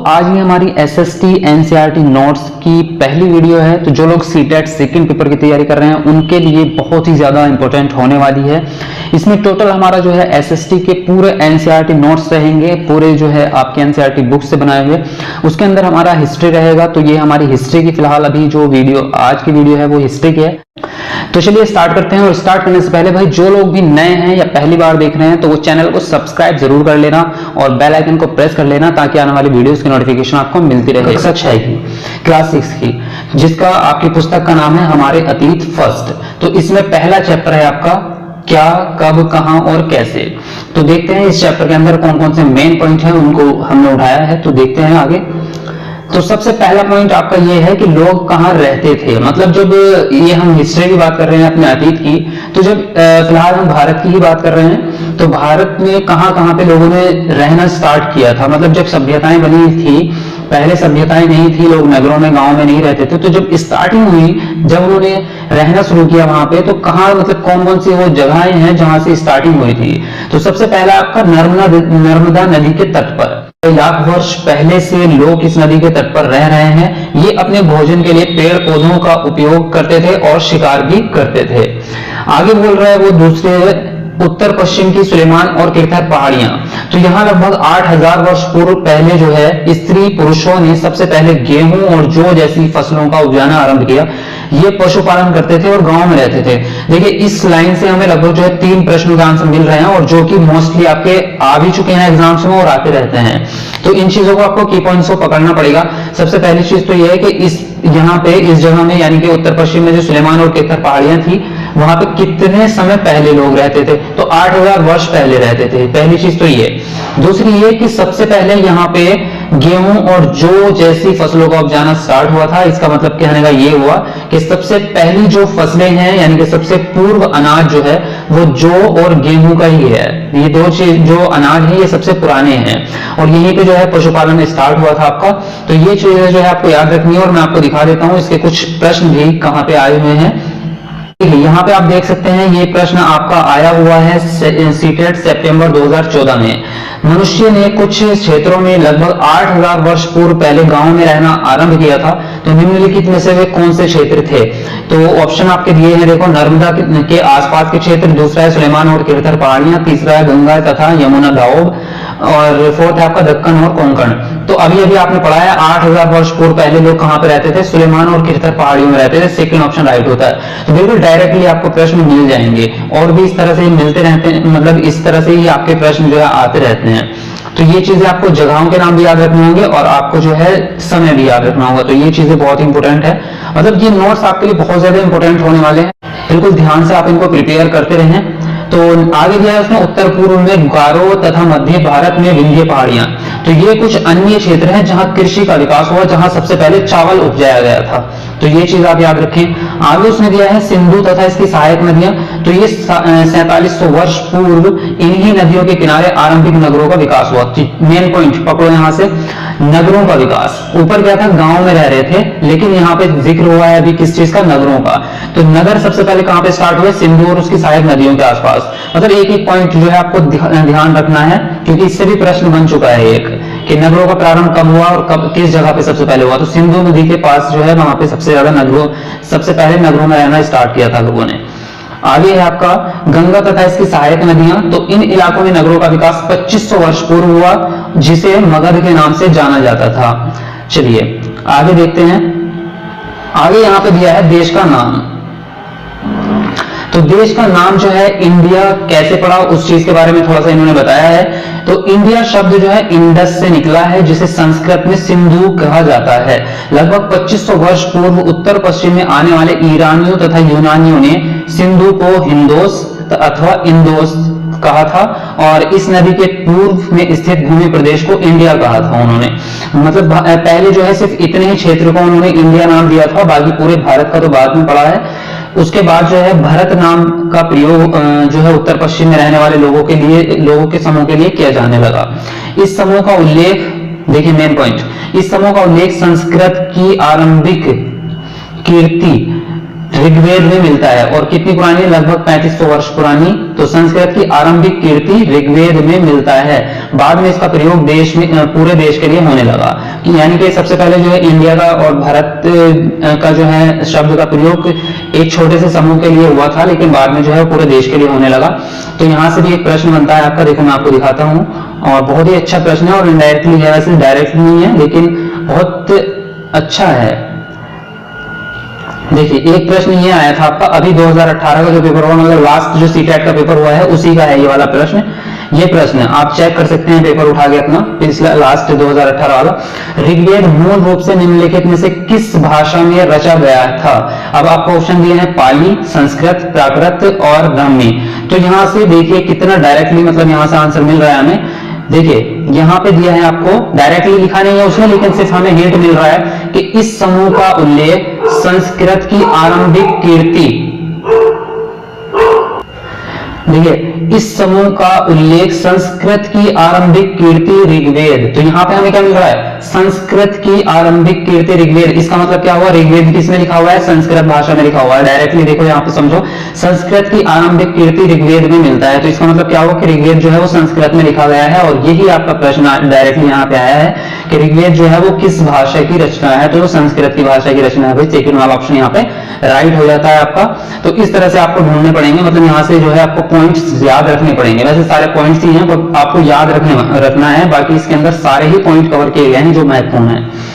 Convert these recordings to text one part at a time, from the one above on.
आज ये हमारी एसएसटी एनसीईआरटी नोट्स की पहली वीडियो है। तो जो लोग सीटेट सेकंड पेपर की तैयारी कर रहे हैं उनके लिए बहुत ही ज़्यादा इंपॉर्टेंट होने वाली है। इसमें टोटल हमारा जो है एसएसटी के पूरे एनसीईआरटी नोट्स रहेंगे, पूरे जो है आपके एनसीईआरटी बुक से बनाए हुए। उसके अंदर हमारा हिस्ट्री रहेगा। तो ये हमारी हिस्ट्री की फिलहाल अभी जो वीडियो आज की वीडियो है वो हिस्ट्री की है। तो चलिए स्टार्ट करते हैं। और स्टार्ट करने से पहले भाई जो लोग भी नए हैं या पहली बार देख रहे हैं तो वो चैनल को सब्सक्राइब जरूर कर लेना और बेल आइकन को प्रेस कर लेना ताकि आने वाली वीडियोस की नोटिफिकेशन आपको मिलती रहे। कक्षा 6 की क्लास 6 की, जिसका आपकी पुस्तक का नाम है हमारे अतीत फर्स्ट। तो इसमें पहला चैप्टर है आपका क्या, कब, कहां और कैसे। तो देखते हैं इस चैप्टर के अंदर कौन कौन से मेन पॉइंट हैं उनको हमने उठाया है। तो देखते हैं आगे। तो सबसे पहला पॉइंट आपका ये है कि लोग कहाँ रहते थे। मतलब जब ये हम हिस्ट्री की बात कर रहे हैं अपने अतीत की, तो जब फिलहाल हम भारत की ही बात कर रहे हैं तो भारत में कहाँ कहाँ पे लोगों ने रहना स्टार्ट किया था। मतलब जब सभ्यताएं बनी थी, पहले सभ्यताएं नहीं थी, लोग नगरों में गांव में नहीं रहते थे। तो जब स्टार्टिंग हुई, जब उन्होंने रहना शुरू किया वहां पे, तो कहाँ मतलब कौन कौन सी वो जगहें हैं जहां से स्टार्टिंग हुई थी। तो सबसे पहला आपका नर्मदा नदी के तट पर लाख वर्ष पहले से लोग इस नदी के तट पर रह रहे हैं। ये अपने भोजन के लिए पेड़ पौधों का उपयोग करते थे और शिकार भी करते थे। आगे बोल रहा है वो दूसरे उत्तर पश्चिम की सुलेमान और किरथर पहाड़ियां। तो यहाँ लगभग 8000 वर्ष पूर्व पहले जो है स्त्री पुरुषों ने सबसे पहले गेहूं और जौ जैसी फसलों का उपजाना आरंभ किया। ये पशुपालन करते थे और गांव में रहते थे। देखिए इस लाइन से हमें लगभग जो है 3 प्रश्नों का आंसर मिल रहे हैं और जो कि मोस्टली आपके आ भी चुके हैं एग्जाम्स में और आते रहते हैं। तो इन चीजों को आपको की पॉइंट्स को पकड़ना पड़ेगा। सबसे पहली चीज तो यह है कि इस यहाँ पे इस जगह में यानी कि उत्तर पश्चिम में जो सुलेमान और किरथर पहाड़ियां थी वहां पे कितने समय पहले लोग रहते थे। तो 8000 वर्ष पहले रहते थे। पहली चीज तो ये। दूसरी ये कि सबसे पहले यहाँ पे गेहूं और जौ जैसी फसलों का उपजाना स्टार्ट हुआ था। इसका मतलब कहने का ये हुआ कि सबसे पहली जो फसलें हैं यानी कि सबसे पूर्व अनाज जो है वो जौ और गेहूं का ही है। ये दो चीज जो अनाज है ये सबसे पुराने हैं और यहीं पे जो है पशुपालन स्टार्ट हुआ था आपका। तो ये चीजें जो है आपको याद रखनी है और मैं आपको दिखा देता हूँ इसके कुछ प्रश्न भी कहाँ पे आए हुए हैं। यहाँ पे आप देख सकते हैं ये प्रश्न आपका आया हुआ है सीटेट सितंबर 2014 में। मनुष्य ने कुछ क्षेत्रों में लगभग 8000 वर्ष पूर्व पहले गांव में रहना आरंभ किया था। तो निम्नलिखित में से वे कौन से क्षेत्र थे। तो ऑप्शन आपके दिए हैं, देखो नर्मदा के आसपास के क्षेत्र, दूसरा है सुलेमान और किरथर पहाड़ियां, तीसरा है गंगा तथा यमुना डाउब और फोर्थ है आपका दक्कन और कोंकण। तो अभी अभी आपने पढ़ा है 8000 वर्ष पूर्व पहले लोग कहां पे रहते थे, सुलेमान और किरथर पहाड़ियों में रहते थे। सेकंड ऑप्शन राइट होता है। तो बिल्कुल डायरेक्टली आपको प्रश्न मिल जाएंगे और भी इस तरह से मिलते रहते हैं। मतलब इस तरह से ही आपके प्रश्न जो है आते रहते हैं। तो ये चीजें आपको जगहों के नाम भी याद रखने होंगे और आपको जो है समय भी याद रखना होगा। तो ये चीजें बहुत इंपॉर्टेंट है। मतलब ये नोट्स आपके लिए बहुत ज्यादा इंपॉर्टेंट होने वाले हैं। बिल्कुल ध्यान से आप इनको प्रिपेयर करते रहें। तो आगे दिया है उसमें उत्तर पूर्व में गारो तथा मध्य भारत में विंध्य पहाड़ियां। तो ये कुछ अन्य क्षेत्र हैं जहां कृषि का विकास हुआ, जहां सबसे पहले चावल उपजाया गया था। तो ये चीज आप याद रखें। आगे उसने दिया है सिंधु तथा इसकी सहायक नदियां। तो ये 4700 वर्ष पूर्व इन्हीं नदियों के किनारे आरंभिक नगरों का विकास हुआ। मेन पॉइंट पकड़ो यहां से, नगरों का विकास। ऊपर क्या था, गांव में रह रहे थे, लेकिन यहाँ पे जिक्र हुआ है अभी किस चीज का, नगरों का। तो नगर सबसे पहले कहां पे स्टार्ट हुए, सिंधु और उसकी सहायक नदियों के आसपास। मतलब एक एक पॉइंट जो है आपको ध्यान रखना है क्योंकि इससे भी प्रश्न बन चुका है एक कि नगरों का प्रारंभ कब हुआ और कब किस जगह पे सबसे पहले हुआ। तो सिंधु नदी के पास जो है वहां पे सबसे पहले नगरों में रहना स्टार्ट किया था लोगों ने। आगे है आपका गंगा तथा इसकी सहायक नदियां। तो इन इलाकों में नगरों का विकास 2500 वर्ष पूर्व हुआ जिसे मगध के नाम से जाना जाता था। चलिए आगे देखते हैं। आगे यहां पे दिया है देश का नाम। तो देश का नाम जो है इंडिया कैसे पड़ा उस चीज के बारे में थोड़ा सा इन्होंने बताया है। तो इंडिया शब्द जो है इंडस से निकला है जिसे संस्कृत में सिंधु कहा जाता है। लगभग 2500 वर्ष पूर्व उत्तर पश्चिम में आने वाले ईरानियों तथा यूनानियों ने सिंधु को हिंदोस अथवा इंदोस कहा था और इस नदी के पूर्व में स्थित भूमि प्रदेश को इंडिया कहा था उन्होंने। मतलब पहले जो है सिर्फ इतने ही क्षेत्र को उन्होंने इंडिया नाम दिया था, बाकी पूरे भारत का तो बाद में पड़ा है। उसके बाद जो है भारत नाम का प्रयोग जो है उत्तर पश्चिम में रहने वाले लोगों के समूह के लिए किया जाने लगा। इस समूह का उल्लेख देखिए, मेन पॉइंट, इस समूह का उल्लेख संस्कृत की आरंभिक कीर्ति ऋग्वेद में मिलता है। और कितनी पुरानी है? लगभग 3500 वर्ष पुरानी। तो संस्कृत की आरंभिक कीर्ति ऋग्वेद में मिलता है। बाद में इसका प्रयोग देश में पूरे देश के लिए होने लगा, कि यानी कि सबसे पहले जो है इंडिया का और भारत का जो है शब्द का प्रयोग एक छोटे से समूह के लिए हुआ था, लेकिन बाद में जो है पूरे देश के लिए होने लगा। तो यहाँ से भी एक प्रश्न बनता है आपका, देखो मैं आपको दिखाता हूँ, और बहुत ही अच्छा प्रश्न है और इनडायरेक्टली है, वैसे डायरेक्ट नहीं है लेकिन बहुत अच्छा है। देखिए एक प्रश्न ये आया था आपका अभी 2018 का जो पेपर हुआ, मतलब लास्ट जो सीटेट का पेपर हुआ है उसी का है ये वाला प्रश्न। ये प्रश्न आप चेक कर सकते हैं पेपर उठा के अपना, पिछला लास्ट 2018 वाला। ऋग्वेद मूल रूप से निम्नलिखित में से किस भाषा में रचा गया था? अब आपको ऑप्शन दिए हैं पाली, संस्कृत, प्राकृत और ब्राह्मी। तो यहाँ से देखिए कितना डायरेक्टली मतलब यहाँ से आंसर मिल रहा है हमें। देखिए यहाँ पे दिया है आपको, डायरेक्टली लिखा नहीं है उसने, लेकिन सिर्फ हमें हिंट मिल रहा है कि इस समूह का उल्लेख संस्कृत की आरंभिक कीर्ति, देखिए इस समूह का उल्लेख संस्कृत की आरंभिक कीर्ति ऋग्वेद। तो यहाँ पे हमें क्या मिल रहा है? संस्कृत की आरंभिक कीर्ति ऋग्वेद। इसका मतलब क्या हुआ? ऋग्वेद किसमें लिखा हुआ है? संस्कृत भाषा में लिखा हुआ है। डायरेक्टली देखो यहाँ पे समझो, संस्कृत की आरंभिक कीर्ति ऋग्वेद में मिलता है। तो इसका मतलब क्या हुआ कि ऋग्वेद जो है वो संस्कृत में लिखा गया है। और यही आपका प्रश्न डायरेक्टली यहाँ पे आया है कि ऋग्वेद जो है वो किस भाषा की रचना है? तो संस्कृत की भाषा की रचना है भाई। सेकंड वाला ऑप्शन यहाँ पे राइट हो जाता है आपका। तो इस तरह से आपको ढूंढने पड़ेंगे, मतलब यहाँ से जो है आपको पॉइंट्स याद रखने पड़ेंगे। वैसे सारे पॉइंट्स ही हैं पर आपको याद रखना है, बाकी इसके अंदर सारे ही पॉइंट कवर किए गए हैं जो महत्वपूर्ण है।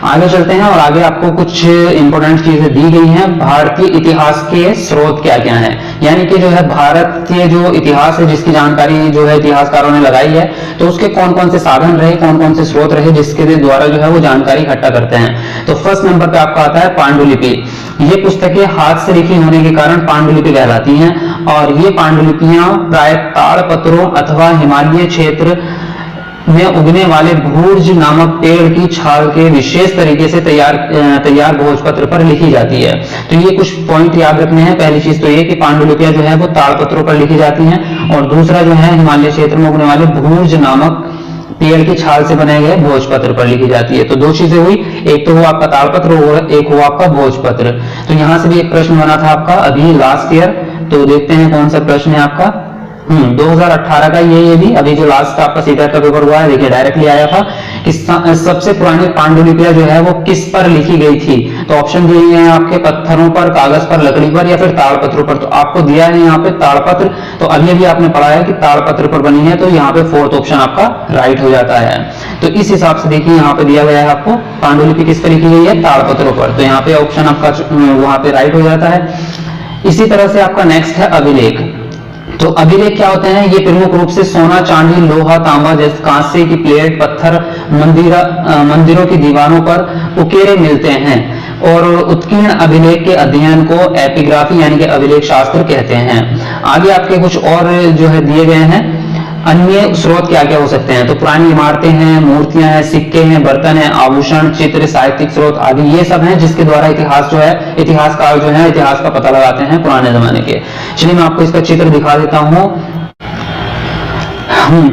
आगे चलते हैं और आगे आपको कुछ इंपॉर्टेंट चीजें दी गई हैं। भारतीय इतिहास के स्रोत क्या क्या हैं, यानी कि जो है भारतीय जो इतिहास है जिसकी जानकारी जो है इतिहासकारों ने लगाई है, तो उसके कौन कौन से साधन रहे, कौन कौन से स्रोत रहे जिसके द्वारा जो है वो जानकारी इकट्ठा करते हैं। तो फर्स्ट नंबर पे आपका आता है पांडुलिपि। ये पुस्तकें हाथ से लिखी होने के कारण पांडुलिपि कहलाती हैं। और ये पांडुलिपियां प्राय ताड़पत्रों अथवा हिमालय क्षेत्र में उगने वाले भूर्ज नामक पेड़ की छाल के विशेष तरीके से तैयार भोजपत्र पर लिखी जाती है। तो ये कुछ पॉइंट याद रखने हैं। पहली चीज तो ये कि पांडुलिपियां जो है वो ताड़पत्रों पर लिखी जाती हैं, और दूसरा जो है हिमालय क्षेत्र में उगने वाले भूर्ज नामक पेड़ की छाल से बनाए गए भोजपत्र पर लिखी जाती है। तो दो चीजें हुई, एक तो वो आपका ताड़पत्र और एक हुआ आपका भोजपत्र। तो यहां से भी एक प्रश्न बना था आपका अभी लास्ट ईयर। तो देखते हैं कौन सा प्रश्न है आपका। 2018 का ये भी अभी जो लास्ट आपका सीटेट का पेपर हुआ है, देखिए डायरेक्टली आया था कि सबसे पुरानी पांडुलिपियां जो है वो किस पर लिखी गई थी। तो ऑप्शन दिए हैं आपके पत्थरों पर, कागज पर, लकड़ी पर या फिर ताड़पत्रों पर। तो आपको दिया है यहाँ पे ताड़पत्र। तो अभी अभी आपने पढ़ा है कि ताड़पत्र पर बनी है, तो यहाँ पे फोर्थ ऑप्शन आपका राइट हो जाता है। तो इस हिसाब से देखिए यहाँ पे दिया गया है आपको पांडुलिपि किस पर लिखी गई है? ताड़पत्रों पर। तो यहाँ पे ऑप्शन आपका वहां पे राइट हो जाता है। इसी तरह से आपका नेक्स्ट है अभिलेख। तो अभिलेख क्या होते हैं? ये प्रमुख रूप से सोना, चांदी, लोहा, तांबा जैसे कांसे की प्लेट, पत्थर, मंदिरों की दीवारों पर उकेरे मिलते हैं। और उत्कीर्ण अभिलेख के अध्ययन को एपिग्राफी यानी कि अभिलेख शास्त्र कहते हैं। आगे आपके कुछ और जो है दिए गए हैं। अन्य स्रोत क्या क्या हो सकते हैं? तो पुरानी इमारतें हैं, मूर्तियां हैं, सिक्के हैं, बर्तन हैं, आभूषण, चित्र, साहित्यिक स्रोत आदि ये सब हैं जिसके द्वारा इतिहास जो है, इतिहासकार जो है इतिहास का पता लगाते हैं पुराने जमाने के। चलिए मैं आपको इसका चित्र दिखा देता हूँ।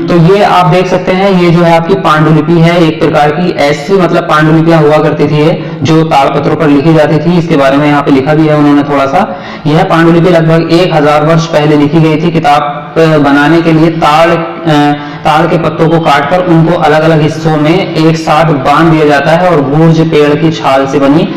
तो ये आप देख सकते हैं, ये जो है आपकी पांडुलिपि है एक प्रकार की। ऐसी मतलब पांडुलिपियां हुआ करती थी जो ताड़पत्रों पर लिखी जाती थी। इसके बारे में यहाँ पे लिखा भी है उन्होंने थोड़ा सा। यह पांडुलिपि लगभग 1000 वर्ष पहले लिखी गई थी। किताब बनाने के लिए ताड़ के पत्तों को काटकर उनको अलग अलग हिस्सों में एक साथ बांध दिया जाता है और भूर्ज पेड़ की छाल से बनी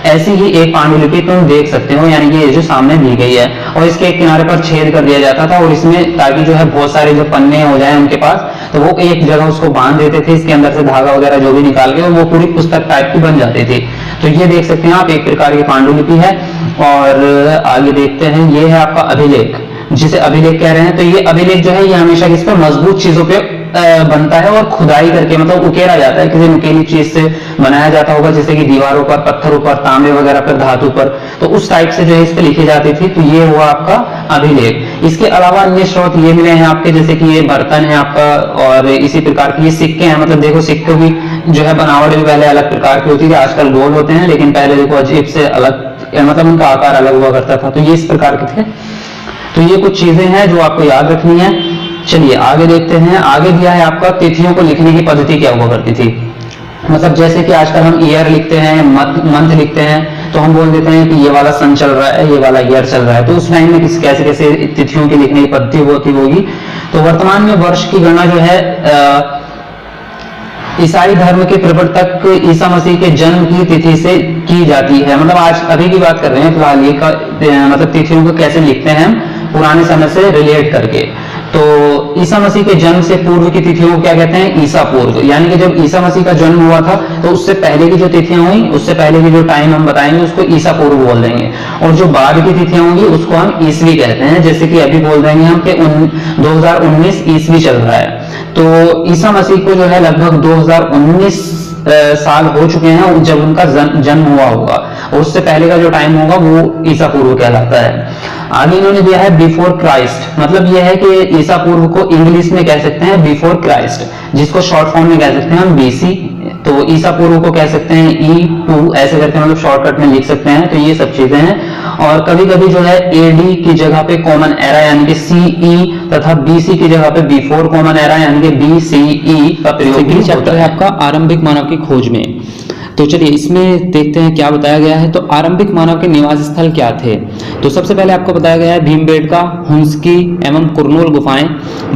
ऐसी ही एक पांडुलिपि तुम देख सकते हो, यानी कि ये जो सामने दी गई है। और इसके एक किनारे पर छेद कर दिया जाता था और इसमें ताकि जो है बहुत सारे जो पन्ने हो जाए उनके पास, तो वो एक जगह उसको बांध देते थे। इसके अंदर से धागा वगैरह जो भी निकाल के वो पूरी पुस्तक टाइप की बन जाती थी। तो ये देख सकते हैं आप, एक प्रकार की पांडुलिपि है। और आगे देखते हैं, ये है आपका अभिलेख, जिसे अभिलेख कह रहे हैं। तो ये अभिलेख जो है ये हमेशा किस पर? मजबूत चीजों पे बनता है और खुदाई करके मतलब उकेरा जाता है, किसी नुकीली चीज से बनाया जाता होगा, जैसे कि दीवारों पर, पत्थरों पर, तांबे वगैरह पर, धातु पर। तो उस टाइप से जो है इस पे लिखी जाती थी। तो ये हुआ आपका अभिलेख। इसके अलावा अन्य स्रोत ये मिले हैं आपके, जैसे कि ये बर्तन है आपका, और इसी प्रकार की ये सिक्के हैं। मतलब देखो सिक्कों की जो है बनावट भी पहले अलग प्रकार की होती थी, आजकल गोल होते हैं, लेकिन पहले देखो अजीब से अलग, मतलब उनका आकार अलग हुआ करता था। तो ये इस प्रकार के थे। तो ये कुछ चीजें हैं जो आपको याद रखनी है। चलिए आगे देखते हैं। आगे दिया है आपका तिथियों को लिखने की पद्धति क्या हुआ करती थी। मतलब जैसे कि आजकल हम ईयर लिखते हैं, मंथ लिखते हैं, तो हम बोल देते हैं कि ये वाला सन चल रहा है, ये वाला ईयर चल रहा है। तो उस टाइम में कैसे कैसे तिथियों की लिखने की पद्धति होगी। तो वर्तमान में वर्ष की गणना जो है ईसाई धर्म के प्रवर्तक ईसा मसीह के जन्म की तिथि से की जाती है। मतलब आज अभी की बात कर रहे हैं फिलहाल, ये मतलब तिथियों को कैसे लिखते हैं हम पुराने समय से रिलेट करके। तो ईसा मसीह के जन्म से पूर्व की तिथियों को क्या कहते हैं, ईसा पूर्व। यानी कि जब ईसा मसीह का जन्म हुआ था तो उससे पहले की जो तिथियां हुई, उससे पहले की जो टाइम हम बताएंगे उसको ईसा पूर्व बोल देंगे। और जो बाद की तिथियां होंगी उसको हम ईसवी कहते हैं। जैसे कि अभी बोल देंगे हम कि 2019 ईसवी चल रहा है। तो ईसा मसीह को जो है लगभग 2019 साल हो चुके हैं जब उनका जन्म हुआ होगा, और उससे पहले का जो टाइम होगा वो ईसा पूर्व कहलाता है। आगे इन्होंने दिया है बिफोर क्राइस्ट। मतलब यह है कि ईसा पूर्व को इंग्लिश में कह सकते हैं बिफोर क्राइस्ट, जिसको शॉर्ट फॉर्म में कह सकते हैं हम बीसी। तो ईसा पूर्व को कह सकते हैं E2 ऐसे करके, मतलब शॉर्टकट में लिख सकते हैं। तो ये सब चीजें हैं। और कभी कभी जो है एडी की जगह पे कॉमन एरा यानी कि CE तथा BC की जगह पे बिफोर कॉमन एरा यानी कि BCE का प्रयोग भी होता है आपका आरंभिक मानव की खोज में। तो चलिए इसमें देखते हैं क्या बताया गया है। तो आरंभिक मानव के निवास स्थल क्या थे। तो सबसे पहले आपको बताया गया है भीमबेटका, हुंसकी एवं कुरनूल गुफाएं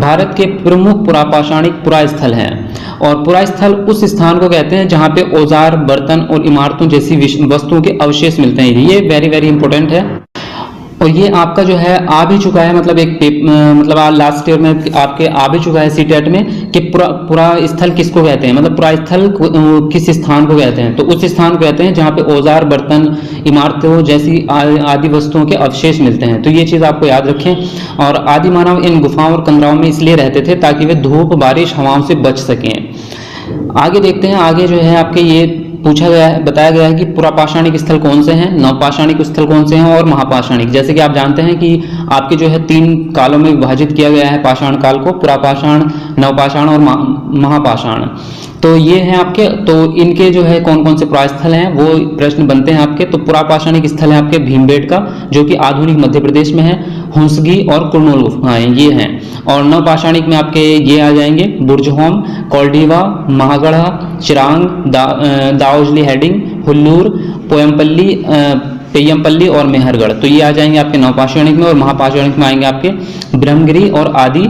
भारत के प्रमुख पुरापाषाणिक पुरास्थल हैं। और पुरास्थल उस स्थान को कहते हैं जहां पे औजार, बर्तन और इमारतों जैसी वस्तुओं के अवशेष मिलते हैं। ये वेरी वेरी इंपॉर्टेंट है। और ये आपका जो है आ भी चुका है, मतलब मतलब लास्ट ईयर में आपके आ भी चुका है सीटेट में कि पुरा स्थल किसको कहते हैं, मतलब पुरा स्थल किस स्थान को कहते हैं। तो उस स्थान को कहते हैं जहाँ पे औजार, बर्तन, इमारतों जैसी आदि वस्तुओं के अवशेष मिलते हैं। तो ये चीज़ आपको याद रखें। और आदि मानव इन गुफाओं और कंदराओं में इसलिए रहते थे ताकि वे धूप, बारिश, हवाओं से बच सकें। आगे देखते हैं। आगे जो है आपके ये पूछा गया है, बताया गया है कि पुरापाषाणिक स्थल कौन से हैं, नवपाषाणिक स्थल कौन से हैं और महापाषाणिक। जैसे कि आप जानते हैं कि आपके जो है 3 कालों में विभाजित किया गया है पाषाण काल को, पुरापाषाण, नवपाषाण और महापाषाण। तो ये हैं आपके। तो इनके जो है कौन कौन से पुरास्थल हैं वो प्रश्न बनते हैं आपके। तो पुरापाषाणिक स्थल है आपके भीमबेटका जो कि आधुनिक मध्य प्रदेश में है, हुंसगी और कुरनूल गुफाएं ये हैं। और नवपाषाणिक में आपके ये आ जाएंगे बुर्जहोम, कोल्डीवा, महागढ़ा, चिरांग, दाओजली हेडिंग, हुल्लूर, पोयमपल्ली, पेयमपल्ली और मेहरगढ़। तो ये आ जाएंगे आपके नवपाषाणिक में। और महापाषाणिक में आएंगे आपके ब्रह्मगिरी और आदि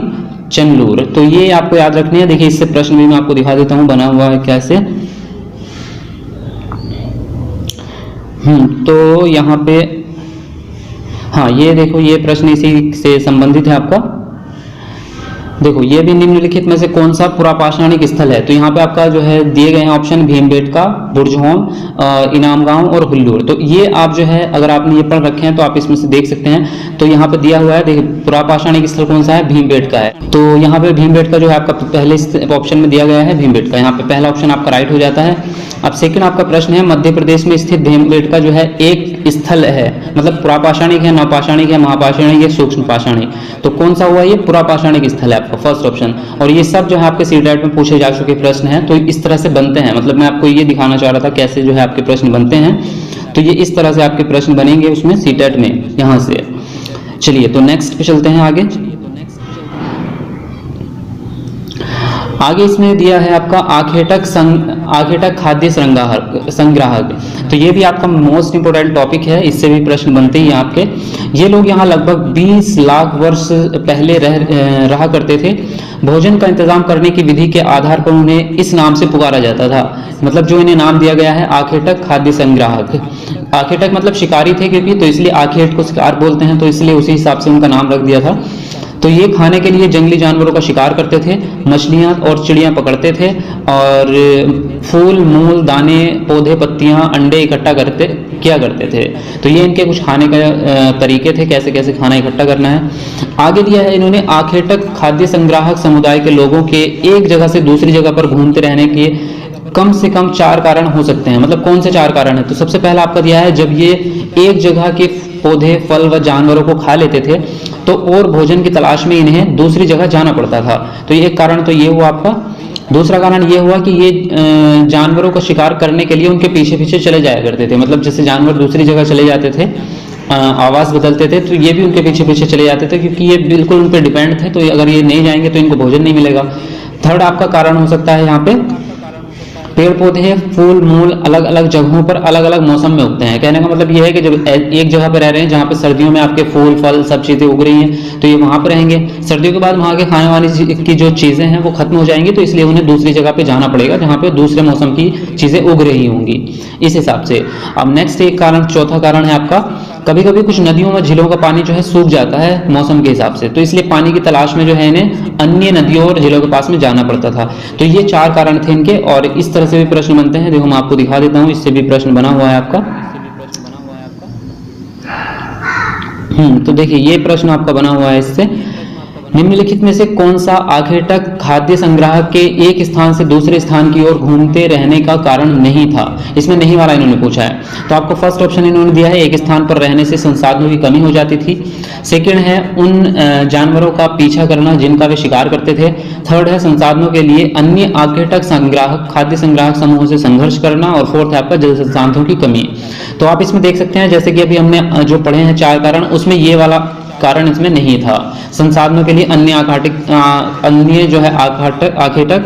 चंदलूर। तो ये आपको याद रखने हैं। देखिए इससे प्रश्न भी मैं आपको दिखा देता हूं बना हुआ है कैसे। तो यहाँ पे हाँ ये देखो ये प्रश्न इसी से संबंधित है आपका। देखो ये भी निम्नलिखित में से कौन सा पुरापाषाणिक स्थल है। तो यहाँ पे आपका जो है दिए गए हैं ऑप्शन भीमबेटका, बुर्जहोम, इनामगांव और हुल्लूर। तो ये आप जो है अगर आपने ये पढ़ रखे हैं तो आप इसमें से देख सकते हैं। तो यहाँ पे दिया हुआ है देखिए पुरापाषाणिक स्थल कौन सा है, भीमबेटका है। तो यहाँ पे भीमबेटका जो है आपका पहले ऑप्शन में दिया गया है भीमबेटका। यहाँ पे पहला ऑप्शन आपका राइट हो जाता है। अब सेकंड आपका प्रश्न है मध्य प्रदेश में स्थित भीमबेटका जो है एक स्थल है, मतलब पुरापाषाणिक है, नवपाषाणिक है, महापाषाणिक है, सूक्ष्म पाषाणिक। तो कौन सा हुआ ये पुरापाषाणिक स्थल है आपका फर्स्ट ऑप्शन। और ये सब जो है आपके सीटेट में पूछे जा चुके प्रश्न हैं। तो इस तरह से बनते हैं, मतलब मैं आपको ये दिखाना चाह रहा था कैसे जो है आपके प्रश्न बनते हैं। तो ये इस तरह से आपके प्रश्न बनेंगे उसमें सीटेट में यहाँ से। चलिए तो नेक्स्ट पे चलते हैं आगे। आगे इसमें दिया है आपका आखेटक खाद्य संग्राहक। तो ये भी आपका मोस्ट इंपोर्टेंट टॉपिक है, इससे भी प्रश्न बनते ही आपके। ये लोग यहाँ लगभग 20 लाख वर्ष पहले रहा करते थे। भोजन का इंतजाम करने की विधि के आधार पर उन्हें इस नाम से पुकारा जाता था, मतलब जो इन्हें नाम दिया गया है आखेटक खाद्य संग्राहक। आखेटक मतलब शिकारी थे क्योंकि, तो इसलिए आखेट को शिकार बोलते हैं, तो इसलिए उसी हिसाब से उनका नाम रख दिया था। तो ये खाने के लिए जंगली जानवरों का शिकार करते थे, मछलियाँ और चिड़ियाँ पकड़ते थे और फूल, मूल, दाने, पौधे, पत्तियाँ, अंडे इकट्ठा किया करते थे। तो ये इनके कुछ खाने का तरीके थे, कैसे कैसे खाना इकट्ठा करना है। आगे दिया है इन्होंने आखेटक खाद्य संग्राहक समुदाय के लोगों के एक जगह से दूसरी जगह पर घूमते रहने के कम से कम 4 कारण हो सकते हैं। मतलब कौन से 4 कारण है। तो सबसे पहला आपका दिया है जब ये एक जगह के पौधे, फल व जानवरों को खा लेते थे तो और भोजन की तलाश में इन्हें दूसरी जगह जाना पड़ता था। तो एक कारण तो ये हुआ आपका। दूसरा कारण ये हुआ कि ये जानवरों का शिकार करने के लिए उनके पीछे पीछे चले जाया करते थे। मतलब जैसे जानवर दूसरी जगह चले जाते थे, आवाज बदलते थे, तो ये भी उनके पीछे पीछे चले जाते थे क्योंकि ये बिल्कुल उन पर डिपेंड थे। तो अगर ये नहीं जाएंगे तो इनको भोजन नहीं मिलेगा। थर्ड आपका कारण हो सकता है यहाँ पे पेड़ पौधे फूल मूल अलग अलग जगहों पर अलग अलग मौसम में उगते हैं। कहने का मतलब ये है कि जब एक जगह पर रह रहे हैं जहाँ पे सर्दियों में आपके फूल फल सब चीजें उग रही हैं तो ये वहां पर रहेंगे, सर्दियों के बाद वहां के खाने वाली की जो चीजें हैं वो खत्म हो जाएंगी, तो इसलिए उन्हें दूसरी जगह पे जाना पड़ेगा जहाँ पे दूसरे मौसम की चीजें उग रही होंगी, इस हिसाब से। अब नेक्स्ट एक कारण, चौथा कारण है आपका, कभी कभी कुछ नदियों व झीलों का पानी जो है सूख जाता है मौसम के हिसाब से, तो इसलिए पानी की तलाश में जो है इन्हें अन्य नदियों और झीलों के पास में जाना पड़ता था। तो ये 4 कारण थे इनके, और इस तरह से भी प्रश्न बनते हैं। देखो मैं आपको दिखा देता हूं, इससे भी प्रश्न बना हुआ है आपका। तो देखिए ये प्रश्न आपका बना हुआ है इससे, निम्नलिखित में से कौन सा आखेटक खाद्य संग्राहक के एक स्थान से दूसरे स्थान की ओर घूमते रहने का कारण नहीं था? इसमें नहीं वाला इन्होंने पूछा है, तो आपको फर्स्ट ऑप्शन इन्होंने दिया है, एक स्थान पर रहने से संसाधनों की कमी हो जाती थी। सेकंड है उन जानवरों का पीछा करना जिनका वे शिकार करते थे। थर्ड है संसाधनों के लिए अन्य आखेटक संग्राहक खाद्य संग्राहक समूह से संघर्ष करना। और फोर्थ है आपका जल संसाधनों की कमी। तो आप इसमें देख सकते हैं जैसे कि अभी हमने जो पढ़े हैं 4 कारण, उसमें ये वाला कारण इसमें नहीं था। संसाधनों के लिए अन्य जो है आखेटक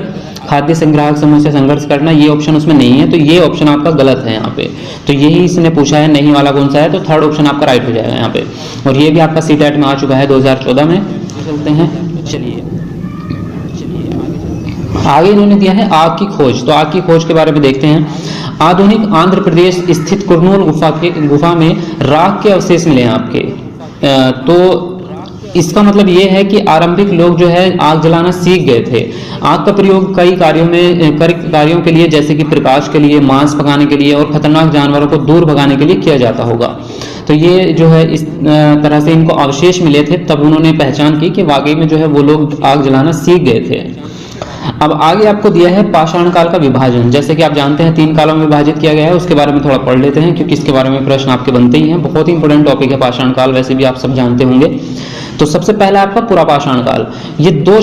खाद्य संग्राहक समूह से संघर्ष करना, ये ऑप्शन उसमें नहीं है, तो ये ऑप्शन आपका गलत है यहाँ पे। तो यही इसने पूछा है, नहीं वाला कौन सा है, तो थर्ड ऑप्शन आपका राइट हो जाएगा यहाँ पे। और ये भी आपका सीटेट में आ चुका है 2014 में। चलते हैं, चलिए आगे इन्होंने दिया है आग की खोज। तो आग की खोज के बारे में देखते हैं। आधुनिक आंध्र प्रदेश स्थित कुर्नूल गुफा में राख के अवशेष मिले हैं आपके। तो इसका मतलब ये है कि आरंभिक लोग जो है आग जलाना सीख गए थे। आग का प्रयोग कई कार्यों के लिए, जैसे कि प्रकाश के लिए, मांस पकाने के लिए और खतरनाक जानवरों को दूर भगाने के लिए किया जाता होगा। तो ये जो है इस तरह से इनको अवशेष मिले थे, तब उन्होंने पहचान की कि वाकई में जो है वो लोग आग जलाना सीख गए थे। अब आगे आपको दिया है पाषाण काल का विभाजन। जैसे कि आप जानते हैं 3 कालों में विभाजित किया गया है, उसके बारे में थोड़ा पढ़ लेते हैं क्योंकि इसके बारे में प्रश्न आपके बनते ही हैं। बहुत ही इंपॉर्टेंट टॉपिक है पाषाण काल, वैसे भी आप सब जानते होंगे। तो सबसे पहला आपका पुरा पाषाण काल। ये 2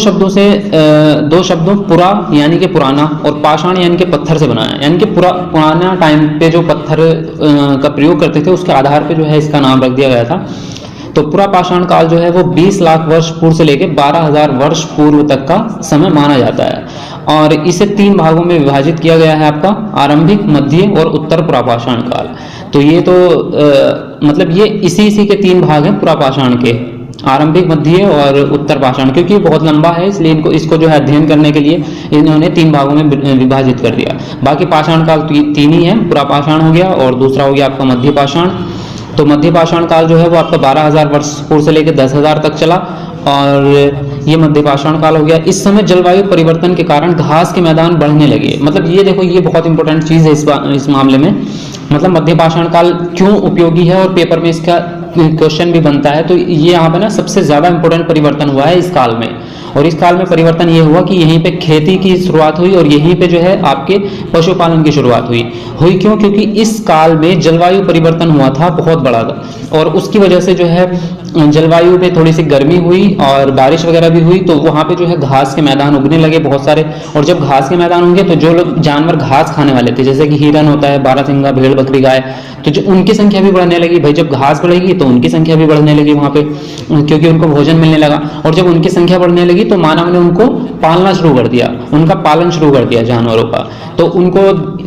शब्दों पुरा यानी कि पुराना और पाषाण यानी कि पत्थर से बना है, यानी कि पुराना टाइम पे जो पत्थर का प्रयोग करते थे उसके आधार पे जो है इसका नाम रख दिया गया था। तो पुरा पाषाण काल जो है वो 20 लाख वर्ष पूर्व से लेकर 12,000 वर्ष पूर्व तक का समय माना जाता है, और इसे 3 भागों में विभाजित किया गया है आपका, आरंभिक, मध्य और उत्तर पुरा पाषाण काल। तो ये तो मतलब ये इसी के 3 भाग हैं पुरा पाषाण के, आरंभिक, मध्य और उत्तर पाषाण। क्योंकि बहुत लंबा है इसलिए इसको जो है अध्ययन करने के लिए इन्होंने 3 भागों में विभाजित कर दिया। बाकी पाषाण काल 3 ही है, पुरा पाषाण हो गया और दूसरा हो गया आपका मध्य पाषाण। तो मध्य पाषाण काल जो है वो आपका 12,000 वर्ष पूर्व से लेकर 10,000 तक चला, और ये मध्य पाषाण काल हो गया। इस समय जलवायु परिवर्तन के कारण घास के मैदान बढ़ने लगे। मतलब ये देखो, ये बहुत इंपॉर्टेंट चीज है इस मामले में। मतलब मध्य पाषाण काल क्यों उपयोगी है और पेपर में इसका क्वेश्चन भी बनता है। तो ये यहाँ पे ना सबसे ज्यादा इंपॉर्टेंट परिवर्तन हुआ है इस काल में, और इस काल में परिवर्तन ये हुआ कि यहीं पे खेती की शुरुआत हुई और यहीं पे जो है आपके पशुपालन की शुरुआत हुई। क्यों? क्योंकि इस काल में जलवायु परिवर्तन हुआ था बहुत बड़ा, और उसकी वजह से जो है जलवायु में थोड़ी सी गर्मी हुई और बारिश वगैरह भी हुई, तो वहां पे जो है घास के मैदान उगने लगे बहुत सारे। और जब घास के मैदान होंगे तो जो लोग जानवर घास खाने वाले थे, जैसे कि हिरन होता है, बारहसिंगा, भेड़, बकरी, गाय, तो जो उनकी संख्या भी बढ़ने लगी। भाई जब घास बढ़ेगी तो उनकी संख्या भी बढ़ने लगी वहां पे, क्योंकि उनको भोजन मिलने लगा। और जब उनकी संख्या बढ़ने लगी तो मानव ने उनको पालना शुरू कर दिया, उनका पालन शुरू कर दिया जानवरों का। तो उनको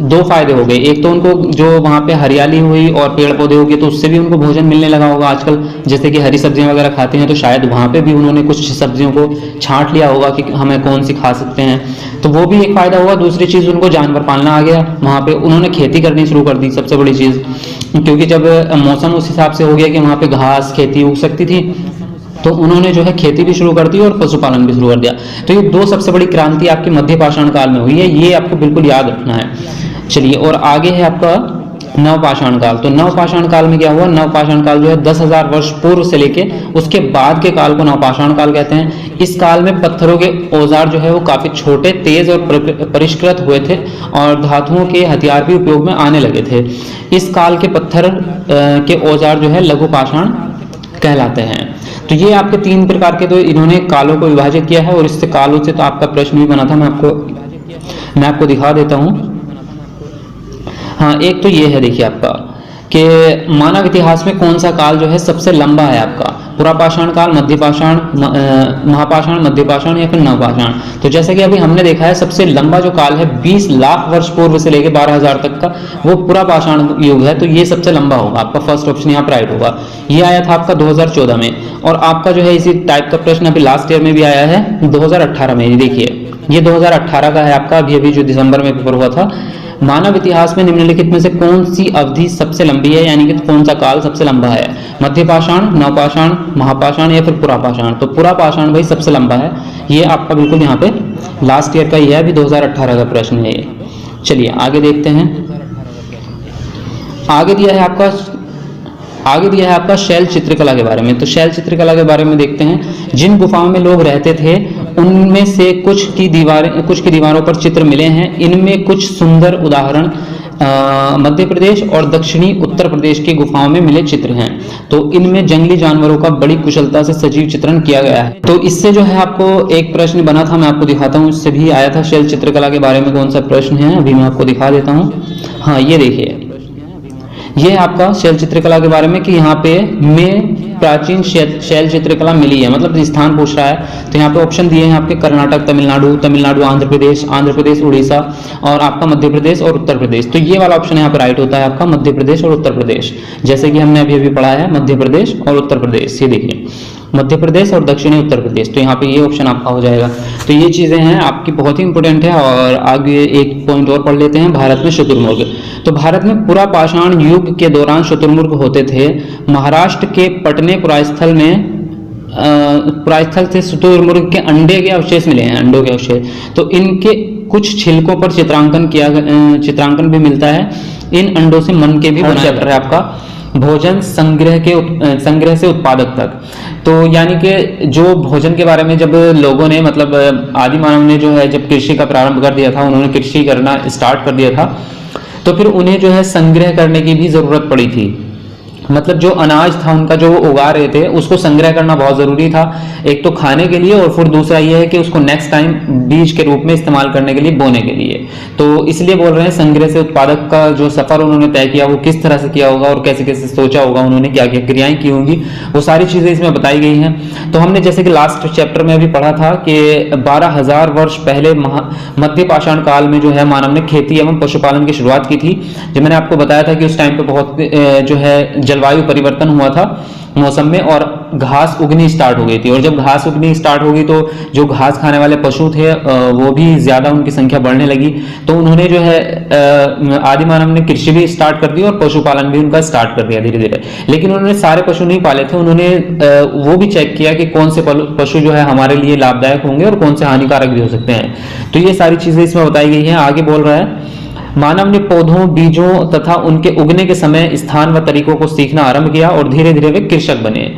2 फायदे हो गए। एक तो उनको जो वहां पे हरियाली हुई और पेड़ पौधे हो गए तो उससे भी उनको भोजन मिलने लगा होगा। आजकल जैसे कि हरी सब्जियां वगैरह खाते हैं तो शायद वहां पे भी उन्होंने कुछ सब्जियों को छांट लिया होगा कि हमें कौन सी खा सकते हैं, तो वो भी एक फायदा हुआ। दूसरी चीज उनको जानवर पालना आ गया, वहां पे उन्होंने खेती करनी शुरू कर दी, सबसे बड़ी चीज, क्योंकि जब मौसम उस हिसाब से हो गया कि वहां पे घास खेती उग सकती थी तो उन्होंने जो है खेती भी शुरू कर दी और पशुपालन भी शुरू कर दिया। तो ये 2 सबसे बड़ी क्रांति आपकी मध्य पाषाण काल में हुई है, ये आपको बिल्कुल याद रखना है। चलिए, और आगे है आपका नवपाषाण काल। तो नवपाषाण काल में क्या हुआ? नवपाषाण काल जो है 10,000 वर्ष पूर्व से लेके उसके बाद के काल को नवपाषाण काल कहते हैं। इस काल में पत्थरों के औजार जो है वो काफी छोटे, तेज और परिष्कृत हुए थे, और धातुओं के हथियार भी उपयोग में आने लगे थे। इस काल के पत्थर के औजार जो है लघु पाषाण कहलाते हैं। तो ये आपके 3 प्रकार के तो इन्होंने कालों को विभाजित किया है, और इससे कालों से तो आपका प्रश्न भी बना था, मैं आपको दिखा देता हूं। हाँ, एक तो ये है, देखिए आपका कि मानव इतिहास में कौन सा काल जो है सबसे लंबा है आपका। पुरापाषाण काल, मध्यपाषाण, महापाषाण, मध्यपाषाण या फिर नवपाषाण। तो जैसे कि अभी हमने देखा है सबसे लंबा जो काल है 20 लाख वर्ष पूर्व से लेकर 12,000 तक का, वो पुरापाषाण युग है। तो ये सबसे लंबा होगा, आपका फर्स्ट ऑप्शन यहाँ पर राइट होगा। ये आया था आपका 2014 में। और आपका जो है इसी टाइप का प्रश्न अभी लास्ट ईयर में भी आया है 2018 में। देखिए ये 2018 का है आपका, अभी जो दिसंबर में पेपर हुआ था। मानव इतिहास में निम्नलिखित में से कौन सी अवधि सबसे लंबी है, यानी कि कौन सा काल सबसे लंबा है? मध्यपाषाण, नवपाषाण, महापाषाण या फिर पुरापाषाण? तो पुरापाषाण भाई सबसे लंबा है। ये आपका बिल्कुल यहाँ पे लास्ट ईयर का ही है, अभी 2018 का प्रश्न है ये। चलिए आगे देखते हैं। आगे दिया है आपका शैल चित्रकला के बारे में। तो शैल चित्रकला के बारे में देखते हैं। जिन गुफाओं में लोग रहते थे उनमें से कुछ की दीवारों पर चित्र मिले हैं। इनमें कुछ सुंदर उदाहरण मध्य प्रदेश और दक्षिणी उत्तर प्रदेश की गुफाओं में मिले चित्र हैं। तो इनमें जंगली जानवरों का बड़ी कुशलता से सजीव चित्रण किया गया है। तो इससे जो है आपको एक प्रश्न बना था, मैं आपको दिखाता हूँ। इससे भी आया था शैल चित्रकला के बारे में कौन सा प्रश्न है, अभी मैं आपको दिखा देता हूँ। हाँ ये देखिए, ये है आपका शैल चित्रकला के बारे में कि यहाँ पे में प्राचीन शैल चित्रकला मिली है, मतलब स्थान पूछ रहा है। तो यहाँ पे ऑप्शन दिए हैं आपके कर्नाटक, तमिलनाडु, आंध्र प्रदेश, उड़ीसा और आपका मध्य प्रदेश और उत्तर प्रदेश। तो ये वाला ऑप्शन यहाँ पे राइट होता है आपका, मध्य प्रदेश और उत्तर प्रदेश। जैसे कि हमने अभी पढ़ा है मध्य प्रदेश और उत्तर प्रदेश। ये देखिए मध्य प्रदेश और दक्षिणी उत्तर प्रदेश। तो यहाँ पे ये ऑप्शन आपका हो जाएगा। तो ये चीजें हैं आपकी बहुत ही इंपोर्टेंट है। और आगे एक पॉइंट और पढ़ लेते हैं, भारत में शुतुरमुर्ग। तो भारत में पुरापाषाण युग के दौरान शुतुरमुर्ग होते थे। महाराष्ट्र के पटने पुरास्थल से शुतुरमुर्ग के अंडे के अवशेष मिले हैं, अंडों के अवशेष। तो इनके कुछ छिलकों पर चित्रांकन भी मिलता है। इन अंडों से मन के भी बनाया जाता है आपका भोजन संग्रह से उत्पादक तक। तो यानी कि जो भोजन के बारे में जब लोगों ने मतलब आदि मानव ने जो है जब कृषि का प्रारंभ कर दिया था, उन्होंने कृषि करना स्टार्ट कर दिया था, तो फिर उन्हें जो है संग्रह करने की भी जरूरत पड़ी थी। मतलब जो अनाज था उनका जो वो उगा रहे थे उसको संग्रह करना बहुत जरूरी था, एक तो खाने के लिए और फिर दूसरा ये है कि उसको नेक्स्ट टाइम बीज के रूप में इस्तेमाल करने के लिए, बोने के लिए। तो इसलिए बोल रहे हैं संग्रह से उत्पादक का जो सफर उन्होंने तय किया वो किस तरह से किया होगा और कैसे कैसे सोचा होगा, उन्होंने क्या क्या क्रियाएं की होंगी, वो सारी चीजें इसमें बताई गई हैं। तो हमने जैसे कि लास्ट चैप्टर में भी पढ़ा था कि 12,000 वर्ष पहले मध्य पाषाण काल में जो है मानव ने खेती एवं पशुपालन की शुरुआत की थी। जो मैंने आपको बताया था कि उस टाइम पे बहुत जो है जलवायु परिवर्तन हुआ था मौसम में और घास उगनी स्टार्ट हो गई थी। और जब घास उगनी स्टार्ट होगी तो जो घास खाने वाले पशु थे वो भी ज्यादा उनकी संख्या बढ़ने लगी। तो उन्होंने जो है आदि मानव ने कृषि भी स्टार्ट कर दी और पशुपालन भी उनका स्टार्ट कर दिया धीरे धीरे। लेकिन उन्होंने सारे पशु नहीं पाले थे, उन्होंने वो भी चेक किया कि कौन से पशु जो है हमारे लिए लाभदायक होंगे और कौन से हानिकारक भी हो सकते हैं। तो ये सारी चीजें इसमें बताई गई है। आगे बोल रहा है मानव ने पौधों, बीजों तथा उनके उगने के समय, स्थान व तरीकों को सीखना आरंभ किया और धीरे धीरे वे कृषक बने।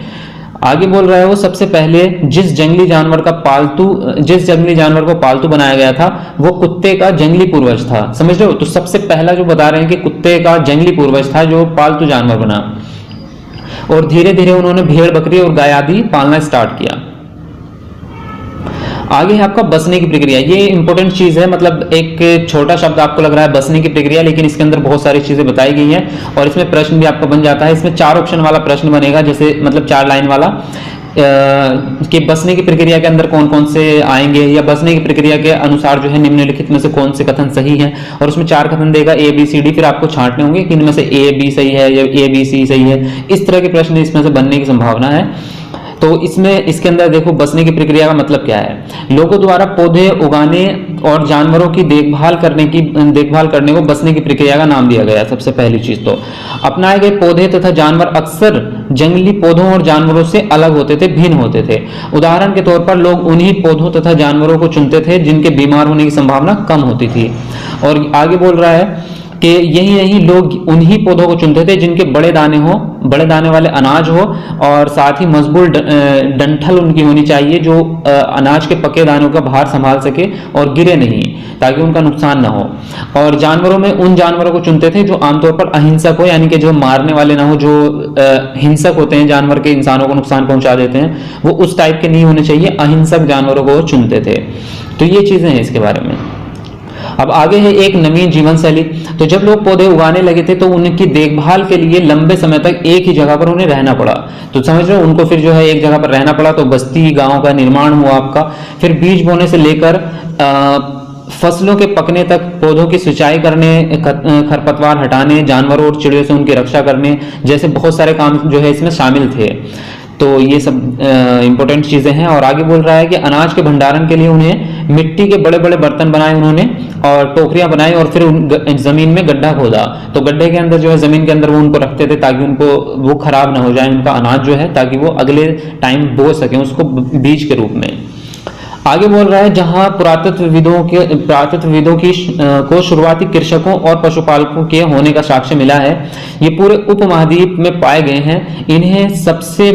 आगे बोल रहा है वो सबसे पहले जिस जंगली जानवर को पालतू बनाया गया था वो कुत्ते का जंगली पूर्वज था। समझ रहे हो? तो सबसे पहला जो बता रहे हैं कि कुत्ते का जंगली पूर्वज था जो पालतू जानवर बना, और धीरे धीरे उन्होंने भेड़, बकरी और गाय आदि पालना स्टार्ट किया। आगे है आपका बसने की प्रक्रिया। ये इंपॉर्टेंट चीज है, मतलब एक छोटा शब्द आपको लग रहा है बसने की प्रक्रिया, लेकिन इसके अंदर बहुत सारी चीजें बताई गई हैं और इसमें प्रश्न भी आपका बन जाता है। इसमें 4 ऑप्शन वाला प्रश्न बनेगा, जैसे मतलब 4 लाइन वाला कि बसने की प्रक्रिया के अंदर कौन कौन से आएंगे या बसने की प्रक्रिया के अनुसार जो है निम्नलिखित में से कौन से कथन सही हैं। और उसमें 4 कथन देगा A B C D, फिर आपको छांटने होंगे कि इनमें से A B सही है या A B C सही है। इस तरह के प्रश्न इसमें से बनने की संभावना है। तो इसके अंदर देखो बसने की प्रक्रिया का मतलब क्या है। लोगों द्वारा पौधे उगाने और जानवरों की देखभाल करने को बसने की प्रक्रिया का नाम दिया गया। सबसे पहली चीज तो अपनाए गए पौधे तथा जानवर अक्सर जंगली पौधों और जानवरों से अलग होते थे, भिन्न होते थे। उदाहरण के तौर पर लोग उन्हीं पौधों तथा जानवरों को चुनते थे जिनके बीमार होने की संभावना कम होती थी। और आगे बोल रहा है कि यही लोग उन्हीं पौधों को चुनते थे जिनके बड़े दाने वाले अनाज हो और साथ ही मजबूत डंठल उनकी होनी चाहिए, जो अनाज के पके दानों का भार संभाल सके और गिरे नहीं ताकि उनका नुकसान ना हो। और जानवरों में उन जानवरों को चुनते थे जो आमतौर पर अहिंसक हो, यानी कि जो मारने वाले ना हो, जो हिंसक होते हैं, जानवर के इंसानों को नुकसान पहुंचा देते हैं, वो उस टाइप के नहीं होने चाहिए, अहिंसक जानवरों को चुनते थे। तो ये चीजें हैं इसके बारे में। अब आगे है एक नवीन जीवन शैली। तो जब लोग पौधे उगाने लगे थे तो उनकी देखभाल के लिए लंबे समय तक एक ही जगह पर उन्हें रहना पड़ा। तो समझ रहे हो, उनको फिर जो है एक जगह पर रहना पड़ा, तो बस्ती गांव का निर्माण हुआ आपका। फिर बीज बोने से लेकर फसलों के पकने तक, पौधों की सिंचाई करने, खरपतवार हटाने, जानवरों और चिड़ियों से उनकी रक्षा करने जैसे बहुत सारे काम जो है इसमें शामिल थे। तो ये सब इंपॉर्टेंट चीजें हैं। और आगे बोल रहा है कि अनाज के भंडारण के लिए उन्हें मिट्टी के बड़े बड़े बर्तन बनाए उन्होंने, और टोकरियां बनाई, और फिर जमीन में गड्ढा खोदा। तो गड्ढे के अंदर जो है जमीन के अंदर वो उनको रखते थे ताकि उनको वो खराब ना हो जाए उनका अनाज जो है, ताकि वो अगले टाइम बो सके उसको बीज के रूप में। आगे बोल रहा है जहां पुरातत्वविदों की को शुरुआती कृषकों और पशुपालकों के होने का साक्ष्य मिला है। ये पूरे उपमहाद्वीप में पाए गए हैं। इनमें सबसे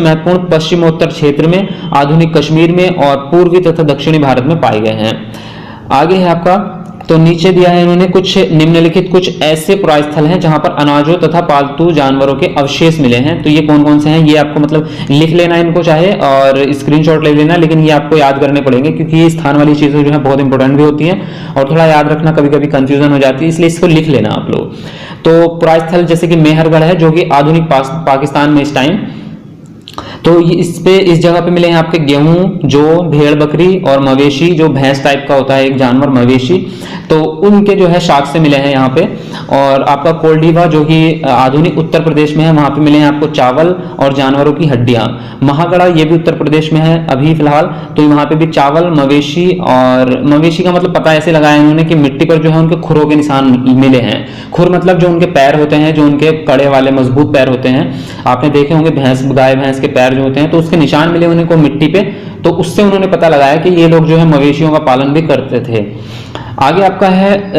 महत्वपूर्ण पश्चिमोत्तर क्षेत्र में, आधुनिक कश्मीर में और पूर्वी तथा दक्षिणी भारत में पाए गए हैं। आगे है आपका, तो नीचे दिया है इन्होंने कुछ निम्नलिखित कुछ ऐसे पुरास्थल हैं जहां पर अनाजों तथा पालतू जानवरों के अवशेष मिले हैं। तो ये कौन कौन से हैं, ये आपको मतलब लिख लेना इनको चाहे और स्क्रीनशॉट ले लेना, लेकिन ये आपको याद करने पड़ेंगे क्योंकि ये स्थान वाली चीजें जो है बहुत इंपॉर्टेंट भी होती हैं और थोड़ा याद रखना कभी कभी कंफ्यूजन हो जाती है, इसलिए इसको लिख लेना आप लोग। तो पुरास्थल जैसे कि मेहरगढ़ है जो कि आधुनिक पाकिस्तान में इस टाइम, तो इस जगह पे मिले हैं आपके गेहूं, जो भेड़ बकरी और मवेशी, जो भैंस टाइप का होता है एक जानवर मवेशी, तो उनके जो है शाख से मिले हैं यहाँ पे। और आपका कोल्डीवा जो कि आधुनिक उत्तर प्रदेश में है, वहां पे मिले हैं आपको चावल और जानवरों की हड्डियां। महागढ़ा ये भी उत्तर प्रदेश में है अभी फिलहाल, तो वहां पे भी चावल, मवेशी, और मवेशी का मतलब पता ऐसे लगाया उन्होंने कि मिट्टी पर जो है उनके खुरों के निशान मिले हैं। खुर मतलब जो उनके पैर होते हैं, जो उनके कड़े वाले मजबूत पैर होते हैं, आपने देखे होंगे गाय भैंस के पैर जो होते हैं, तो उसके निशान मिले उनको मिट्टी पे, तो उससे उन्होंने पता लगाया कि ये लोग जो है मवेशियों का पालन भी करते थे। आगे आपका है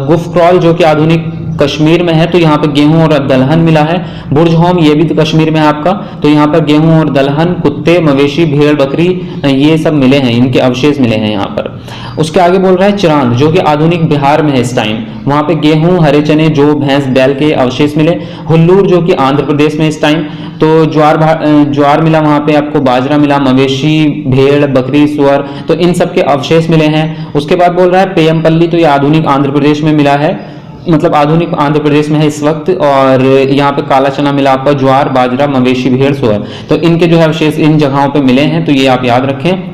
गुफक्रौल जो कि आधुनिक कश्मीर में है, तो यहाँ पे गेहूं और दलहन मिला है। बुर्जहोम ये भी तो कश्मीर में है आपका, तो यहाँ पर गेहूं और दलहन, कुत्ते, मवेशी, भेड़ बकरी ये सब मिले हैं, इनके अवशेष मिले हैं यहाँ पर। उसके आगे बोल रहा है चिरांद जो कि आधुनिक बिहार में है इस टाइम, वहां पे गेहूं, हरे चने, जौ, भैंस, बैल के अवशेष मिले। हुल्लूर जो कि आंध्र प्रदेश में इस टाइम, तो ज्वार मिला वहां पे आपको, बाजरा मिला, मवेशी, भेड़, बकरी, सुअर, तो इन सब के अवशेष मिले हैं। उसके बाद बोल रहा है पेयमपल्ली, तो ये आधुनिक आंध्र प्रदेश में मिला है, मतलब आधुनिक आंध्र प्रदेश में है इस वक्त। और यहाँ पे काला चना मिला आपका, ज्वार, बाजरा, मवेशी, भेड़, सुअर, तो इनके जो है अवशेष इन जगहों पे मिले हैं, तो ये आप याद रखें।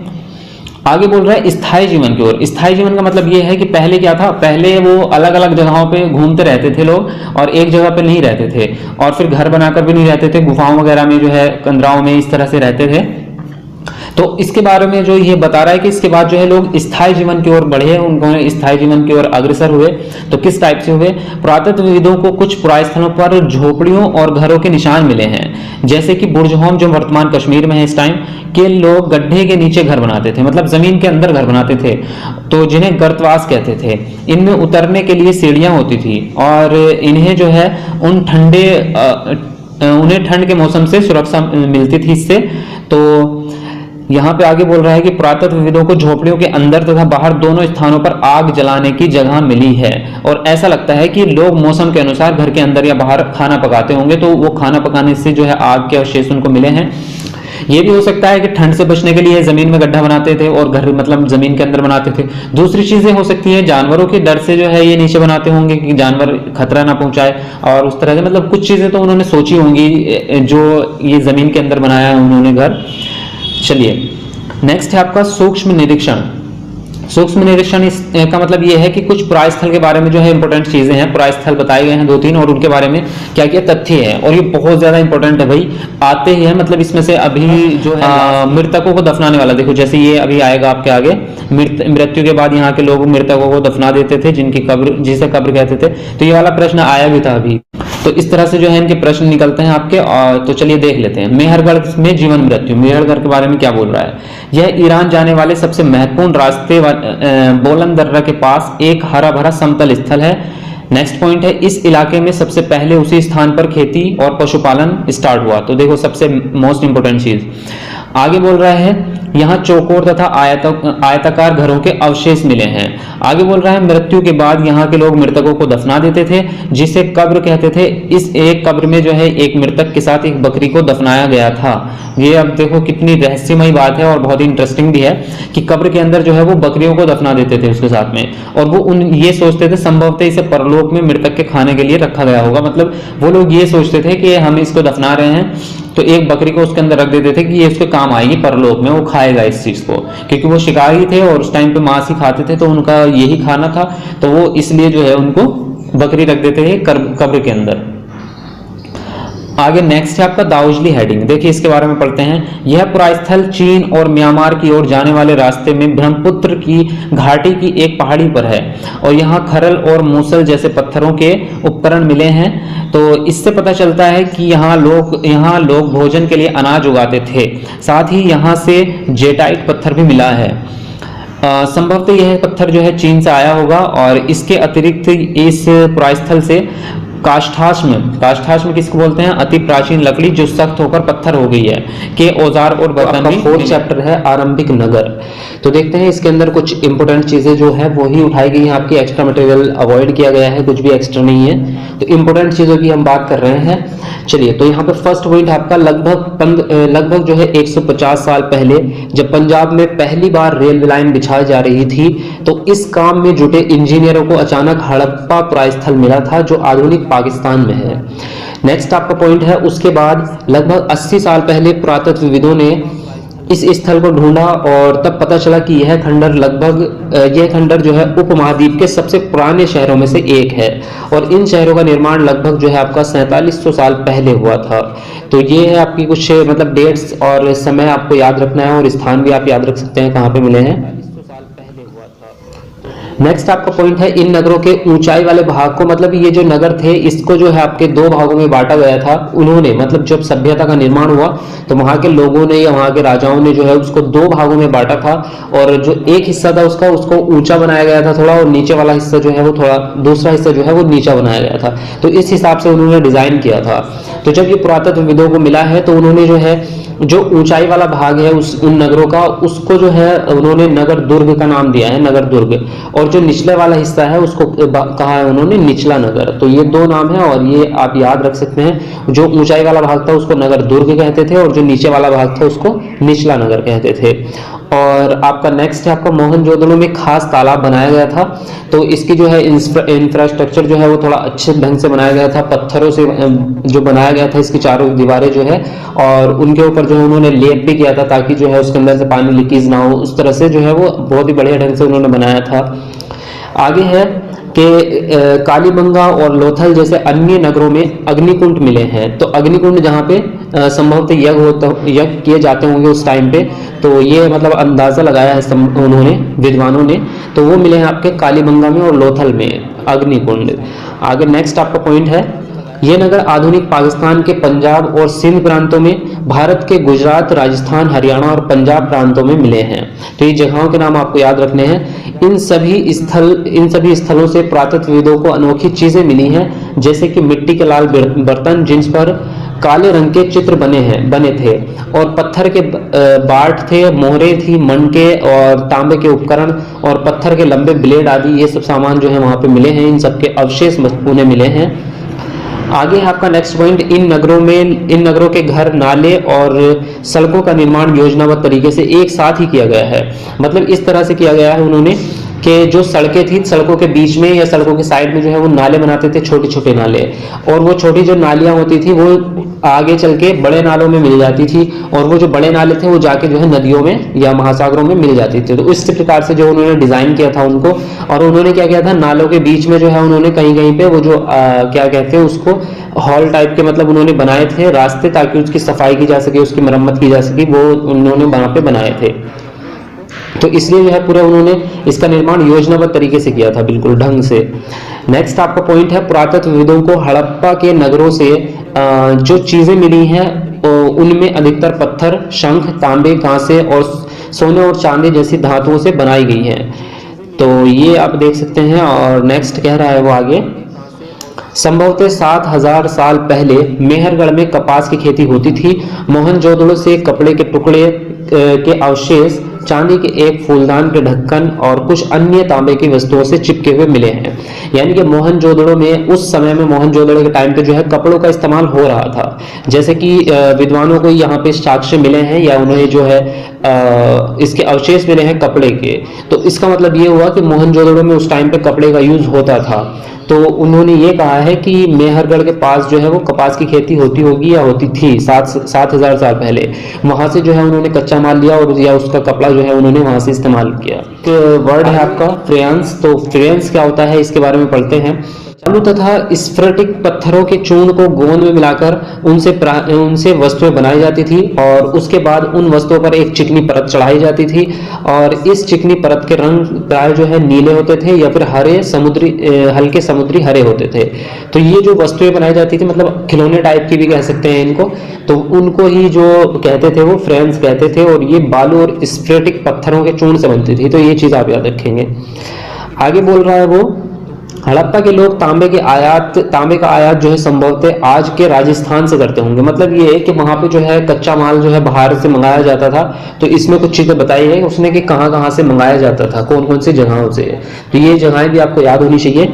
आगे बोल रहा है स्थायी जीवन की ओर। स्थायी जीवन का मतलब ये है कि पहले क्या था, पहले वो अलग अलग जगहों पे घूमते रहते थे लोग और एक जगह पे नहीं रहते थे, और फिर घर बनाकर भी नहीं रहते थे, गुफाओं वगैरह में जो है कंदराओं में इस तरह से रहते थे। तो इसके बारे में जो ये बता रहा है कि इसके बाद जो है लोग स्थायी जीवन की ओर बढ़े, उनको स्थायी जीवन की ओर अग्रसर हुए। तो किस टाइप से हुए, पुरातत्वविदों को कुछ पुरास्थलों पर झोपड़ियों और घरों के निशान मिले हैं, जैसे कि बुर्जहोम जो वर्तमान कश्मीर में है इस टाइम, के लोग गड्ढे के नीचे घर बनाते थे, मतलब जमीन के अंदर घर बनाते थे, तो जिन्हें गर्तवास कहते थे। इनमें उतरने के लिए सीढ़ियां होती थी और इन्हें जो है उन्हें ठंड के मौसम से सुरक्षा मिलती थी इससे। तो यहाँ पे आगे बोल रहा है कि पुरातत्वविदों को झोपड़ियों के अंदर तथा बाहर दोनों स्थानों पर आग जलाने की जगह मिली है, और ऐसा लगता है कि लोग मौसम के अनुसार घर के अंदर या बाहर खाना पकाते होंगे, तो वो खाना पकाने से जो है आग के अवशेष उनको मिले हैं। ये भी हो सकता है कि ठंड से बचने के लिए जमीन में गड्ढा बनाते थे और घर मतलब जमीन के अंदर बनाते थे। दूसरी चीजें हो सकती है जानवरों के डर से जो है ये नीचे बनाते होंगे कि जानवर खतरा ना पहुंचाए, और उस तरह से मतलब कुछ चीजें तो उन्होंने सोची होंगी जो ये जमीन के अंदर बनाया है उन्होंने घर। चलिए नेक्स्ट है आपका सूक्ष्म निरीक्षण। सूक्ष्म निरीक्षण का मतलब ये है कि कुछ पुरास्थल के बारे में जो है इंपॉर्टेंट चीजें हैं, पुरास्थल बताए गए हैं 2-3 और उनके बारे में क्या क्या तथ्य है, और ये बहुत ज्यादा इंपॉर्टेंट है भाई, आते ही है। मतलब इसमें से अभी जो है मृतकों को दफनाने वाला, देखो जैसे ये अभी आएगा आपके आगे, मृत्यु के बाद यहाँ के लोग मृतकों को दफना देते थे, जिनकी कब्र, जिसे कब्र कहते थे, तो ये वाला प्रश्न आया भी था अभी। तो इस तरह से जो है इनके प्रश्न निकलते हैं आपके। और तो चलिए देख लेते हैं मेहरगढ़ में जीवन मृत्यु। मेहरगढ़ के बारे में क्या बोल रहा है, यह ईरान जाने वाले सबसे महत्वपूर्ण रास्ते बोलन दर्रा के पास एक हरा भरा समतल स्थल है। नेक्स्ट पॉइंट है, इस इलाके में सबसे पहले उसी स्थान पर खेती और पशुपालन स्टार्ट हुआ। तो देखो सबसे मोस्ट इंपोर्टेंट चीज, आगे बोल रहा है यहाँ चौकोर तथा आयताकार घरों के अवशेष मिले हैं। आगे बोल रहा है मृत्यु के बाद यहाँ के लोग मृतकों को दफना देते थे, जिसे कब्र कहते थे। इस एक कब्र में जो है एक मृतक के साथ एक बकरी को दफनाया गया था। ये अब देखो कितनी रहस्यमयी बात है और बहुत ही इंटरेस्टिंग भी है कि कब्र के अंदर जो है वो बकरियों को दफना देते थे उसके साथ में, और वो ये सोचते थे संभवतः इसे परलोक में मृतक के खाने के लिए रखा गया होगा। मतलब वो लोग ये सोचते थे कि हम इसको दफना रहे हैं तो एक बकरी को उसके अंदर रख देते थे कि ये उसके काम आएगी परलोक में, वो खाएगा इस चीज को, क्योंकि वो शिकारी थे और उस टाइम पे मांस ही खाते थे तो उनका यही खाना था, तो वो इसलिए जो है उनको बकरी रख देते थे कब्र के अंदर। आगे नेक्स्ट है आपका दाउजली हेडिंग। देखिए इसके बारे में पढ़ते हैं। यह पुरास्थल चीन और म्यांमार की ओर जाने वाले रास्ते में ब्रह्मपुत्र की घाटी की एक पहाड़ी पर है और यहाँ खरल और मूसल जैसे पत्थरों के उपकरण मिले हैं। तो इससे पता चलता है कि यहाँ लोग भोजन के लिए अनाज उगाते थे। साथ ही यहाँ से जेटाइट पत्थर भी मिला है। संभवतः यह पत्थर जो है चीन से आया होगा। और इसके अतिरिक्त इस पुरास्थल से काष्ठाश्म किसको बोलते हैं? अति प्राचीन लकड़ी जो सख्त होकर पत्थर हो गई है के औजार और बर्तन भी। फोर्थ चैप्टर है आरंभिक नगर। तो देखते हैं इसके अंदर कुछ इंपोर्टेंट चीजें जो है वो ही उठाई गई है, आपकी एक्स्ट्रा मटेरियल अवॉइड किया गया है, कुछ भी एक्स्ट्रा नहीं है। तो इंपोर्टेंट चीजों की हम बात कर रहे हैं। चलिए, तो यहाँ पे फर्स्ट पॉइंट आपका लगभग जो है 150 साल पहले जब पंजाब में पहली बार रेलवे लाइन बिछाई जा रही थी तो इस काम में जुटे इंजीनियरों को अचानक हड़प्पा पुरास्थल मिला था जो आधुनिक पाकिस्तान में है। नेक्स्ट आपका पॉइंट है, उसके बाद लगभग 80 साल पहले पुरातत्वविदों ने इस स्थल को ढूंढा और तब पता चला कि यह खंडर जो है उपमहाद्वीप के सबसे पुराने शहरों में से एक है और इन शहरों का निर्माण लगभग जो है आपका 4700 साल पहले हुआ था। तो ये है आपकी कुछ मतलब डेट्स और समय आपको याद रखना है और स्थान भी आप याद रख सकते हैं कहाँ पे मिले हैं। नेक्स्ट आपका पॉइंट है, इन नगरों के ऊंचाई वाले भाग को, मतलब ये जो नगर थे इसको जो है आपके दो भागों में बांटा गया था। उन्होंने मतलब जब सभ्यता का निर्माण हुआ तो वहां के लोगों ने या वहां के राजाओं ने जो है उसको दो भागों में बांटा था और जो एक हिस्सा था उसको ऊंचा बनाया गया था थोड़ा, और नीचे वाला हिस्सा जो है वो थोड़ा, दूसरा हिस्सा जो है वो नीचा बनाया गया था। तो इस हिसाब से उन्होंने डिजाइन किया था। तो जब ये पुरातत्वविदों को मिला है तो उन्होंने जो है जो ऊंचाई वाला भाग है उन नगरों का, उसको जो है उन्होंने नगर दुर्ग का नाम दिया है, नगर दुर्ग, और जो निचले वाला हिस्सा है उसको कहा है उन्होंने निचला नगर। तो ये दो नाम है और ये आप याद रख सकते हैं। जो ऊंचाई वाला भाग था उसको नगर दुर्ग कहते थे और जो नीचे वाला भाग था उसको निचला नगर कहते थे। और आपका नेक्स्ट है आपका मोहनजोदड़ो में खास तालाब बनाया गया था। तो इसकी जो है इंफ्रास्ट्रक्चर जो है वो थोड़ा अच्छे ढंग से बनाया गया था, पत्थरों से जो बनाया गया था इसकी चारों दीवारें जो है, और उनके ऊपर जो है उन्होंने लेप भी किया था ताकि जो है उसके अंदर से पानी लीकेज ना हो। उस तरह से जो है वो बहुत ही बढ़िया ढंग से उन्होंने बनाया था। आगे है कि कालीबंगा और लोथल जैसे अन्य नगरों में अग्निकुंड मिले हैं। तो अग्निकुंड जहाँ पे संभवतः यज्ञ किए जाते होंगे उस टाइम पे, तो ये मतलब अंदाजा लगाया है उन्होंने, विद्वानों ने। तो वो मिले हैं आपके कालीबंगा में और लोथल में अग्निकुंड। आगे नेक्स्ट आपका पॉइंट है, ये नगर आधुनिक पाकिस्तान के पंजाब और सिंध प्रांतों में, भारत के गुजरात, राजस्थान, हरियाणा और पंजाब प्रांतों में मिले हैं। तो ये जगहों के नाम आपको याद रखने हैं। इन सभी स्थलों से पुरातत्वविदों को अनोखी चीजें मिली हैं, जैसे कि मिट्टी के लाल बर्तन जिन पर काले रंग के चित्र बने थे, और पत्थर के बाट थे, मोहरे थी, मनके और तांबे के उपकरण और पत्थर के लंबे ब्लेड आदि, ये सब सामान जो है वहां पे मिले हैं। इन सबके अवशेष उन्हें मिले हैं। आगे है आपका नेक्स्ट पॉइंट, इन नगरों के घर, नाले और सड़कों का निर्माण योजनाबद्ध तरीके से एक साथ ही किया गया है। मतलब इस तरह से किया गया है उन्होंने कि जो सड़कें थी, सड़कों के बीच में या सड़कों के साइड में जो है वो नाले बनाते थे, छोटे छोटे नाले, और वो छोटी जो नालियां होती थी वो आगे चल के बड़े नालों में मिल जाती थी, और वो जो बड़े नाले थे वो जाके जो है नदियों में या महासागरों में मिल जाती थी। तो इस प्रकार से जो उन्होंने डिजाइन किया था उनको, और उन्होंने क्या किया था, नालों के बीच में जो है उन्होंने कहीं कहीं पे वो जो क्या कहते हैं उसको, हॉल टाइप के मतलब उन्होंने बनाए थे रास्ते, ताकि उसकी सफाई की जा सके, उसकी मरम्मत की जा सके, वो उन्होंने वहां पे बनाए थे। तो इसलिए जो है पूरा उन्होंने इसका निर्माण योजनाबद्ध तरीके से किया था, बिल्कुल ढंग से। नेक्स्ट आपका पॉइंट है, पुरातत्वविदों को हड़प्पा के नगरों से जो चीजें मिली हैं उनमें अधिकतर पत्थर, शंख, तांबे, कांसे और सोने और चांदी जैसी धातुओं से बनाई गई हैं। तो ये आप देख सकते हैं। और नेक्स्ट कह रहा है वो आगे, संभवतः 7000 साल पहले मेहरगढ़ में कपास की खेती होती थी। मोहनजोदड़ो से कपड़े के टुकड़े के अवशेष चांदी के एक फूलदान के ढक्कन और कुछ अन्य तांबे की वस्तुओं से चिपके हुए मिले हैं। यानी कि मोहनजोदड़ो में उस समय में, मोहनजोदड़ो के टाइम पे जो है कपड़ों का इस्तेमाल हो रहा था। जैसे कि विद्वानों को यहाँ पे साक्ष्य मिले हैं या उन्हें जो है इसके अवशेष मिले हैं कपड़े के, तो इसका मतलब ये हुआ कि मोहनजोदड़ो में उस टाइम पे कपड़े का यूज होता था। तो उन्होंने ये कहा है कि मेहरगढ़ के पास जो है वो कपास की खेती होती होगी या होती थी 7,000 साल पहले। वहां से जो है उन्होंने कच्चा माल लिया और या उसका कपड़ा जो है उन्होंने वहां से इस्तेमाल किया। वर्ड है आपका फ्रेंस। तो फ्रेंस क्या होता है इसके बारे में पढ़ते हैं। चालू तथा स्फटिक पत्थरों के चूर्ण को गोंद में मिलाकर उनसे वस्तुएं बनाई जाती थी और उसके बाद उन वस्तुओं पर एक चिकनी परत चढ़ाई जाती थी और इस चिकनी परत के रंग प्राय जो है नीले होते थे या फिर हल्के समुद्री हरे होते थे। तो ये जो वस्तुएं बनाई जाती थी, मतलब खिलौने टाइप की भी कह सकते हैं इनको, तो उनको ही जो कहते थे वो फ्रेंस कहते थे और ये बालू और स्फटिक पत्थरों के चूर्ण से बनती थी। तो ये चीज आप याद रखेंगे। आगे बोल रहा है वो, हड़प्पा के लोग तांबे का आयात जो है संभवतः आज के राजस्थान से करते होंगे। मतलब ये है कि वहां पे जो है कच्चा माल जो है बाहर से मंगाया जाता था। तो इसमें कुछ चीजें बताई है उसने कि कहाँ कहाँ से मंगाया जाता था, कौन कौन सी जगहों से। तो ये जगहें भी आपको याद होनी चाहिए।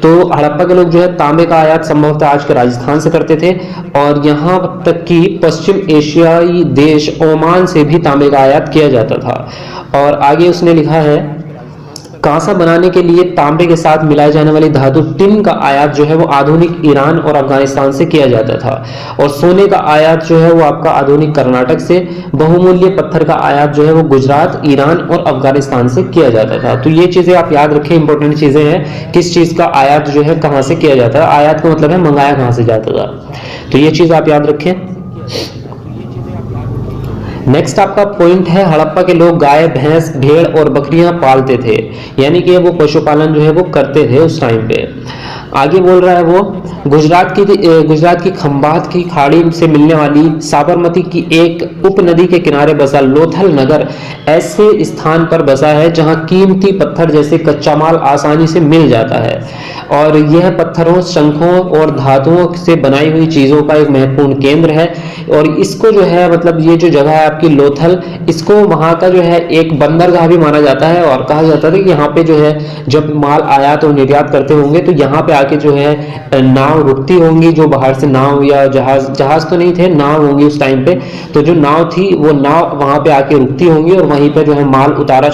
तो हड़प्पा के लोग जो है तांबे का आयात संभवतः आज के राजस्थान से करते थे और यहाँ तक कि पश्चिम एशियाई देश ओमान से भी तांबे का आयात किया जाता था। और आगे उसने लिखा है, कांसा बनाने के लिए तांबे के साथ मिलाए जाने वाली धातु टिन का आयात जो है वो आधुनिक ईरान और अफगानिस्तान से किया जाता था और सोने का आयात जो है वो आपका आधुनिक कर्नाटक से, बहुमूल्य पत्थर का आयात जो है वो गुजरात, ईरान और अफगानिस्तान से किया जाता था। तो ये चीजें आप याद रखें, इंपॉर्टेंट चीजें हैं। किस चीज का आयात जो है कहां से किया जाता है, आयात का मतलब है मंगाया कहां से जाता था। तो ये चीज आप याद रखें। नेक्स्ट आपका पॉइंट है, हड़प्पा के लोग गाय, भैंस, भेड़ और बकरियां पालते थे, यानी कि वो पशुपालन जो है वो करते थे उस टाइम पे। आगे बोल रहा है वो, गुजरात की खंभात की खाड़ी से मिलने वाली साबरमती की एक उपनदी के किनारे बसा लोथल नगर ऐसे स्थान पर बसा है जहां कीमती पत्थर जैसे कच्चा माल आसानी से मिल जाता है और यह पत्थरों, शंखों और धातुओं से बनाई हुई चीजों का एक महत्वपूर्ण केंद्र है। और इसको जो है, मतलब ये जो जगह है आपकी लोथल, इसको वहां का जो है एक बंदरगाह भी माना जाता है और कहा जाता था कि यहाँ पे जो है जब माल आयात और निर्यात करते होंगे तो यहाँ पे आके जो है नाव रुकती होंगी, जो बाहर से नाव या जहाज तो नहीं थे, नाव होंगी उस टाइम पे। तो जो नाव थी वो नाव वहां पे आके रुकती होंगी और वहीं पे जो है माल उतारा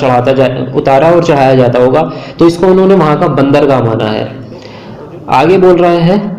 और चढ़ाया जाता होगा। तो इसको उन्होंने वहां का बंदरगाह माना है। आगे बोल रहे हैं,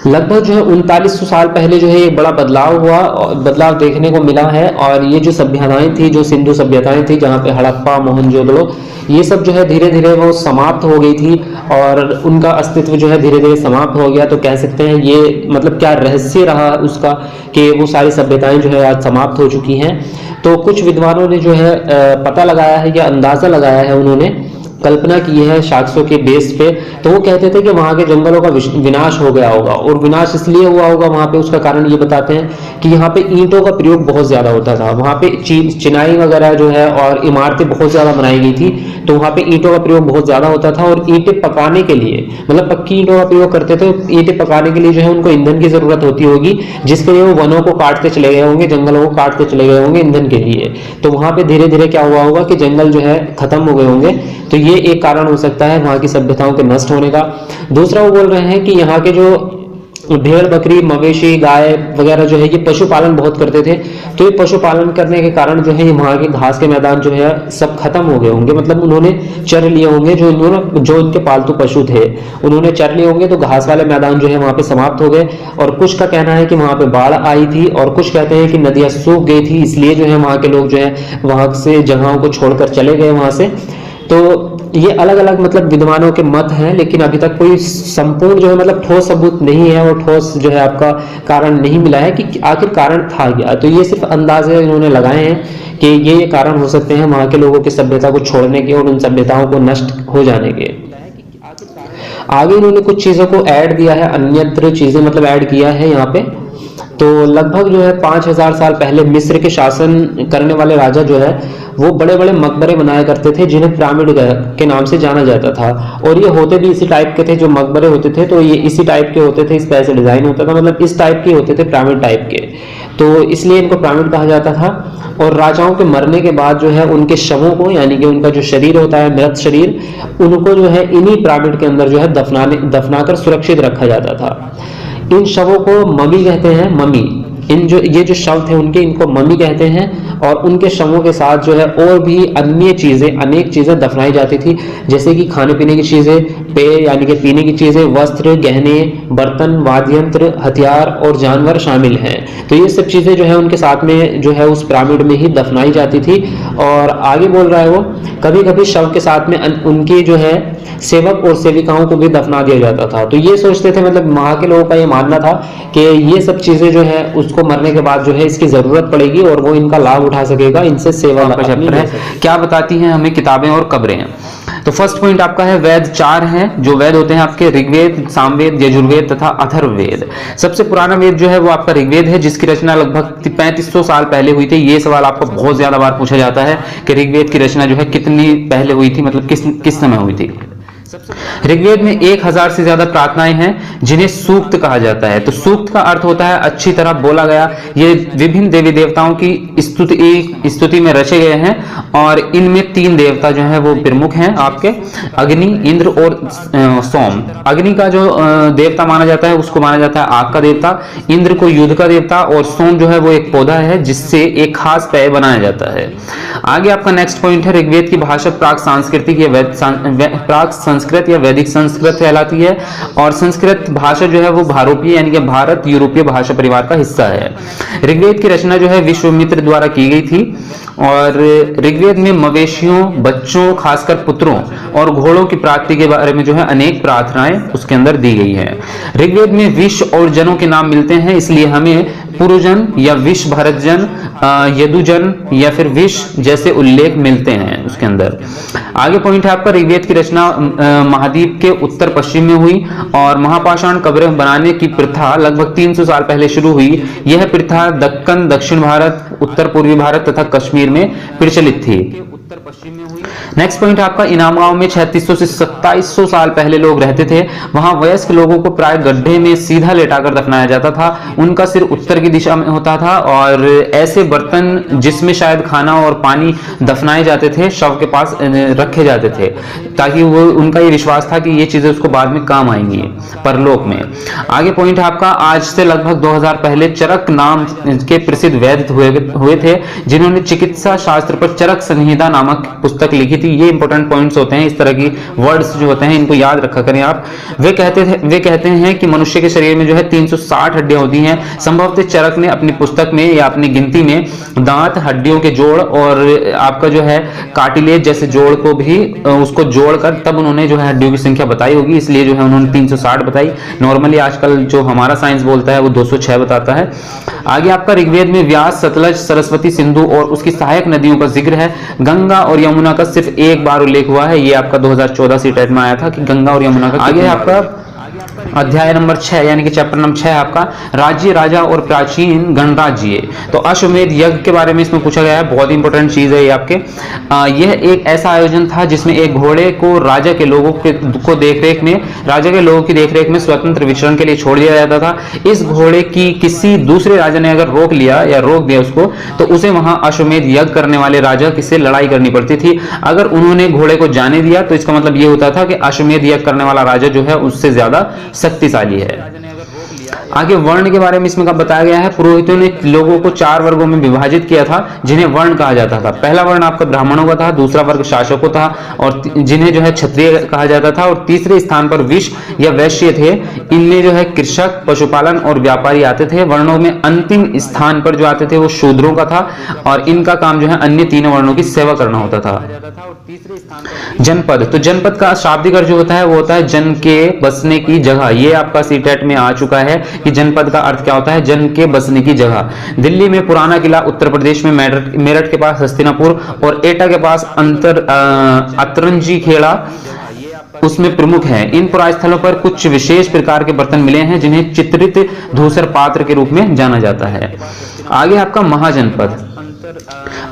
लगभग जो है 3900 साल पहले जो है एक बड़ा बदलाव देखने को मिला है और ये जो सभ्यताएं थी, जो सिंधु सभ्यताएं थी, जहाँ पे हड़प्पा, मोहनजोदड़ो, ये सब जो है धीरे धीरे वो समाप्त हो गई थी और उनका अस्तित्व जो है धीरे धीरे समाप्त हो गया। तो कह सकते हैं ये, मतलब क्या रहस्य रहा उसका कि वो सारी सभ्यताएं जो है आज समाप्त हो चुकी हैं। तो कुछ विद्वानों ने जो है पता लगाया है या अंदाजा लगाया है, उन्होंने कल्पना की है साक्ष्यों के बेस पे। तो वो कहते थे कि वहां के जंगलों का विनाश हो गया होगा और विनाश इसलिए हुआ होगा वहां पे, उसका कारण ये बताते हैं कि यहाँ पे ईंटों का प्रयोग बहुत ज्यादा होता था। वहां पे चिनाई वगैरह जो है और इमारतें बहुत ज्यादा बनाई गई थी, तो वहां पे ईंटों का प्रयोग बहुत ज्यादा होता था और ईंटें पकाने के लिए, मतलब पक्की ईंटों का प्रयोग करते थे। ईंटें पकाने के लिए जो है उनको ईंधन की जरूरत होती होगी, जिसके लिए वो वनों को काटते चले गए होंगे, जंगलों को काटते चले गए होंगे ईंधन के लिए। तो वहां पे धीरे धीरे क्या हुआ होगा कि जंगल जो है खत्म हो गए होंगे। तो ये एक कारण हो सकता है वहां की सभ्यताओं के नष्ट होने का। दूसरा वो बोल रहे हैं कि यहाँ के जो भेड़, बकरी, मवेशी, गाय वगैरह जो है ये पशुपालन बहुत करते थे। तो ये पशुपालन करने के कारण जो है वहां के घास के मैदान जो है सब खत्म हो गए होंगे, मतलब उन्होंने चर लिए होंगे, जो इनके पालतू पशु थे उन्होंने चर लिए होंगे, तो घास वाले मैदान जो है वहां पे समाप्त हो गए। और कुछ का कहना है कि वहां पे बाढ़ आई थी और कुछ कहते हैं कि नदियां सूख गई थी, इसलिए जो है वहां के लोग जो है वहां से जगहों को छोड़कर चले गए वहां से। तो ये अलग अलग मतलब विद्वानों के मत हैं, लेकिन अभी तक कोई संपूर्ण जो है मतलब ठोस सबूत नहीं है और ठोस जो है आपका कारण नहीं मिला है कि आखिर कारण था क्या। तो ये सिर्फ अंदाजे इन्होंने लगाए हैं कि ये कारण हो सकते हैं वहां के लोगों की सभ्यता को छोड़ने के और उन सभ्यताओं को नष्ट हो जाने के। आगे इन्होंने कुछ चीजों को ऐड दिया है, अन्यत्र चीजें मतलब ऐड किया है यहाँ पे। तो लगभग जो है 5000 साल पहले मिस्र के शासन करने वाले राजा जो है वो बड़े बड़े मकबरे बनाया करते थे, जिन्हें पिरामिड के नाम से जाना जाता था। और ये होते भी इसी टाइप के थे, जो मकबरे होते थे तो ये इसी टाइप के होते थे, इस तरह से डिजाइन होता था, मतलब इस टाइप के होते थे, पिरामिड टाइप के। तो इसलिए इनको पिरामिड कहा जाता था। और राजाओं के मरने के बाद जो है उनके शवों को, यानी कि उनका जो शरीर होता है, मृत शरीर, उनको जो है इन्हीं पिरामिड के अंदर जो है दफनाकर सुरक्षित रखा जाता था। इन शवों को ममी कहते हैं, ममी। ये जो शव थे उनके, इनको ममी कहते हैं। और उनके शवों के साथ जो है और भी अन्य चीजें, अनेक चीजें दफनाई जाती थी, जैसे कि खाने पीने की चीजें, पेय यानी कि पीने की चीजें, वस्त्र, गहने, बर्तन, वाद्य यंत्र, हथियार और जानवर शामिल हैं। तो ये सब चीजें जो है उनके साथ में जो है उस पिरामिड में ही दफनाई जाती थी। और आगे बोल रहा है वो, कभी कभी शव के साथ में उनकी जो है सेवक और सेविकाओं को भी दफना दिया जाता था। तो ये सोचते थे, मतलब वहां के लोगों का ये मानना था कि ये सब चीजें जो है उसको मरने के बाद जो है इसकी जरूरत पड़ेगी और वो इनका लाभ उठा सकेगा, इनसे सेवा का चैप्टर है। क्या बताती हैं हमें किताबें और कब्रें। तो फर्स्ट पॉइंट आपका है वेद 4 हैं, जो वेद होते हैं आपके ऋग्वेद, सामवेद, यजुर्वेद तथा अथर्ववेद। सबसे पुराना वेद जो है वो आपका ऋग्वेद है, जिसकी रचना लगभग 3500 साल पहले हुई थी। ये सवाल आपको बहुत ज्यादा बार पूछा जाता है कि ऋग्वेद की रचना जो है कितनी पहले हुई थी, मतलब किस समय हुई थी। ऋग्वेद में 1000 से ज्यादा प्रार्थनाएं हैं जिन्हें सूक्त कहा जाता है। तो सूक्त का अर्थ होता है अच्छी तरह बोला गया। ये विभिन्न देवी देवताओं की स्तुति में रचे गए हैं और इनमें 3 देवता जो है वो प्रमुख हैं आपके, अग्नि, इंद्र और सोम। अग्नि का जो देवता माना जाता है उसको माना जाता है आग का देवता, इंद्र को युद्ध का देवता और सोम जो है वो एक पौधा है जिससे एक खास पेय बनाया जाता है। आगे आपका नेक्स्ट पॉइंट है ऋग्वेद की भाषा प्राक सांस्कृतिक प्राक संस्कृत या वैदिक संस्कृत कहलाती है। और संस्कृत भाषा जो है वो भारोपीय यानी कि भारत यूरोपीय भाषा परिवार का हिस्सा है। ऋग्वेद की रचना जो है विश्वामित्र द्वारा की गई थी। और ऋग्वेद में मवेशियों, बच्चों, खासकर पुत्रों और घोड़ों की प्राप्ति के बारे में जो है अनेक प्रार्थनाएं उसके अंदर दी गई है। ऋग्वेद में विष और जनों के नाम मिलते हैं, इसलिए हमें पुरुजन या विष भरतजन, यदुजन या फिर विष जैसे उल्लेख मिलते हैं उसके अंदर। आगे पॉइंट है आपका ऋग्वेद की रचना महाद्वीप के उत्तर पश्चिम में हुई और महापाषाण कब्रें बनाने की प्रथा लगभग 300 साल पहले शुरू हुई। यह प्रथा दक्कन, दक्षिण भारत, उत्तर पूर्वी भारत तथा कश्मीर में प्रचलित थी। नेक्स्ट पॉइंट आपका इनाम गांव में 3600 से 2700 साल पहले लोग रहते थे। वहां वयस्क लोगों को प्राय गड्ढे में सीधा लेटाकर दफनाया जाता था। उनका सिर उत्तर की दिशा में होता था और ऐसे बर्तन जिसमें शायद खाना और पानी दफनाए जाते थे शव के पास रखे जाते थे, ताकि वो उनका ये विश्वास था कि ये चीजें उसको बाद में काम आएंगी परलोक में। आगे पॉइंट है आपका आज से लगभग 2000 पहले चरक नाम के प्रसिद्ध वैद्य हुए थे, जिन्होंने चिकित्सा शास्त्र पर चरक संहिता नामक पुस्तक लिखी थी। ये इंपॉर्टेंट पॉइंट्स होते हैं, इस तरह की वर्ड्स जो होते हैं इनको याद रखा करें आप। वे कहते हैं कि मनुष्य के शरीर में जो है 360 हड्डियां होती हैं। संभवतः चरक ने अपनी पुस्तक में या अपनी गिनती में दांत, हड्डियों के जोड़ और आपका जो है कार्टिलेज जैसे जोड़ को भी उसको जोड़कर तब उन्होंने जो है हड्डियों की संख्या बताई होगी, इसलिए जो है उन्होंने 360 बताई। नॉर्मली आजकल जो हमारा साइंस बोलता है वो 206 बताता है। आगे आपका ऋग्वेद में व्यास, सतलज, सरस्वती, सिंधु और उसकी सहायक नदियों का जिक्र है। गंगा और यमुना का सिर्फ एक बार उल्लेख हुआ है, ये आपका 2014 सीटेट में आया था कि गंगा और यमुना का। आगे आपका अध्याय नंबर 6 यानी कि चैप्टर नंबर 6 आपका राज्य, राजा और प्राचीन गणराज्य। तो अश्वमेध यज्ञ के बारे में इसमें पूछा गया है, बहुत इंपॉर्टेंट चीज है ये आपके। यह एक ऐसा आयोजन था जिसमें एक घोड़े को राजा के लोगों की देखरेख में स्वतंत्र विचरण के लिए छोड़ दिया जाता था। इस घोड़े की किसी दूसरे राजा ने अगर रोक दिया उसको, तो उसे वहां अश्वमेध यज्ञ करने वाले राजा किससे लड़ाई करनी पड़ती थी। अगर उन्होंने घोड़े को जाने दिया तो इसका मतलब यह होता था कि अश्वमेध यज्ञ करने वाला राजा जो है उससे ज्यादा शक्तिशाली है। आगे वर्ण के बारे में इसमें बताया गया है। पुरोहितों ने लोगों को 4 वर्गों में विभाजित किया था जिन्हें वर्ण कहा जाता था। पहला वर्ण आपका ब्राह्मणों का था, दूसरा वर्ग शासकों था और जिन्हें जो है क्षत्रिय कहा जाता था, और तीसरे स्थान पर विश्व या वैश्य थे। इनमें जो है कृषक, पशुपालन और व्यापारी आते थे। वर्णों में अंतिम स्थान पर जो आते थे वो शूद्रों का था और इनका काम जो है अन्य तीनों वर्णों की सेवा करना होता था। जनपद, तो जनपद का शाब्दिक अर्थ जो होता है वो होता है जन के बसने की जगह। ये आपका सीटेट में आ चुका है कि जनपद का अर्थ क्या होता है, जन के बसने की जगह। दिल्ली में पुराना किला, उत्तर प्रदेश में मेरठ के पास हस्तिनापुर और एटा के पास अतरंजी खेड़ा उसमें प्रमुख है। इन पुरास्थलों पर कुछ विशेष प्रकार के बर्तन मिले हैं जिन्हें चित्रित धूसर पात्र के रूप में जाना जाता है। आगे आपका महाजनपद।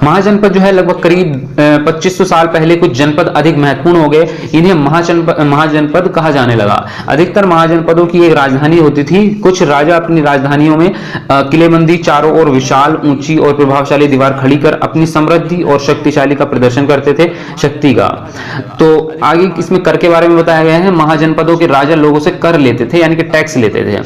महाजनपद जो है लगभग करीब 2500 साल पहले कुछ जनपद अधिक महत्वपूर्ण हो गए, इन्हें महाजनपद कहा जाने लगा। अधिकतर महाजनपदों की एक राजधानी होती थी। कुछ राजा अपनी राजधानियों में किलेबंदी, चारों ओर विशाल, ऊंची और प्रभावशाली दीवार खड़ी कर अपनी समृद्धि और शक्तिशाली का प्रदर्शन करते थे, शक्ति का। तो आगे इसमें कर के बारे में बताया गया है। महाजनपदों के राजा लोगों से कर लेते थे, यानी कि टैक्स लेते थे।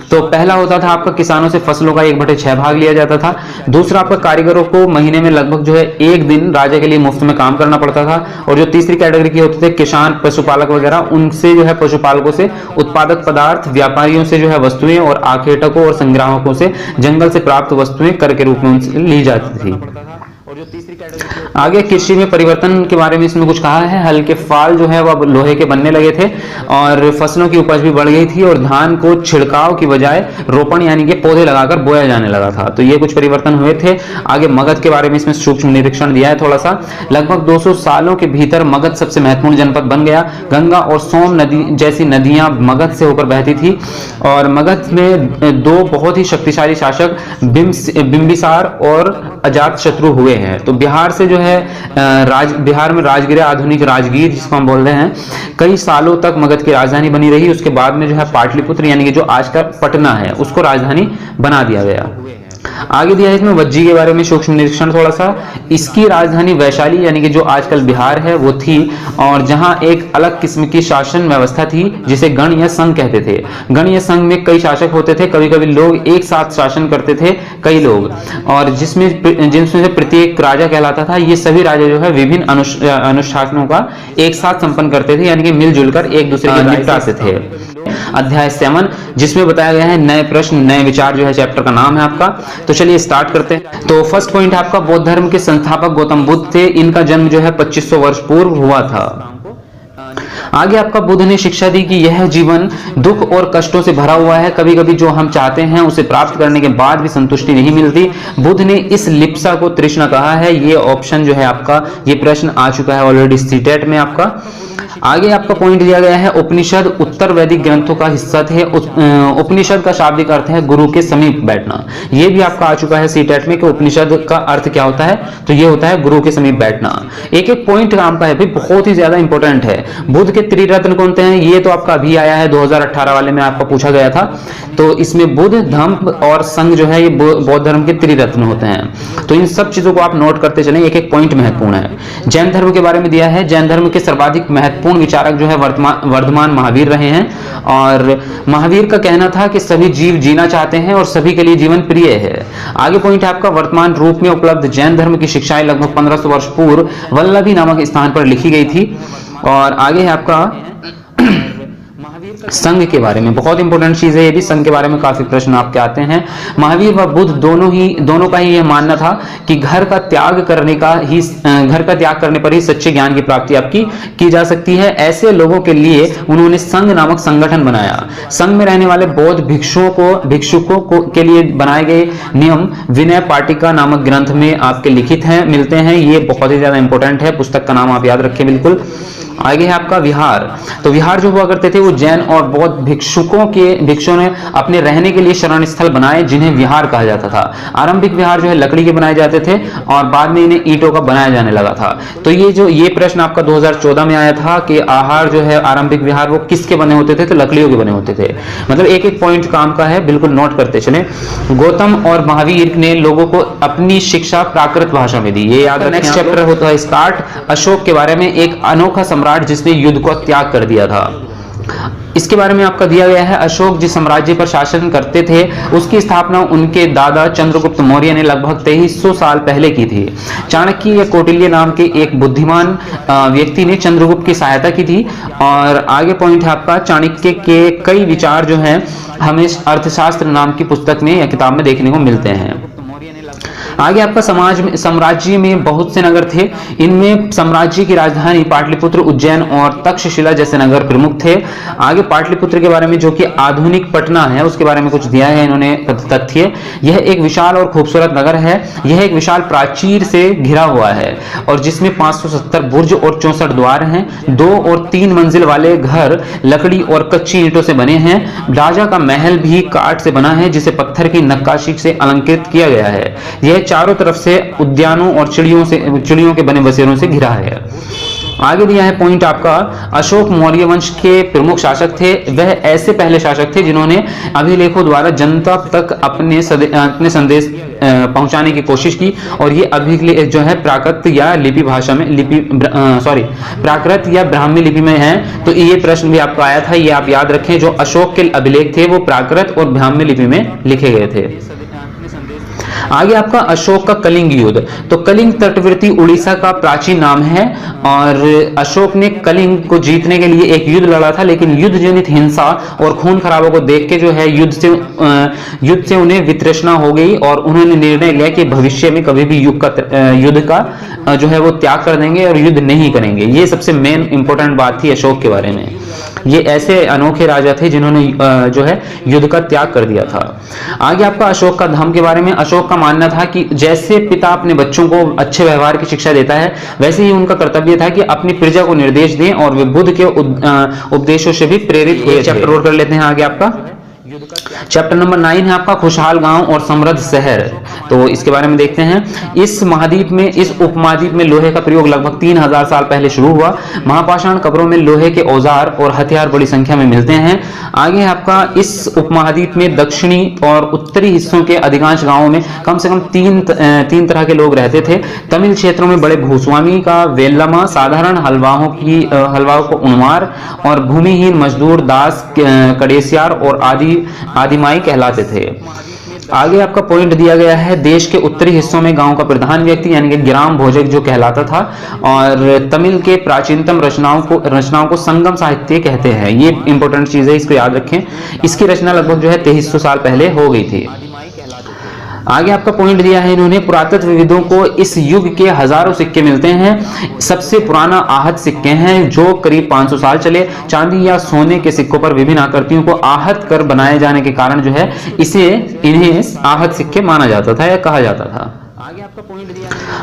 तो पहला होता था आपका किसानों से फसलों का 1/6 भाग लिया जाता था। दूसरा आपका कारीगरों को महीने में लगभग जो है एक दिन राजा के लिए मुफ्त में काम करना पड़ता था। और जो तीसरी कैटेगरी की होते थे किसान, पशुपालक वगैरह, उनसे जो है पशुपालकों से उत्पादक पदार्थ, व्यापारियों से जो है वस्तुएं और आखेटकों और संग्राहकों से जंगल से प्राप्त वस्तुएं कर के रूप में उनसे ली जाती थी। आगे कृषि में परिवर्तन के बारे में इसमें कुछ कहा है। हल के फाल जो है वह लोहे के बनने लगे थे और फसलों की उपज भी बढ़ गई थी और धान को छिड़काव की बजाय रोपण यानी कि पौधे लगाकर बोया जाने लगा था। तो ये कुछ परिवर्तन हुए थे। आगे मगध के बारे में इसमें सूक्ष्म निरीक्षण दिया है थोड़ा सा। लगभग 200 सालों के भीतर मगध सबसे महत्वपूर्ण जनपद बन गया। गंगा और सोम नदी जैसी नदियां मगध से होकर बहती थी और मगध में 2 बहुत ही शक्तिशाली शासक बिंबिसार और अजातशत्रु हुए हैं। तो बिहार से जो है बिहार में राजगीर, आधुनिक राजगीर जिसको हम बोल रहे हैं, कई सालों तक मगध की राजधानी बनी रही। उसके बाद में जो है पाटलिपुत्र यानी कि जो आज का पटना है उसको राजधानी बना दिया गया। आगे दिया है इसमें वज्जी के बारे में सूक्ष्म निरीक्षण थोड़ा सा। इसकी राजधानी वैशाली यानी कि जो आजकल बिहार है वो थी और जहां एक अलग किस्म की शासन व्यवस्था थी जिसे गण या संघ कहते थे। गण या संघ में कई शासक होते थे, कभी कभी लोग एक साथ शासन करते थे, कई लोग, और जिनमें से प्रत्येक राजा कहलाता था। ये सभी राजा जो है विभिन्न अनुशासनों का एक साथ संपन्न करते थे, यानी कि मिलजुल कर एक दूसरे के निपटाते थे। अध्याय 7 जिसमें बताया गया है नए प्रश्न नए विचार, जो है चैप्टर का नाम है आपका। तो चलिए स्टार्ट करते हैं। तो फर्स्ट पॉइंट है आपका, बौद्ध धर्म के संस्थापक गौतम बुद्ध थे। इनका जन्म जो है 2500 वर्ष पूर्व हुआ था। आगे आपका बुद्ध ने शिक्षा दी कि यह जीवन दुख और कष्टों से भरा हुआ है। कभी कभी जो हम चाहते हैं उसे प्राप्त करने के बाद भी संतुष्टि नहीं मिलती। बुद्ध ने इस लिप्सा को तृष्णा कहा है। ये ऑप्शन जो है आपका, ये प्रश्न आ चुका है ऑलरेडी सीटेट में आपका। आगे आपका पॉइंट दिया गया है उपनिषद उत्तर वैदिक ग्रंथों का हिस्सा थे। उपनिषद का शाब्दिक अर्थ है गुरु के समीप बैठना। ये भी आपका आ चुका है सीटेट में कि उपनिषद का अर्थ क्या होता है, तो ये होता है गुरु के समीप बैठना। एक एक पॉइंट काम का है भाई, बहुत ही ज्यादा इंपॉर्टेंट है। बुद्ध के त्रिरत्न कौन से हैं, ये तो आपका अभी आया है 2018 वाले में आपका पूछा गया था। तो इसमें बुद्ध, धम्म और संघ जो है ये बौद्ध धर्म के त्रिरत्न होते हैं। तो इन सब चीजों को आप नोट करते चलें, एक एक पॉइंट महत्वपूर्ण है। जैन धर्म के बारे में दिया है। जैन धर्म के सर्वाधिक महत्वपूर्ण विचारक जो है वर्धमान महावीर रहे हैं और महावीर का कहना था कि सभी जीव जीना चाहते हैं और सभी के लिए जीवन प्रिय है। आगे पॉइंट है आपका, वर्तमान रूप में उपलब्ध जैन धर्म की शिक्षाएं लगभग 1500 वर्ष पूर्व वल्लभी नामक स्थान पर लिखी गई थी। और आगे है आपका संघ के बारे में, बहुत इंपॉर्टेंट चीज है ये भी। संघ के बारे में काफी प्रश्न आपके आते हैं। महावीर व बुद्ध दोनों का ही यह मानना था कि घर का त्याग करने पर ही सच्चे ज्ञान की प्राप्ति आपकी की जा सकती है। ऐसे लोगों के लिए उन्होंने संघ नामक संगठन बनाया। संघ में रहने वाले बौद्ध भिक्षुकों के लिए बनाए गए नियम विनय पाटिका नामक ग्रंथ में आपके लिखित हैं, मिलते हैं। ये बहुत ही ज्यादा इंपॉर्टेंट है, पुस्तक का नाम आप याद रखें बिल्कुल। आगे है आपका विहार। तो विहार जो हुआ करते थे वो जैन और बौद्ध भिक्षुओं ने अपने रहने के लिए शरण स्थल बनाए जिन्हें विहार कहा जाता था। आरंभिक विहार जो है लकड़ी के बनाए जाते थे और बाद में इन्हें ईंटों का बनाया जाने लगा था। तो ये प्रश्न आपका 2014 में आया था कि आहार जो है आरंभिक विहार वो किसके बने होते थे, तो लकड़ियों के बने होते थे। मतलब एक एक पॉइंट काम का है, बिल्कुल नोट करते चले। गौतम और महावीर ने लोगों को अपनी शिक्षा प्राकृत भाषा में दी, ये याद रखें। नेक्स्ट चैप्टर होता है स्टार्ट अशोक के बारे में, एक अनोखा सम्राट जिसने युद्ध को त्याग कर दिया था। इसके बारे में आपका दिया गया है। अशोक जिस साम्राज्य पर शासन करते थे उसकी स्थापना उनके दादा चंद्रगुप्त मौर्य ने लगभग 2300 साल पहले की थी। चाणक्य या कौटिल्य नाम के एक बुद्धिमान व्यक्ति ने चंद्रगुप्त की सहायता की थी। और आगे पॉइंट है आपका, चाणक्य के कई विचार जो हैं हमें अर्थशास्त्र नाम की पुस्तक में या किताब में देखने को मिलते हैं। आगे आपका साम्राज्य में बहुत से नगर थे। इनमें साम्राज्य की राजधानी पाटलिपुत्र, उज्जैन और तक्षशिला जैसे नगर प्रमुख थे। आगे पाटलिपुत्र के बारे में जो कि आधुनिक पटना है उसके बारे में कुछ दिया है इन्होंने तथ्य। यह एक विशाल और खूबसूरत नगर है। यह एक विशाल प्राचीर से घिरा हुआ है और जिसमें 570 बुर्ज और 64 द्वार हैं। 2 और 3 मंजिल वाले घर लकड़ी और कच्ची ईंटों से बने हैं। राजा का महल भी काठ से बना है जिसे पत्थर की नक्काशी से अलंकृत किया गया है। यह चारों तरफ से उद्यानों और चिड़ियों के बने बसेरों से घिरा है। आगे दिया है पॉइंट आपका, अशोक मौर्य वंश के प्रमुख शासक थे। वह ऐसे पहले शासक थे जिन्होंने अभिलेखों द्वारा जनता तक अपने संदेश पहुंचाने की कोशिश की, और ये अभिलेख जो है प्राकृत या लिपि भाषा में प्राकृत या ब्राह्मी लिपि में है। तो ये प्रश्न भी आपको आया था, ये आप याद रखें। जो अशोक के अभिलेख थे वो प्राकृत और ब्राह्मी लिपि में लिखे गए थे। आगे आपका अशोक का कलिंग युद्ध। तो कलिंग तटवर्ती उड़ीसा का प्राचीन नाम है, और अशोक ने कलिंग को जीतने के लिए एक युद्ध लड़ा था, लेकिन युद्ध जनित हिंसा और खून खराबों को देख के जो है युद्ध से उन्हें वितृष्णा हो गई, और उन्होंने निर्णय लिया कि भविष्य में कभी भी युद्ध का जो है वो त्याग कर देंगे और युद्ध नहीं करेंगे। ये सबसे मेन इंपॉर्टेंट बात थी अशोक के बारे में। ये ऐसे अनोखे राजा थे जिन्होंने जो है युद्ध का त्याग कर दिया था। आगे आपका अशोक का धर्म के बारे में। अशोक का मानना था कि जैसे पिता अपने बच्चों को अच्छे व्यवहार की शिक्षा देता है, वैसे ही उनका कर्तव्य था कि अपनी प्रजा को निर्देश दें, और वे बुद्ध के उपदेशों से भी प्रेरित हुए। चैप्टर और कर लेते हैं आगे आपका। चैप्टर नंबर 9 है आपका खुशहाल गांव और समृद्ध शहर। तो इसके बारे में देखते हैं। इस उपमहाद्वीप में लोहे का प्रयोग लगभग 3000 साल पहले शुरू हुआ। महापाषाण कब्रों में लोहे के औजार और हथियार बड़ी संख्या में मिलते हैं। आगे आपका इस उपमहाद्वीप में दक्षिणी और उत्तरी हिस्सों के अधिकांश गांवों में कम से कम तीन तरह के लोग रहते थे। तमिल क्षेत्रों में बड़े भूस्वामी का वेल्लमा, साधारण हलवाओं को उनवार, और भूमिहीन मजदूर दास कड़ेसियार और आदिमाई कहलाते थे। आगे आपका पॉइंट दिया गया है, देश के उत्तरी हिस्सों में गांव का प्रधान व्यक्ति यानी कि ग्राम भोजक जो कहलाता था, और तमिल के प्राचीनतम रचनाओं को संगम साहित्य कहते हैं। ये इंपॉर्टेंट चीज है, इसको याद रखें। इसकी रचना लगभग जो है 2300 साल पहले हो गई थी। आगे आपका पॉइंट दिया है इन्होंने, पुरातत्वविदों को इस युग के हजारों सिक्के मिलते हैं। सबसे पुराना आहत सिक्के हैं जो करीब 500 साल चले। चांदी या सोने के सिक्कों पर विभिन्न आकृतियों को आहत कर बनाए जाने के कारण जो है इन्हें आहत सिक्के माना जाता था या कहा जाता था।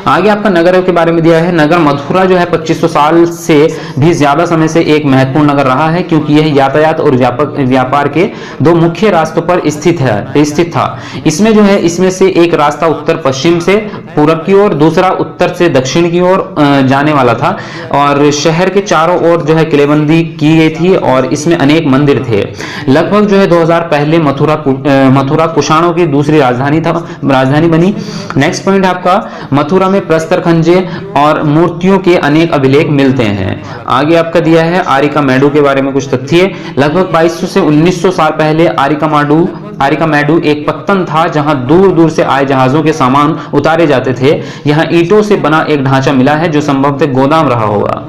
आगे आपका नगर के बारे में दिया है। नगर मथुरा जो है 2500 साल से भी ज्यादा समय से एक महत्वपूर्ण नगर रहा है, क्योंकि यह यातायात और व्यापार के दो मुख्य रास्तों पर स्थित था। इसमें जो है इसमें से एक रास्ता उत्तर पश्चिम से पूरब की ओर, दूसरा उत्तर से दक्षिण की ओर जाने वाला था, और शहर के चारों ओर जो है किलेबंदी की गई थी, और इसमें अनेक मंदिर थे। लगभग जो है 2000 पहले मथुरा कुषाणों की दूसरी राजधानी बनी। नेक्स्ट पॉइंट आपका, मथुरा में प्रस्तर खंजे और मूर्तियों के अनेक अभिलेख मिलते हैं। आगे आपका दिया है आरिकामेडु के बारे में कुछ तथ्य। लगभग 2200 से 1900 साल पहले आरिकामेडु एक पत्तन था जहां दूर दूर से आए जहाजों के सामान उतारे जाते थे। यहां ईंटों से बना एक ढांचा मिला है जो संभवतः गोदाम रहा होगा।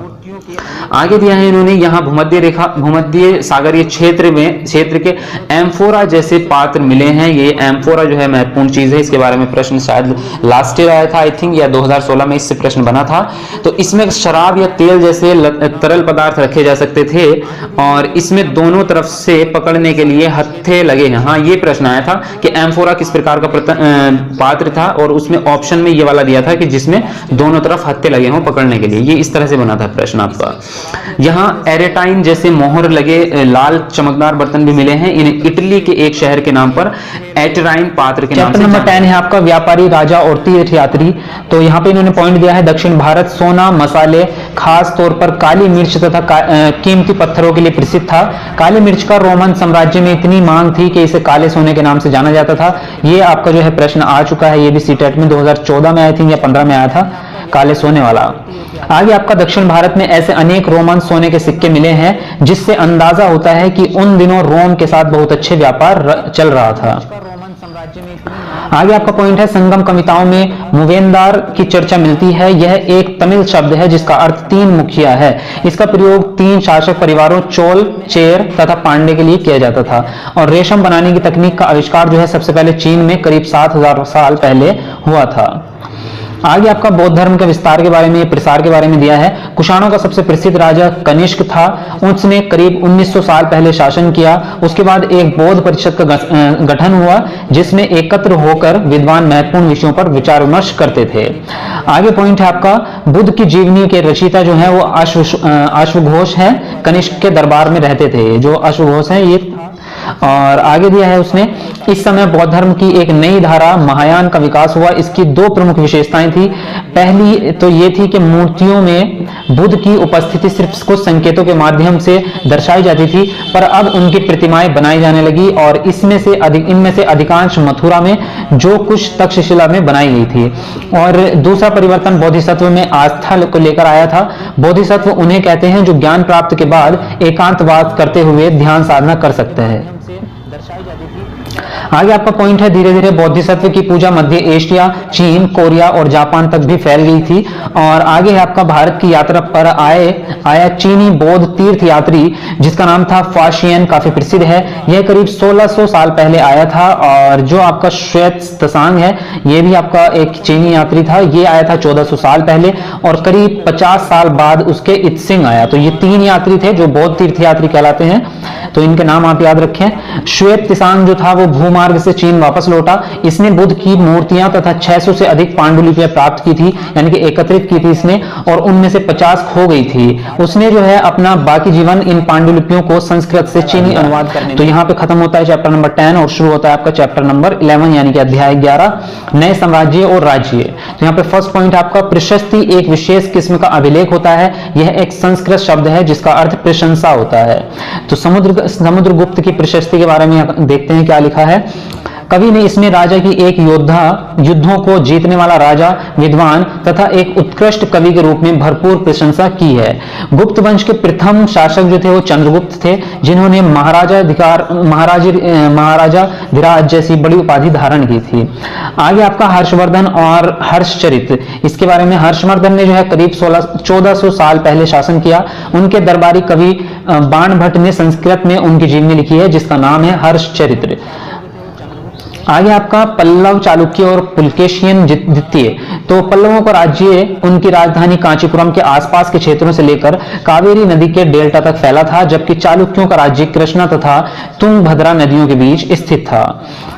आगे दिया है इन्होंने, यहाँ भूमध्य सागरीय क्षेत्र के एम्फोरा जैसे पात्र मिले हैं। ये एम्फोरा जो है महत्वपूर्ण चीज है, इसके बारे में प्रश्न शायद लास्ट ईयर आया था आई थिंक, या 2016 में इससे प्रश्न बना था। तो इसमें शराब या तेल जैसे तरल पदार्थ रखे जा सकते थे, और इसमें दोनों तरफ से पकड़ने के लिए हत्थे लगे हैं। हाँ, ये प्रश्न आया था कि एम्फोरा किस प्रकार का पात्र था, और उसमें ऑप्शन में ये वाला दिया था कि जिसमें दोनों तरफ हत्थे लगे हों पकड़ने के लिए। ये इस तरह से बना था प्रश्न आपका। यहाँ एरेटाइन जैसे मोहर लगे लाल चमकदार बर्तन भी मिले हैं। इन्हें इटली के एक शहर के नाम पर एटराइन पात्र के नाम से। चैप्टर नंबर 10 है आपका व्यापारी, राजा और तीर्थयात्री। तो यहाँ पे इन्होंने पॉइंट दिया है, दक्षिण भारत सोना, मसाले, खास तौर पर काली मिर्च तथा कीमती पत्थरों के लिए प्रसिद्ध था। काली मिर्च का रोमन साम्राज्य में इतनी मांग थी कि इसे काले सोने के नाम से जाना जाता था। ये आपका जो है प्रश्न आ चुका है, ये भी सीटेट में 2014 में आई थिंक या 15 में आया था, काले सोने वाला। आगे आपका दक्षिण भारत में ऐसे अनेक रोमन सोने के सिक्के मिले हैं जिससे अंदाजा होता है कि उन दिनों रोम के साथ बहुत अच्छे व्यापार चल रहा था। आगे आपका पॉइंट है, संगम कविताओं में मुवेंदार की चर्चा मिलती है। यह एक तमिल शब्द है जिसका अर्थ 3 मुखिया है। इसका प्रयोग 3 शासक परिवारों चोल, चेर तथा पांडे के लिए किया जाता था। और रेशम बनाने की तकनीक का आविष्कार जो है सबसे पहले चीन में करीब 7000 साल पहले हुआ था। आगे आपका बौद्ध धर्म के विस्तार के बारे में, प्रसार के बारे में दिया है। कुषाणों का सबसे प्रसिद्ध राजा कनिष्क था। उसने करीब 1900 साल पहले शासन किया। उसके बाद एक बौद्ध परिषद का गठन हुआ जिसमें एकत्र होकर विद्वान महत्वपूर्ण विषयों पर विचार विमर्श करते थे। आगे पॉइंट है आपका, बुद्ध की जीवनी के रचयिता जो है वो अश्वघोष है। कनिष्क के दरबार में रहते थे। जो अश्वघोष है ये और आगे दिया है उसने, इस समय बौद्ध धर्म की एक नई धारा महायान का विकास हुआ। इसकी दो प्रमुख विशेषताएं थी। पहली तो ये थी कि मूर्तियों में बुद्ध की उपस्थिति सिर्फ कुछ संकेतों के माध्यम से दर्शाई जाती थी, पर अब उनकी प्रतिमाएं बनाई जाने लगी और इनमें से अधिकांश मथुरा में जो कुछ तक्षशिला में बनाई गई थी। और दूसरा परिवर्तन बोधिसत्व में आस्था को लेकर आया था। बोधिसत्व उन्हें कहते हैं जो ज्ञान प्राप्त के बाद एकांतवास करते हुए ध्यान साधना कर सकते हैं। आगे आपका पॉइंट है, धीरे धीरे बोधिसत्व की पूजा मध्य एशिया, चीन, कोरिया और जापान तक भी फैल गई थी। और आगे है आपका, भारत की यात्रा पर आया चीनी बौद्ध तीर्थ यात्री जिसका नाम था फाशियन, काफी प्रसिद्ध है। यह करीब 1600 साल पहले आया था। और जो आपका श्वेत त्सांग है, यह भी आपका एक चीनी यात्री था। ये आया था 1400 साल पहले और करीब 50 साल बाद उसके इत्सिंग आया। तो ये 3 यात्री थे जो बौद्ध तीर्थ यात्री कहलाते हैं, तो इनके नाम आप याद रखें। श्वेत त्सांग जो था वो भूमार्ग से चीन वापस लौटा। इसने बुद्ध की मूर्तियां तथा 600 से अधिक पांडुलिपियां प्राप्त की थी, यानी कि एकत्रित की थी इसने, और उनमें से 50 खो गई थी। उसने जो है अपना बाकी जीवन इन पांडुलिपियों को संस्कृत से चीनी अनुवाद करने। तो यहाँ पे खत्म होता है चैप्टर नंबर 10 और शुरू होता है आपका चैप्टर नंबर 11 यानी कि अध्याय 11, नए साम्राज्य और राज्य। तो यहाँ पे फर्स्ट पॉइंट आपका, प्रशस्ति एक विशेष किस्म का अभिलेख होता है। यह एक संस्कृत शब्द है जिसका अर्थ प्रशंसा होता है। तो समुद्रगुप्त की प्रशस्ति के बारे में देखते हैं क्या लिखा है। कवि ने इसमें राजा की एक युद्धों को जीतने वाला राजा, विद्वान तथा एक उत्कृष्ट कवि के रूप में भरपूर प्रशंसा की है। गुप्त वंश के प्रथम शासक जो थे वो चंद्रगुप्त थे, जिन्होंने महाराजा धीराज जैसी बड़ी उपाधि धारण की थी। आगे आपका हर्षवर्धन और हर्षचरित, इसके बारे में हर्षवर्धन ने जो है करीब 1400 साल पहले शासन किया। उनके दरबारी कवि बाणभट्ट ने संस्कृत में उनकी जीवनी लिखी है जिसका नाम है हर्षचरित्र। आगे आपका पल्लव, चालुक्य और पुलकेशियन द्वितीय। तो पल्लवों का राज्य उनकी राजधानी कांचीपुरम के आसपास के क्षेत्रों से लेकर कावेरी नदी के डेल्टा तक फैला था, जबकि चालुक्यों का राज्य कृष्णा तथा तुंगभद्रा नदियों के बीच स्थित था।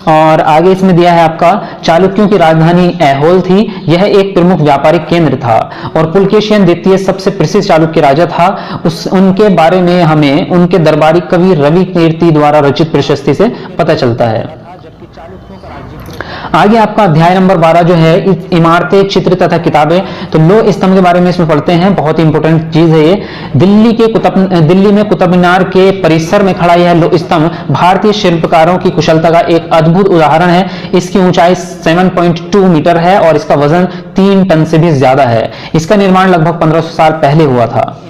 और आगे इसमें दिया है आपका, चालुक्यों की राजधानी ऐहोल थी। यह एक प्रमुख व्यापारिक केंद्र था। और पुलकेशियन द्वितीय सबसे प्रसिद्ध चालुक्य राजा था। उनके बारे में हमें उनके दरबारी कवि रवि कीर्ति द्वारा रचित प्रशस्ति से पता चलता है। आगे आपका अध्याय नंबर 12 जो है इमारतें, चित्र तथा किताबें। तो लोह स्तंभ के बारे में इसमें पढ़ते हैं, बहुत ही इंपॉर्टेंट चीज है ये। दिल्ली में कुतुब मीनार के परिसर में खड़ा यह लोह स्तंभ भारतीय शिल्पकारों की कुशलता का एक अद्भुत उदाहरण है। इसकी ऊंचाई 7.2 मीटर है और इसका वजन 3 टन से भी ज्यादा है। इसका निर्माण लगभग 1500 साल पहले हुआ था।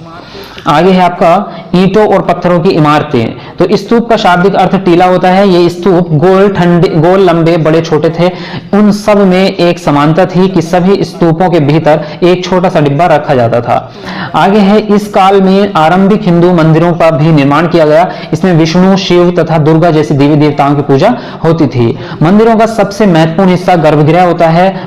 आगे है आपका ईंटों और पत्थरों की इमारतें। तो स्तूप का शाब्दिक अर्थ टीला होता है। ये स्तूप गोल, लंबे, बड़े, छोटे थे। उन सब में एक समानता थी कि सभी स्तूपों के भीतर एक छोटा सा डिब्बा रखा जाता था। आगे है, इस काल में आरंभिक हिंदू मंदिरों का भी निर्माण किया गया। इसमें विष्णु, शिव तथा दुर्गा जैसे देवी देवताओं की पूजा होती थी। मंदिरों का सबसे महत्वपूर्ण हिस्सा गर्भगृह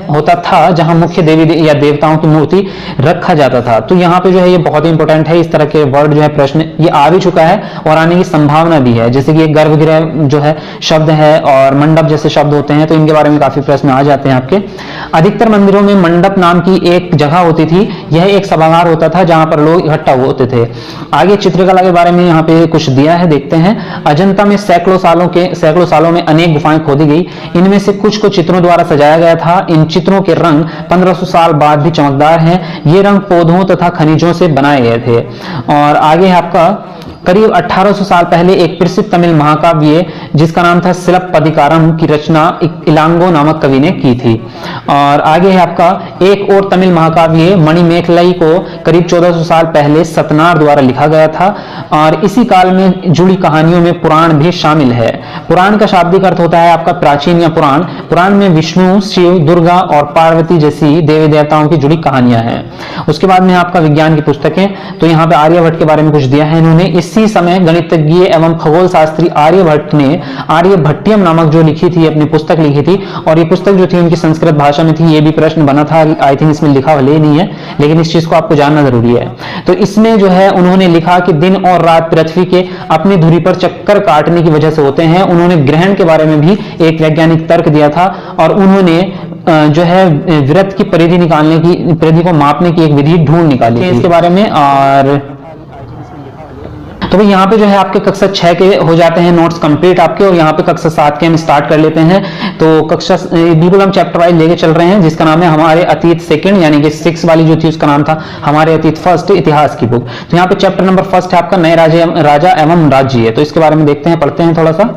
होता था, जहां मुख्य देवी या देवताओं की मूर्ति रखा जाता था। तो यहाँ पे जो है ये बहुत ही इंपॉर्टेंट है। इस तरह के वर्ड जो है प्रश्न ये आ भी चुका है और आने की संभावना भी है, जैसे कि गर्भगृह जो है शब्द है और मंडप जैसे शब्द होते हैं, तो इनके बारे में काफी प्रश्न आ जाते हैं आपके। अधिकतर मंदिरों में मंडप नाम की एक जगह होती थी। यह एक सभागार होता था जहां पर लोग इकट्ठा होते थे। आगे चित्रकला के बारे में यहाँ पे कुछ दिया है, देखते हैं। अजंता में सैकड़ों सालों में अनेक गुफाएं खोदी गई। इनमें से कुछ को चित्रों द्वारा सजाया गया था। इन चित्रों के रंग 1500 साल बाद भी चमकदार हैं। ये रंग पौधों तथा खनिजों से बनाए गए थे। और आगे है आपका, करीब 1800 साल पहले एक प्रसिद्ध तमिल महाकाव्य जिसका नाम था सिलप्पदिकारम की रचना इलांगो नामक कवि ने की थी। और आगे है आपका, एक और तमिल महाकाव्य मणिमेखलाई को करीब 1400 साल पहले सतनार द्वारा लिखा गया था। और इसी काल में जुड़ी कहानियों में पुराण भी शामिल है। पुराण का शाब्दिक अर्थ होता है आपका प्राचीन या पुराण। पुराण में विष्णु, शिव, दुर्गा और पार्वती जैसी देवी देवताओं की जुड़ी कहानियां हैं। उसके बाद में आपका विज्ञान की पुस्तकें। तो यहाँ पे आर्यभट्ट के बारे में कुछ दिया है इन्होंने। इसी समय गणितज्ञ एवं खगोल शास्त्री आर्यभट्ट ने आर्यभट्टियम नामक जो लिखी थी, अपनी पुस्तक लिखी थी। और ये पुस्तक जो थी उनकी संस्कृत भाषा में थी। ये भी प्रश्न बना था, आई थिंक इसमें लिखा भले नहीं है, लेकिन इस चीज को आपको जानना जरूरी है। तो इसमें जो है उन्होंने लिखा कि दिन और रात पृथ्वी के अपनी धुरी पर चक्कर काटने की वजह से होते हैं। उन्होंने ग्रहण के बारे में भी एक वैज्ञानिक तर्क दिया था। और उन्होंने जो है वृत्त की परिधि को मापने की एक विधि ढूंढ निकाली थी इसके बारे में। और तो भाई यहाँ पे जो है आपके कक्षा 6 के हो जाते हैं नोट्स कंप्लीट आपके, और यहाँ पे कक्षा 7 के हम स्टार्ट कर लेते हैं। तो कक्षा बिल्कुल हम चैप्टर वाइज लेके चल रहे हैं, जिसका नाम है हमारे अतीत सेकंड, यानी कि 6 वाली जो थी उसका नाम था हमारे अतीत फर्स्ट, इतिहास की बुक। तो यहाँ पे चैप्टर नंबर फर्स्ट है आपका नए राजा एवं राज्य है। तो इसके बारे में देखते हैं, पढ़ते हैं थोड़ा सा।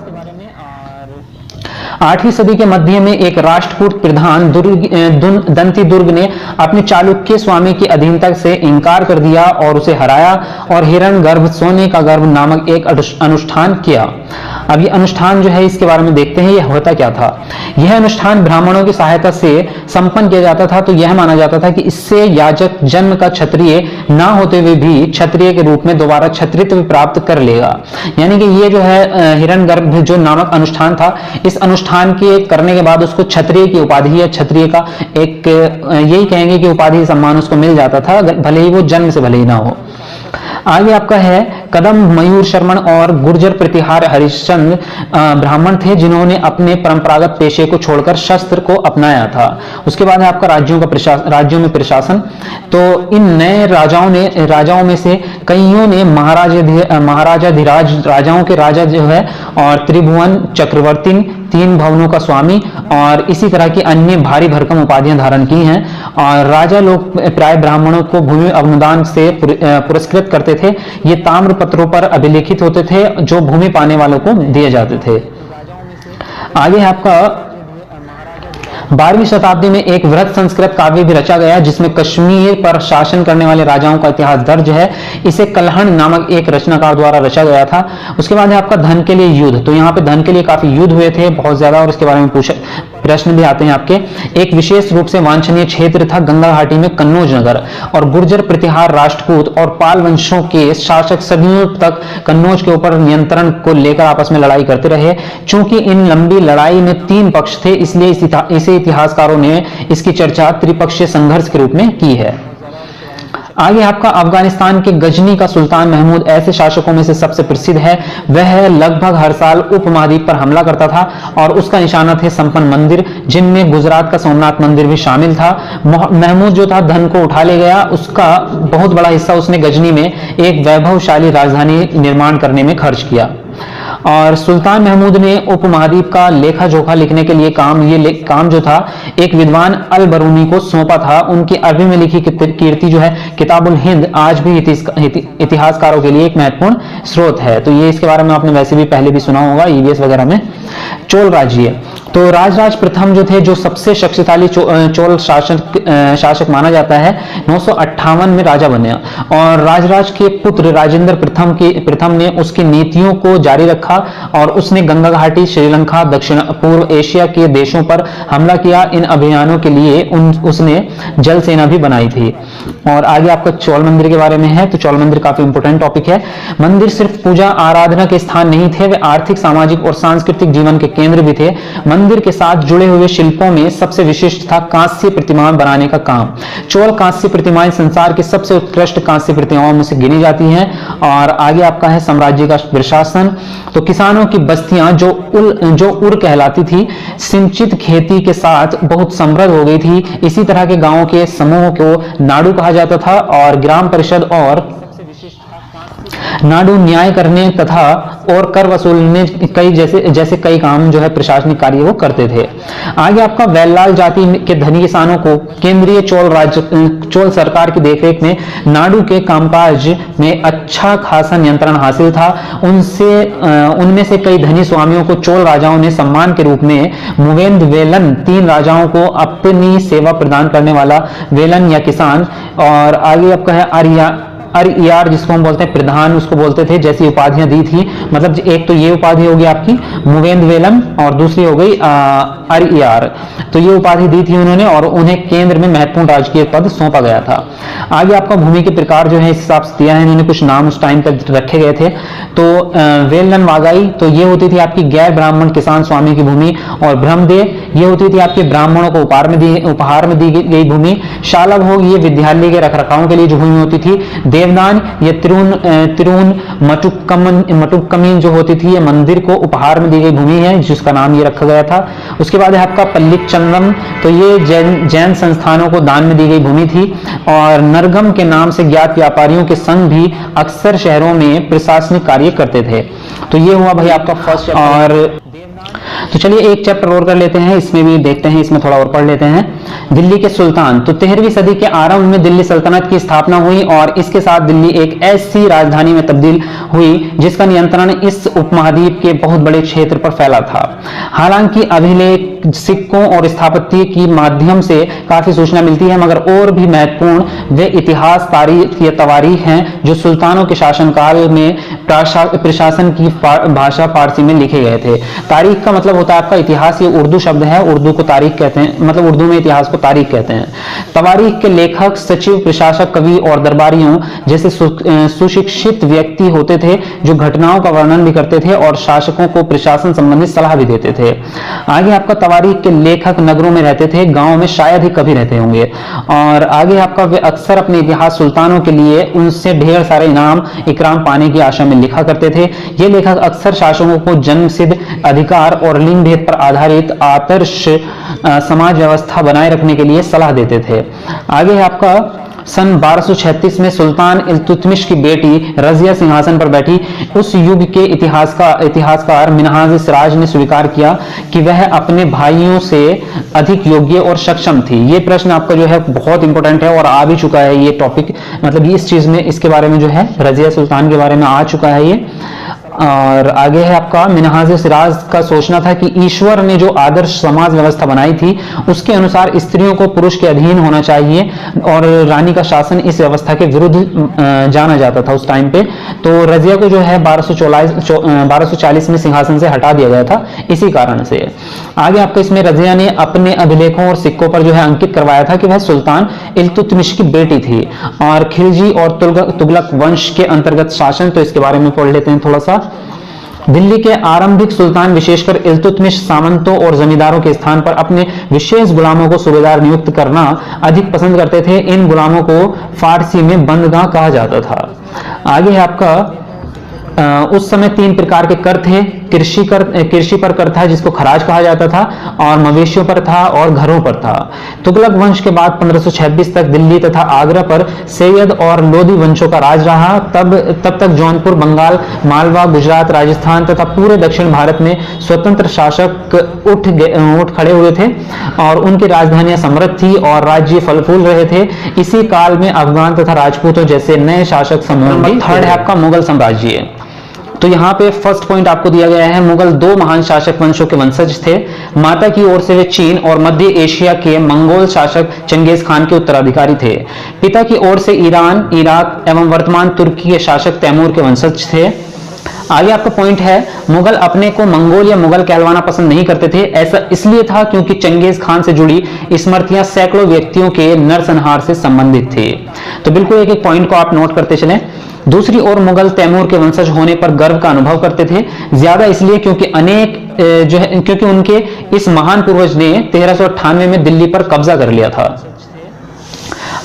8वीं सदी के मध्य में एक राष्ट्रकूट प्रधान दंती दुर्ग ने अपने चालुक्य स्वामी की अधीनता से इनकार कर दिया और उसे हराया और हिरण्यगर्भ सोने का गर्भ नामक एक अनुष्ठान किया। अब ये अनुष्ठान जो है इसके बारे में देखते हैं, यह होता क्या था। यह अनुष्ठान ब्राह्मणों की सहायता से संपन्न किया जाता था। तो यह माना जाता था कि इससे याजक जन्म का क्षत्रिय ना होते हुए भी क्षत्रिय के रूप में दोबारा क्षत्रित्व प्राप्त कर लेगा। यानी कि ये जो है हिरण्यगर्भ जो नामक अनुष्ठान था, इस अनुष्ठान के करने के बाद उसको क्षत्रिय की उपाधि या क्षत्रिय का एक यही कहेंगे कि उपाधि सम्मान उसको मिल जाता था, भले ही वो जन्म से भले ही ना हो। आगे आपका है कदम मयूर शर्मन और गुर्जर प्रतिहार हरिश्चंद्र ब्राह्मण थे जिन्होंने अपने परंपरागत पेशे को छोड़कर शस्त्र को अपनाया था। उसके बाद है आपका राज्यों में प्रशासन। तो इन नए राजाओं में से कईयों ने महाराजाधिराज राजाओं के राजा जो है और त्रिभुवन चक्रवर्ती, 3 भवनों का स्वामी और इसी तरह की अन्य भारी भरकम उपाधियां धारण की हैं। और राजा लोग प्राय ब्राह्मणों को भूमि अनुदान से पुरस्कृत करते थे। ये ताम्र पत्रों पर अभिलेखित होते थे जो भूमि पाने वालों को दिए जाते थे। आगे है आपका 12वीं शताब्दी में एक वृहत संस्कृत काव्य भी रचा गया जिसमें कश्मीर पर शासन करने वाले राजाओं का इतिहास दर्ज है। इसे कलहण नामक एक रचनाकार द्वारा रचा गया था। उसके बाद है आपका धन के लिए युद्ध। तो यहाँ पे धन के लिए काफी युद्ध हुए थे, बहुत ज्यादा, और इसके बारे में प्रश्न भी आते हैं आपके। एक विशेष रूप से वांछनीय क्षेत्र था गंगा घाटी में कन्नौज नगर, और गुर्जर प्रतिहार राष्ट्रकूट और पाल वंशों के शासक सदियों तक कन्नौज के ऊपर नियंत्रण को लेकर आपस में लड़ाई करते रहे। चूंकि इन लंबी लड़ाई में 3 पक्ष थे, इसलिए इसे इतिहासकारों ने इसकी चर्चा त्रिपक्षीय संघर्ष के रूप में की है। आगे आपका अफगानिस्तान के गजनी का सुल्तान महमूद ऐसे शासकों में से सबसे प्रसिद्ध है। वह लगभग हर साल उपमहाद्वीप पर हमला करता था और उसका निशाना थे संपन्न मंदिर, जिनमें गुजरात का सोमनाथ मंदिर भी शामिल था। महमूद जो था धन को उठा ले गया, उसका बहुत बड़ा हिस्सा उसने गजनी में एक वैभवशाली राजधानी निर्माण करने में खर्च किया। और सुल्तान महमूद ने उपमहाद्वीप का लेखा जोखा लिखने के लिए काम जो था एक विद्वान अल बरूनी को सौंपा था। उनकी अरबी में लिखी कीर्ति जो है किताबुल हिंद आज भी इतिहासकारों के लिए एक महत्वपूर्ण स्रोत है। तो ये इसके बारे में आपने वैसे भी पहले भी सुना होगा ईवीएस वगैरह में। चोल राज्य, तो राजराज प्रथम जो थे, जो सबसे शक्तिशाली चोल शासक माना जाता है, 958 में राजा बने और राजराज के पुत्र राजेंद्र प्रथम ने उसकी नीतियों को जारी रखा और उसने गंगा घाटी, श्रीलंका, दक्षिण पूर्व एशिया के देशों पर हमला किया। इन अभियानों के लिए उसने जल सेना भी बनाई थी। और आगे आपका चोल मंदिर के बारे में है। तो चोल मंदिर काफी इंपोर्टेंट टॉपिक है। मंदिर सिर्फ पूजा आराधना के स्थान नहीं थे, वे आर्थिक, सामाजिक और सांस्कृतिक जीवन के केंद्र भी थे। मंदिर के साथ जुड़े हुए शिल्पों में सबसे विशिष्ट था कांस्य प्रतिमाएं बनाने का काम। चोल कांस्य प्रतिमाएं संसार की सबसे उत्कृष्ट कांस्य प्रतिमाओं में से गिनी जाती हैं। और आगे आपका है साम्राज्य का प्रशासन। तो किसानों की बस्तियां जो उर कहलाती थी, सिंचित खेती के साथ बहुत समृद्ध हो गई थी। इसी तरह के गांवों के समूह को नाडु कहा जाता था और ग्राम परिषद और नाडु न्याय करने तथा और कर वसूलने जैसे कई काम जो है प्रशासनिक कार्य वो करते थे। आगे आपका वैलाल जाति के धनी किसानों को केंद्रीय चोल सरकार की देखरेख में नाडु के कामकाज में अच्छा खासा नियंत्रण हासिल था। उनमें से कई धनी स्वामियों को चोल राजाओं ने सम्मान के रूप में मुवेंद वेलन, 3 राजाओं को अपनी सेवा प्रदान करने वाला वेलन या किसान, और आगे आपका है अरियार जिसको हम बोलते हैं प्रधान, उसको बोलते थे, जैसी उपाधियां दी थी। मतलब एक तो ये उपाधि होगी आपकी मुवेंद वेलन और दूसरी हो गई अरियार। तो ये उपाधि दी थी उन्होंने और उन्हें केंद्र में महत्वपूर्ण राजकीय पद सौंपा गया था। आगे आपका भूमि के प्रकार जो है इस हिसाब से दिया है इन्होंने, कुछ नाम उस टाइम तक रखे गए थे। तो वेलन वागाई, तो ये होती थी आपकी गैर ब्राह्मण किसान स्वामी की भूमि, और ब्रह्मदेव ये होती थी आपके ब्राह्मणों को उपहार में दी गई भूमि। शाला भोग ये विद्यालय के रखरखाव के लिए जो भूमि होती थी। देवदान या तिरुन मटुक्कमी जो होती थी, ये मंदिर को उपहार में दी गई भूमि है जिसका नाम ये रखा गया था। उसके बाद है आपका पल्लिकचंद्रम, तो ये जैन संस्थानों को दान में दी गई भूमि थी। और नरगम के नाम से ज्ञात व्यापारियों के संघ भी अक्सर शहरों में प्रशासनिक कार्य करते थे। तो ये हुआ भाई आपका फर्स्ट। और तो चलिए एक चैप्टर और कर लेते हैं, इसमें भी देखते हैं, इसमें थोड़ा और पढ़ लेते हैं। दिल्ली के सुल्तान, तो 13वीं सदी के आरंभ में दिल्ली सल्तनत की स्थापना हुई और इसके साथ दिल्ली एक ऐसी राजधानी में तब्दील हुई जिसका नियंत्रण इस उपमहाद्वीप के बहुत बड़े क्षेत्र पर फैला था। हालांकि अभिलेख, सिक्कों और स्थापत्य की माध्यम से काफी सूचना मिलती है, मगर और भी महत्वपूर्ण वे इतिहास, तारीख या तवारीख हैं जो सुल्तानों के शासनकाल में प्रशासन की भाषा फारसी में लिखे गए थे। तारीख का मतलब होता है आपका इतिहास, ये उर्दू शब्द है, उर्दू को तारीख कहते हैं, मतलब उर्दू में इतिहास को तारीख कहते हैं। तवारीख के लेखक सचिव, प्रशासक, कवि और दरबारियों जैसे सुशिक्षित व्यक्ति होते थे जो घटनाओं का वर्णन भी करते थे और शासकों को प्रशासन संबंधी सलाह भी देते थे। आगे आपका तवारीख के लेखक नगरों में रहते थे, गांव में शायद ही कभी रहते होंगे। और आगे आपका वे अक्सर अपने इतिहास सुल्तानों के लिए उनसे ढेर सारे इकराम पाने की आशा में लिखा करते थे। ये लेखक अक्सर शासकों को जन्मसिद्ध अधिकार और लिंग भेद पर आधारित आदर्श समाज व्यवस्था बनाए रखने के लिए सलाह देते थे। आगे आपका सन 1236 में सुल्तान इल्तुतमिश की बेटी रजिया सिंहासन पर बैठी। उस युग के इतिहासकार मिन्हाज सिराज ने स्वीकार किया कि वह अपने भाइयों से अधिक योग्य और सक्षम थी। ये प्रश्न आपका जो है बहुत इंपॉर्टेंट है और आ भी चुका है ये टॉपिक, मतलब इस चीज में, इसके बारे में जो है रजिया सुल्तान के बारे में आ चुका है ये। और आगे है आपका मिन्हाज सिराज का सोचना था कि ईश्वर ने जो आदर्श समाज व्यवस्था बनाई थी उसके अनुसार स्त्रियों को पुरुष के अधीन होना चाहिए और रानी का शासन इस व्यवस्था के विरुद्ध जाना जाता था उस टाइम पे। तो रजिया को जो है 1240 में सिंहासन से हटा दिया गया था इसी कारण से। आगे आपको इसमें रजिया ने अपने अभिलेखों और सिक्कों पर जो है अंकित करवाया था कि वह सुल्तान इल्तुतमिश की बेटी थी और खिलजी और तुगलक वंश के अंतर्गत शासन। तो इसके बारे में पढ़ लेते हैं थोड़ा सा। दिल्ली के आरंभिक सुल्तान विशेषकर इल्तुतमिश सामंतों और जमींदारों के स्थान पर अपने विशेष गुलामों को सूबेदार नियुक्त करना अधिक पसंद करते थे। इन गुलामों को फारसी में बंदगां कहा जाता था। आगे है आपका उस समय 3 प्रकार के कर थे। कृषि पर कर था जिसको खराज कहा जाता था, और मवेशियों पर था और घरों पर था। तुगलक वंश के बाद 1526 तक दिल्ली तथा आगरा पर सैयद और लोधी वंशों का राज रहा। तब तक जौनपुर, बंगाल, मालवा, गुजरात, राजस्थान तथा पूरे दक्षिण भारत में स्वतंत्र शासक उठ खड़े हुए थे और उनकी राजधानियां समृद्ध थी और राज्य फल फूल रहे थे। इसी काल में अफगान तथा राजपूतों जैसे नए शासक समूह भी। थर्ड है आपका मुगल साम्राज्य। तो यहाँ पे फर्स्ट पॉइंट आपको दिया गया है, मुगल 2 महान शासक वंशों के वंशज थे। माता की ओर से वे चीन और मध्य एशिया के मंगोल शासक चंगेज खान के उत्तराधिकारी थे। पिता की ओर से ईरान, इराक एवं वर्तमान तुर्की के शासक तैमूर के वंशज थे। आगे आपका पॉइंट है, मुगल अपने को मंगोल या मुगल कहलवाना पसंद नहीं करते थे। ऐसा इसलिए था क्योंकि चंगेज खान से जुड़ी स्मृतियां सैकड़ों व्यक्तियों के नरसंहार से संबंधित थी। तो बिल्कुल एक एक पॉइंट को आप नोट करते चलें। दूसरी ओर मुगल तैमूर के वंशज होने पर गर्व का अनुभव करते थे, ज्यादा इसलिए क्योंकि उनके इस महान पूर्वज ने 1398 में दिल्ली पर कब्जा कर लिया था।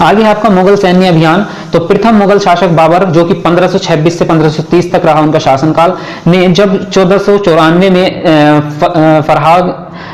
आगे आपका मुगल सैन्य अभियान। तो प्रथम मुगल शासक बाबर, जो कि 1526 से 1530 तक रहा उनका शासनकाल, ने जब 1494 में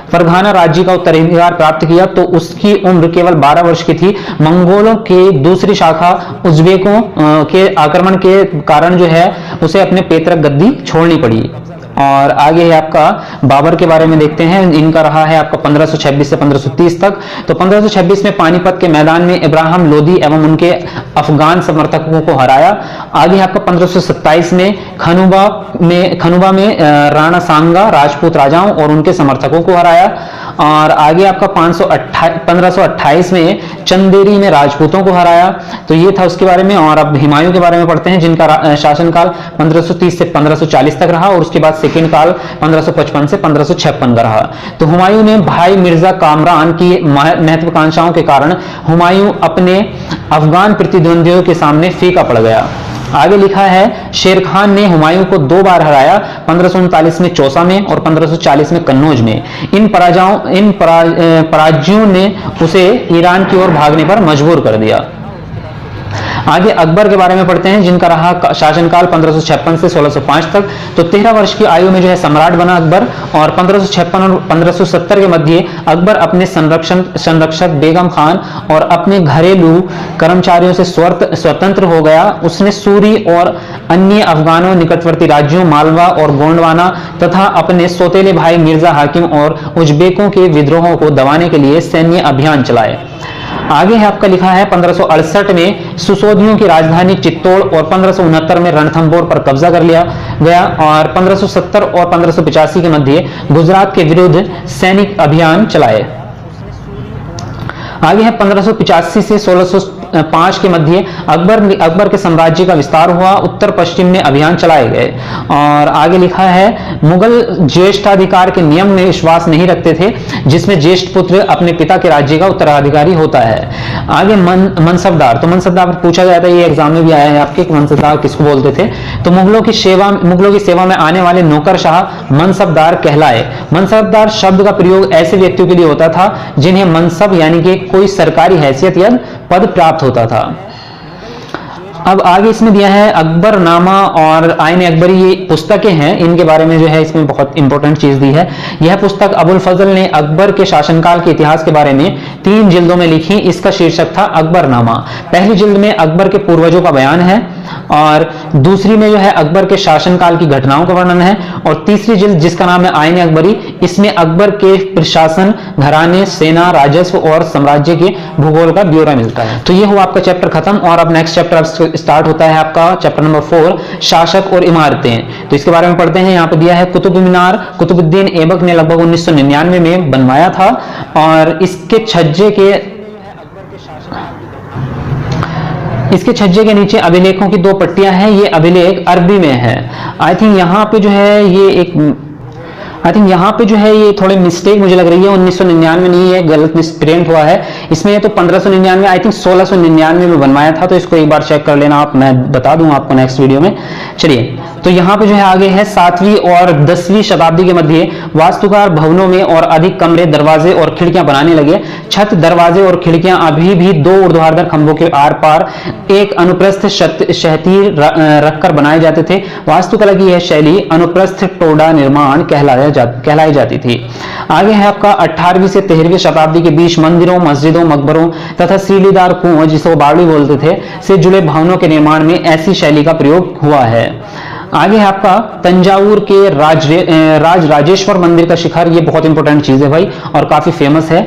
फरघाना राज्य का उत्तराधिकार प्राप्त किया तो उसकी उम्र केवल 12 वर्ष की थी। मंगोलों की दूसरी शाखा उज्बेकों के आक्रमण के कारण जो है उसे अपने पैतृक गद्दी छोड़नी पड़ी। और आगे है आपका बाबर के बारे में देखते हैं। इनका रहा है आपका 1526 से 1530 तक। तो 1526 में पानीपत के मैदान में इब्राहिम लोदी एवं उनके अफगान समर्थकों को हराया। आगे आपका 1527 में खनुबा में राणा सांगा राजपूत राजाओं और उनके समर्थकों को हराया। और आगे आपका 1528 में चंदेरी में राजपूतों को हराया। तो ये था उसके बारे में। और अब हुमायूं के बारे में पढ़ते हैं, जिनका शासनकाल 1530 से 1540 तक रहा और उसके बाद सेकेंड काल 1555 से 1556 का रहा। तो हुमायूं ने भाई मिर्जा कामरान की महत्वाकांक्षाओं के कारण हुमायूं अपने अफगान प्रतिद्वंदियों के सामने फीका पड़ गया। आगे लिखा है, शेर खान ने हुमायूं को 2 बार हराया, 1539 में चौसा में और 1540 में कन्नौज में। इन पराजयों ने उसे ईरान की ओर भागने पर मजबूर कर दिया। आगे अकबर के बारे में पढ़ते हैं, जिनका रहा शासनकाल 1556 से 1605 तक। तो 13 वर्ष की आयु में जो है सम्राट बना अकबर, और 1556 और 1570 के मध्य अकबर अपने संरक्षक बेगम खान और अपने घरेलू कर्मचारियों से स्वतंत्र हो गया। उसने सूरी और अन्य अफगानों, निकटवर्ती राज्यों मालवा और गोंडवाना तथा अपने सौतेले भाई मिर्जा हाकिम और उज्बेकों के विद्रोहों को दबाने के लिए सैन्य अभियान चलाए। आगे है आपका लिखा है 1568 में सुसोदियों की राजधानी चित्तौड़ और 1569 में रणथंभौर पर कब्जा कर लिया गया, और 1570 और 1585 के मध्य गुजरात के विरुद्ध सैनिक अभियान चलाए। आगे है 1585 से 1605 के मध्य अकबर के साम्राज्य का विस्तार हुआ, उत्तर पश्चिम में अभियान चलाए गए। और आगे लिखा है मुगल ज्येष्ठाधिकार के नियम में विश्वास नहीं रखते थे, जिसमें ज्येष्ठ पुत्र अपने पिता के राज्य का उत्तराधिकारी होता है। आगे मनसबदार, तो मनसबदार पूछा गया था, ये एग्जाम में भी आया है आपके, मनसबदार किसको बोलते थे? तो मुगलों की सेवा में आने वाले नौकरशाह मनसबदार कहलाए। मनसबदार शब्द का प्रयोग ऐसे व्यक्तियों के लिए होता था जिन्हें मनसब यानी कि कोई सरकारी हैसियत या पद प्राप्त होता था। अब आगे इसमें दिया है अकबरनामा और आईन अकबरी, ये पुस्तकें हैं, इनके बारे में जो है इसमें बहुत इंपॉर्टेंट चीज दी है। यह पुस्तक अबुल फजल ने अकबर के शासनकाल के इतिहास के बारे में 3 जिल्दों में लिखी। इसका शीर्षक था अकबरनामा। पहली जिल्द में अकबर के पूर्वजों का बयान है, और दूसरी में जो है अकबर के शासनकाल की घटनाओं का वर्णन है, और तीसरी जिल्द जिसका नाम है आईन अकबरी, इसमें अकबर के प्रशासन, घराने, सेना, राजस्व और साम्राज्य के भूगोल का ब्यौरा मिलता है। तो ये हुआ आपका चैप्टर खत्म, और अब नेक्स्ट चैप्टर स्टार्ट होता है आपका चैप्टर नंबर 4, शासक और इमारतें। तो इसके बारे में पढ़ते हैं। यहाँ पे दिया है कुतुब मीनार कुतुबुद्दीन ऐबक ने लगभग 1999 में बनवाया था, और इसके छज्जे के नीचे अभिलेखों की 2 पट्टियां हैं। ये अभिलेख अरबी में है। आई थिंक यहाँ पे जो है ये थोड़ी मिस्टेक मुझे लग रही है, 1999 नहीं है, गलत मिसप्रिंट हुआ है इसमें। तो 1599 आई थिंक 1699 में बनवाया था, तो इसको एक बार चेक कर लेना आप, मैं बता दूंगा आपको नेक्स्ट वीडियो में। चलिए, तो यहाँ पे जो है आगे है 7वीं और 10वीं शताब्दी के मध्य वास्तुकार भवनों में और अधिक कमरे, दरवाजे और खिड़कियां बनाने लगे। छत, दरवाजे और खिड़कियां अभी भी 2 ऊर्ध्वाधर खंभों के आर पार एक अनुप्रस्थ क्षैतिज रखकर बनाए जाते थे। वास्तुकला की यह शैली अनुप्रस्थ टोडा निर्माण कहलाई जाती थी। आगे है आपका 18वीं से 13वीं शताब्दी के बीच मंदिरों, मस्जिदों, मकबरों तथा सीढ़ीदार कुओं, जिसे वो बावड़ी बोलते थे, से जुड़े भवनों के निर्माण में ऐसी शैली का प्रयोग हुआ है। आगे है आपका तंजावुर के राजराजेश्वर मंदिर का शिखर। ये बहुत इंपॉर्टेंट चीज है भाई, और काफी फेमस है।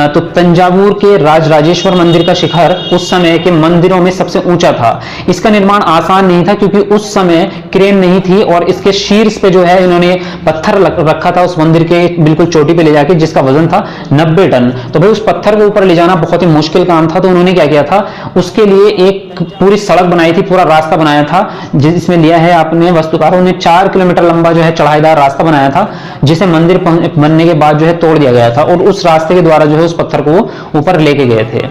तो तंजावुर के राजराजेश्वर मंदिर का शिखर उस समय के मंदिरों में सबसे ऊंचा था। इसका निर्माण आसान नहीं था, क्योंकि उस समय क्रेन नहीं थी, और इसके शीर्ष पे जो है इन्होंने पत्थर रखा था उस मंदिर के बिल्कुल चोटी पे ले जाके, जिसका वजन था 90 टन। तो भाई उस पत्थर को ऊपर ले जाना बहुत ही मुश्किल काम था। तो उन्होंने क्या किया था, उसके लिए एक पूरी सड़क बनाई थी, पूरा रास्ता बनाया था, जिसमें लिया है आपने वास्तुकारों ने 4 किलोमीटर लंबा जो है चढ़ाईदार रास्ता बनाया था, जिसे मंदिर बनने के बाद जो है तोड़ दिया गया था, और उस रास्ते के द्वारा जो है उस पत्थर को ऊपर लेके गए थे।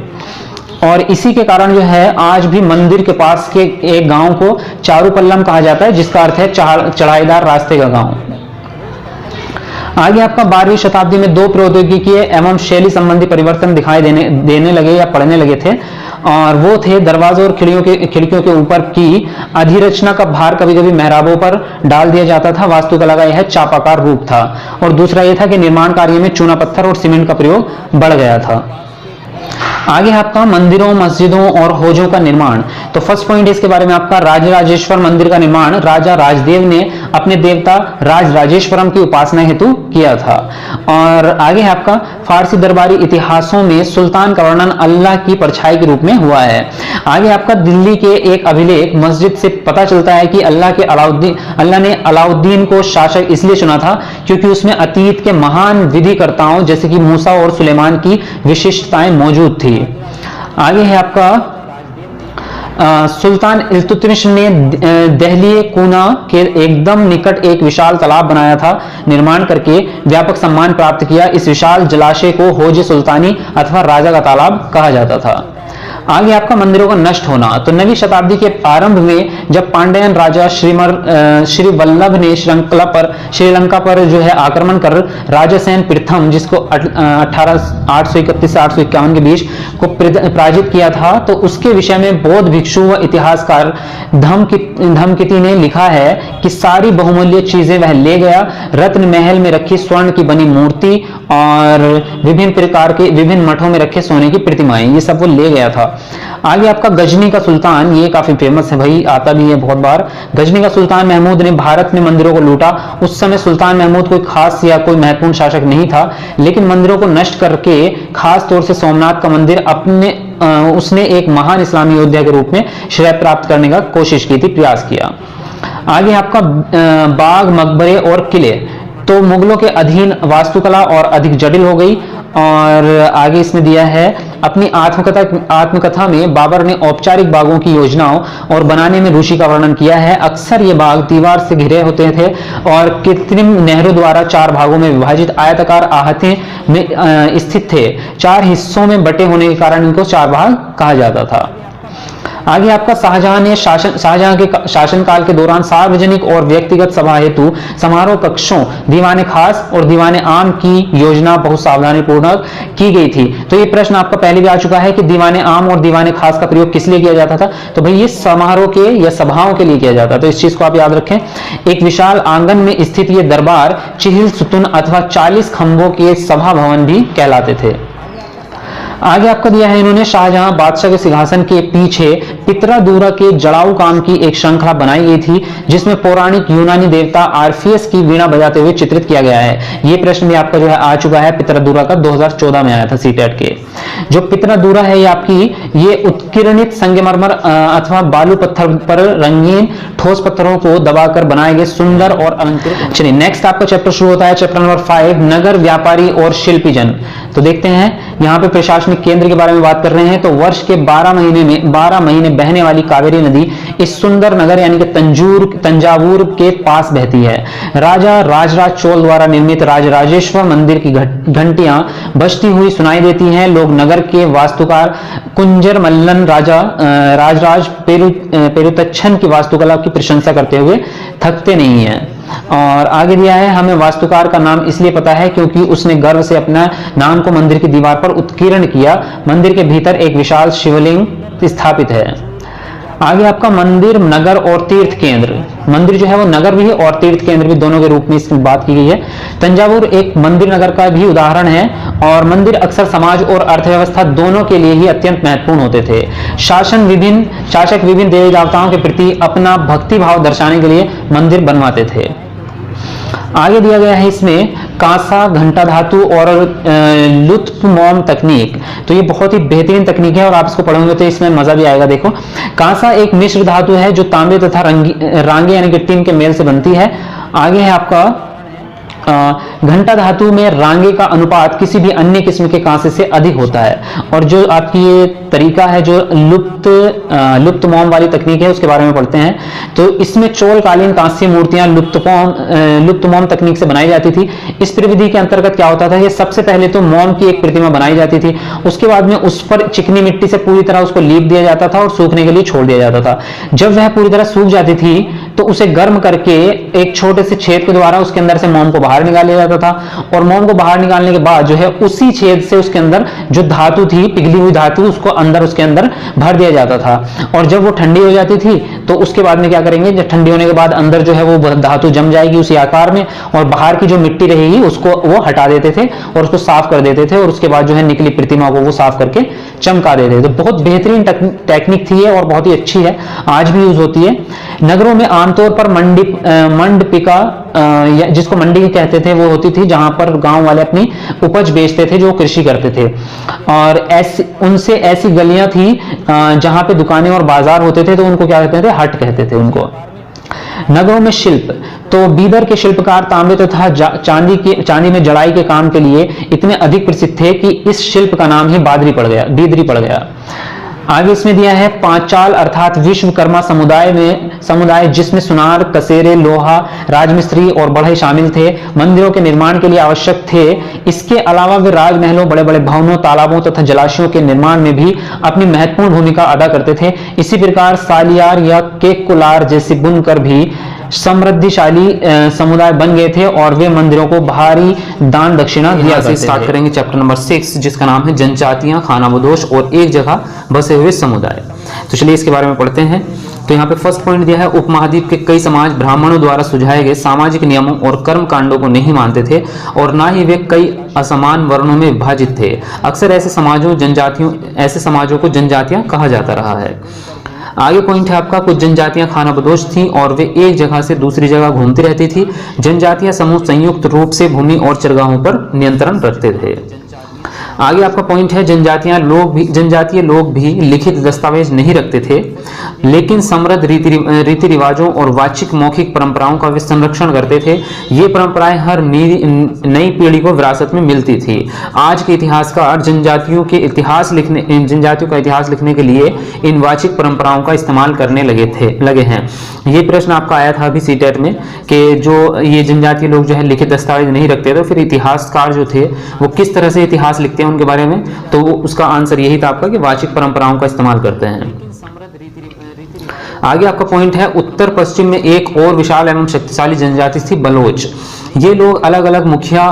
और इसी के कारण जो है आज भी मंदिर के पास के एक गांव को चारूपल्लम कहा जाता है, जिसका अर्थ है चढ़ाईदार रास्ते का गांव। आगे आपका 12वीं शताब्दी में 2 प्रौद्योगिकी एवं शैली संबंधी परिवर्तन दिखाई देने लगे या पड़ने लगे थे, और वो थे दरवाजों और खिड़कियों के ऊपर की अधिरचना का भार कभी कभी मेहराबों पर डाल दिया जाता था। वास्तुकला का यह चापाकार रूप था। और दूसरा यह था कि निर्माण कार्य में चूना पत्थर और सीमेंट का प्रयोग बढ़ गया था। आगे आपका मंदिरों, मस्जिदों और हौजों का निर्माण। तो फर्स्ट पॉइंट इसके बारे में आपका राजराजेश्वर मंदिर का निर्माण राजा राजदेव ने अपने देवता राजराजेश्वरम की उपासना हेतु किया था। और आगे है आपका फारसी दरबारी इतिहासों में सुल्तान का वर्णन अल्लाह की परछाई के रूप में हुआ है। आगे आपका दिल्ली के एक अभिलेख मस्जिद से पता चलता है कि अल्लाह ने अलाउद्दीन को शासक इसलिए चुना था क्योंकि उसमें अतीत के महान विधिकर्ताओं जैसे कि मूसा और सुलेमान की विशिष्टताएं मौजूद थी। आगे है आपका सुल्तान इल्तुतमिश ने दहली कूना के एकदम निकट एक विशाल तालाब बनाया था। निर्माण करके व्यापक सम्मान प्राप्त किया। इस विशाल जलाशय को हौज सुल्तानी अथवा राजा का तालाब कहा जाता था। आगे आपका मंदिरों का नष्ट होना। तो 9वीं शताब्दी के आरंभ में जब पांड्यन राजा श्री वल्लभ ने श्रीलंका पर जो है आक्रमण कर राजासेन प्रथम, जिसको 831 से 851 के बीच को पराजित किया था, तो उसके विषय में बौद्ध भिक्षु व इतिहासकार धम्मकिति ने लिखा है कि सारी बहुमूल्य चीजें वह ले गया, रत्न महल में रखी स्वर्ण की बनी मूर्ति और विभिन्न प्रकार के विभिन्न मठों में रखे सोने की प्रतिमाएं, ये सब वो ले गया था। आगे आपका गजनी का सुल्तान, ये काफी फेमस है भाई, आता भी है बहुत बार। गजनी का सुल्तान महमूद ने भारत में मंदिरों को लूटा। उस समय सुल्तान महमूद कोई खास या कोई महत्वपूर्ण शासक नहीं था, लेकिन मंदिरों को नष्ट करके खास तौर से सोमनाथ का मंदिर उसने एक महान इस्लामी योद्धा के रूप में श्रेय प्राप्त करने का कोशिश की थी, प्रयास किया। आगे आपका बाग, मकबरे और किले, तो मुगलों के अधीन वास्तुकला और अधिक जटिल हो गई। और आगे इसमें दिया है अपनी आत्मकथा में बाबर ने औपचारिक बागों की योजनाओं और बनाने में रुचि का वर्णन किया है। अक्सर ये बाग दीवार से घिरे होते थे और कृत्रिम नहरों द्वारा 4 भागों में विभाजित आयताकार आहते में स्थित थे। 4 हिस्सों में बटे होने के कारण इनको 4 भाग कहा जाता था। आगे आपका शाहजहां के शासनकाल के दौरान सार्वजनिक और व्यक्तिगत सभा हेतु समारोह कक्षों, दीवाने खास और दीवाने आम की योजना बहुत सावधानी पूर्वक की गई थी। तो ये प्रश्न आपका पहले भी आ चुका है कि दीवाने आम और दीवाने खास का प्रयोग किस लिए किया जाता था, तो भाई ये समारोह के या सभाओं के लिए किया जाता है, तो इस चीज को आप याद रखें। एक विशाल आंगन में स्थित ये दरबार चिहिल सुतुन अथवा 40 खंभों के सभा भवन भी कहलाते थे। आगे आपको दिया है इन्होंने शाहजहां बादशाह के सिंहासन के पीछे पितरादूरा के जड़ाऊ काम की एक श्रृंखला बनाई गई थी, जिसमें पौराणिक यूनानी देवता आर्फियस की वीणा बजाते हुए चित्रित किया गया है। ये प्रश्न भी आपका जो है आ चुका है, पितरादूरा का 2014 में आया था सीटेट के। जो पितरादूरा है ये आपकी ये उत्कीर्णित संगमरमर अथवा बालू पत्थर पर रंगीन ठोस पत्थरों को दबाकर बनाए गए सुंदर और अलंकृत। चलिए नेक्स्ट आपका चैप्टर शुरू होता है, चैप्टर नंबर 5, नगर व्यापारी और शिल्पी जन। तो देखते हैं यहाँ पे प्रशासनिक केंद्र के बारे में बात कर रहे हैं। तो वर्ष के 12 महीने बहने वाली कावेरी नदी इस सुंदर नगर यानी कि तंजावुर के पास बहती है। राजा राजराज चोल द्वारा निर्मित राजराजेश्वर मंदिर की घंटियां बजती हुई सुनाई देती हैं। लोग नगर के वास्तुकार कुंजर मल्लन राजराज पेरुतच्छन की वास्तुकला की प्रशंसा करते हुए थकते नहीं हैं। और आगे दिया है हमें वास्तुकार का नाम इसलिए पता है क्योंकि उसने गर्व से अपना नाम को मंदिर की दीवार पर उत्कीर्ण किया। मंदिर के भीतर एक विशाल शिवलिंग स्थापित है। आगे आपका मंदिर, नगर और तीर्थ केंद्र। मंदिर जो है वो नगर भी है और तीर्थ केंद्र भी, दोनों के रूप में इसकी बात की गई है। तंजावुर एक मंदिर नगर का भी उदाहरण है और मंदिर अक्सर समाज और अर्थव्यवस्था दोनों के लिए ही अत्यंत महत्वपूर्ण होते थे। शासक विभिन्न देवी देवताओं के प्रति अपना भक्ति भाव दर्शाने के लिए मंदिर बनवाते थे। आगे दिया गया है इसमें कांसा, घंटा धातु और लुत्फ मोम तकनीक। तो ये बहुत ही बेहतरीन तकनीक है और आप इसको पढ़ोगे तो इसमें मजा भी आएगा। देखो, कांसा एक मिश्र धातु है जो तांबे तथा रांगे यानी कि टिन के मेल से बनती है। आगे है आपका घंटा धातु में रांगे का अनुपात किसी भी अन्य किस्म के कांसे से अधिक होता है। और जो आपकी ये तरीका है जो लुप्त मोम वाली तकनीक है उसके बारे में पढ़ते हैं। तो इसमें चोलकालीन कांस्य मूर्तियां लुप्त मोम तकनीक से बनाई जाती थी। इस प्रविधि के अंतर्गत क्या होता था, ये सबसे पहले तो मोम की एक प्रतिमा बनाई जाती थी, उसके बाद में उस पर चिकनी मिट्टी से पूरी तरह उसको लीप दिया जाता था और सूखने के लिए छोड़ दिया जाता था। जब वह पूरी तरह सूख जाती थी तो उसे गर्म करके एक छोटे से छेद के द्वारा उसके अंदर से मोम को बाहर निकाल लिया जाता था और मोम को बाहर निकालने के बाद जो है उसी छेद से उसके अंदर जो धातु थी, पिघली हुई धातु, उसको उसके अंदर भर दिया जाता था। और जब वो ठंडी हो जाती थी तो उसके बाद में क्या करेंगे, जब ठंडी होने के बाद अंदर जो है वो धातु जम जाएगी उसी आकार में और बाहर की जो मिट्टी रहेगी उसको वो हटा देते थे और उसको साफ कर देते थे और उसके बाद जो है निकली प्रतिमा को वो साफ करके चमका देते थे। तो बहुत बेहतरीन टेक्निक थी और बहुत ही अच्छी है, आज भी यूज होती है। नगरों में आमतौर पर मंडपिका जिसको मंडी कहते थे वो होती थी, जहां पर गांव वाले अपनी उपज बेचते थे, जो कृषि करते थे। और उनसे ऐसी गलियां थी जहां पे दुकानें और बाजार होते थे, तो उनको क्या कहते थे, हट कहते थे उनको। नगरों में शिल्प, तो बीदर के शिल्पकार तांबे तथा चांदी में जड़ाई के काम के लिए इतने अधिक प्रसिद्ध थे कि इस शिल्प का नाम ही बीदरी पड़ गया। आगे इसमें दिया है पांचाल अर्थात विश्वकर्मा समुदाय जिसमें सुनार, कसेरे, लोहा, राजमिस्त्री और बढ़ई शामिल थे, मंदिरों के निर्माण के लिए आवश्यक थे। इसके अलावा वे राजमहलों, बड़े बड़े भवनों, तालाबों तथा जलाशयों के निर्माण में भी अपनी महत्वपूर्ण भूमिका अदा करते थे। इसी प्रकार सालियार या केकुलार जैसे बुनकर भी समृद्धिशाली समुदाय बन गए थे और वे मंदिरों को भारी दान दक्षिणा दिया करते थे। स्टार्ट करेंगे चैप्टर नंबर 6 जिसका नाम है जनजातियां, खानाबदोश और एक जगह बसे हुए समुदाय। तो चलिए इसके बारे में पढ़ते हैं। तो यहाँ पे फर्स्ट पॉइंट दिया है, उपमहाद्वीप के कई समाज ब्राह्मणों द्वारा सुझाए गए सामाजिक नियमों और कर्म कांडों को नहीं मानते थे और ना ही वे कई असमान वर्णों में विभाजित थे। अक्सर ऐसे समाजों को जनजातियां कहा जाता रहा है। आगे पॉइंट है आपका, कुछ जनजातियां खानाबदोश थीं और वे एक जगह से दूसरी जगह घूमती रहती थी। जनजातीय समूह संयुक्त रूप से भूमि और चरगाहों पर नियंत्रण रखते थे। आगे आपका पॉइंट है, जनजातीय लोग भी लिखित दस्तावेज नहीं रखते थे, लेकिन समृद्ध रीति रिवाजों और वाचिक मौखिक परंपराओं का वे संरक्षण करते थे। ये परंपराएं हर नई पीढ़ी को विरासत में मिलती थी। आज के इतिहासकार जनजातियों का इतिहास लिखने के लिए इन वाचिक परंपराओं का इस्तेमाल करने लगे हैं। ये प्रश्न आपका आया था अभी सीटेट में कि जो ये जनजातीय लोग जो है लिखित दस्तावेज नहीं रखते, तो फिर इतिहासकार जो थे वो किस तरह से इतिहास लिखते हैं उनके बारे में, तो उसका आंसर यही था आपका कि वाचिक परंपराओं का इस्तेमाल करते हैं। आगे आपका पॉइंट है, उत्तर पश्चिम में एक और विशाल एवं शक्तिशाली जनजाति थी बलोच। ये लोग अलग अलग मुखिया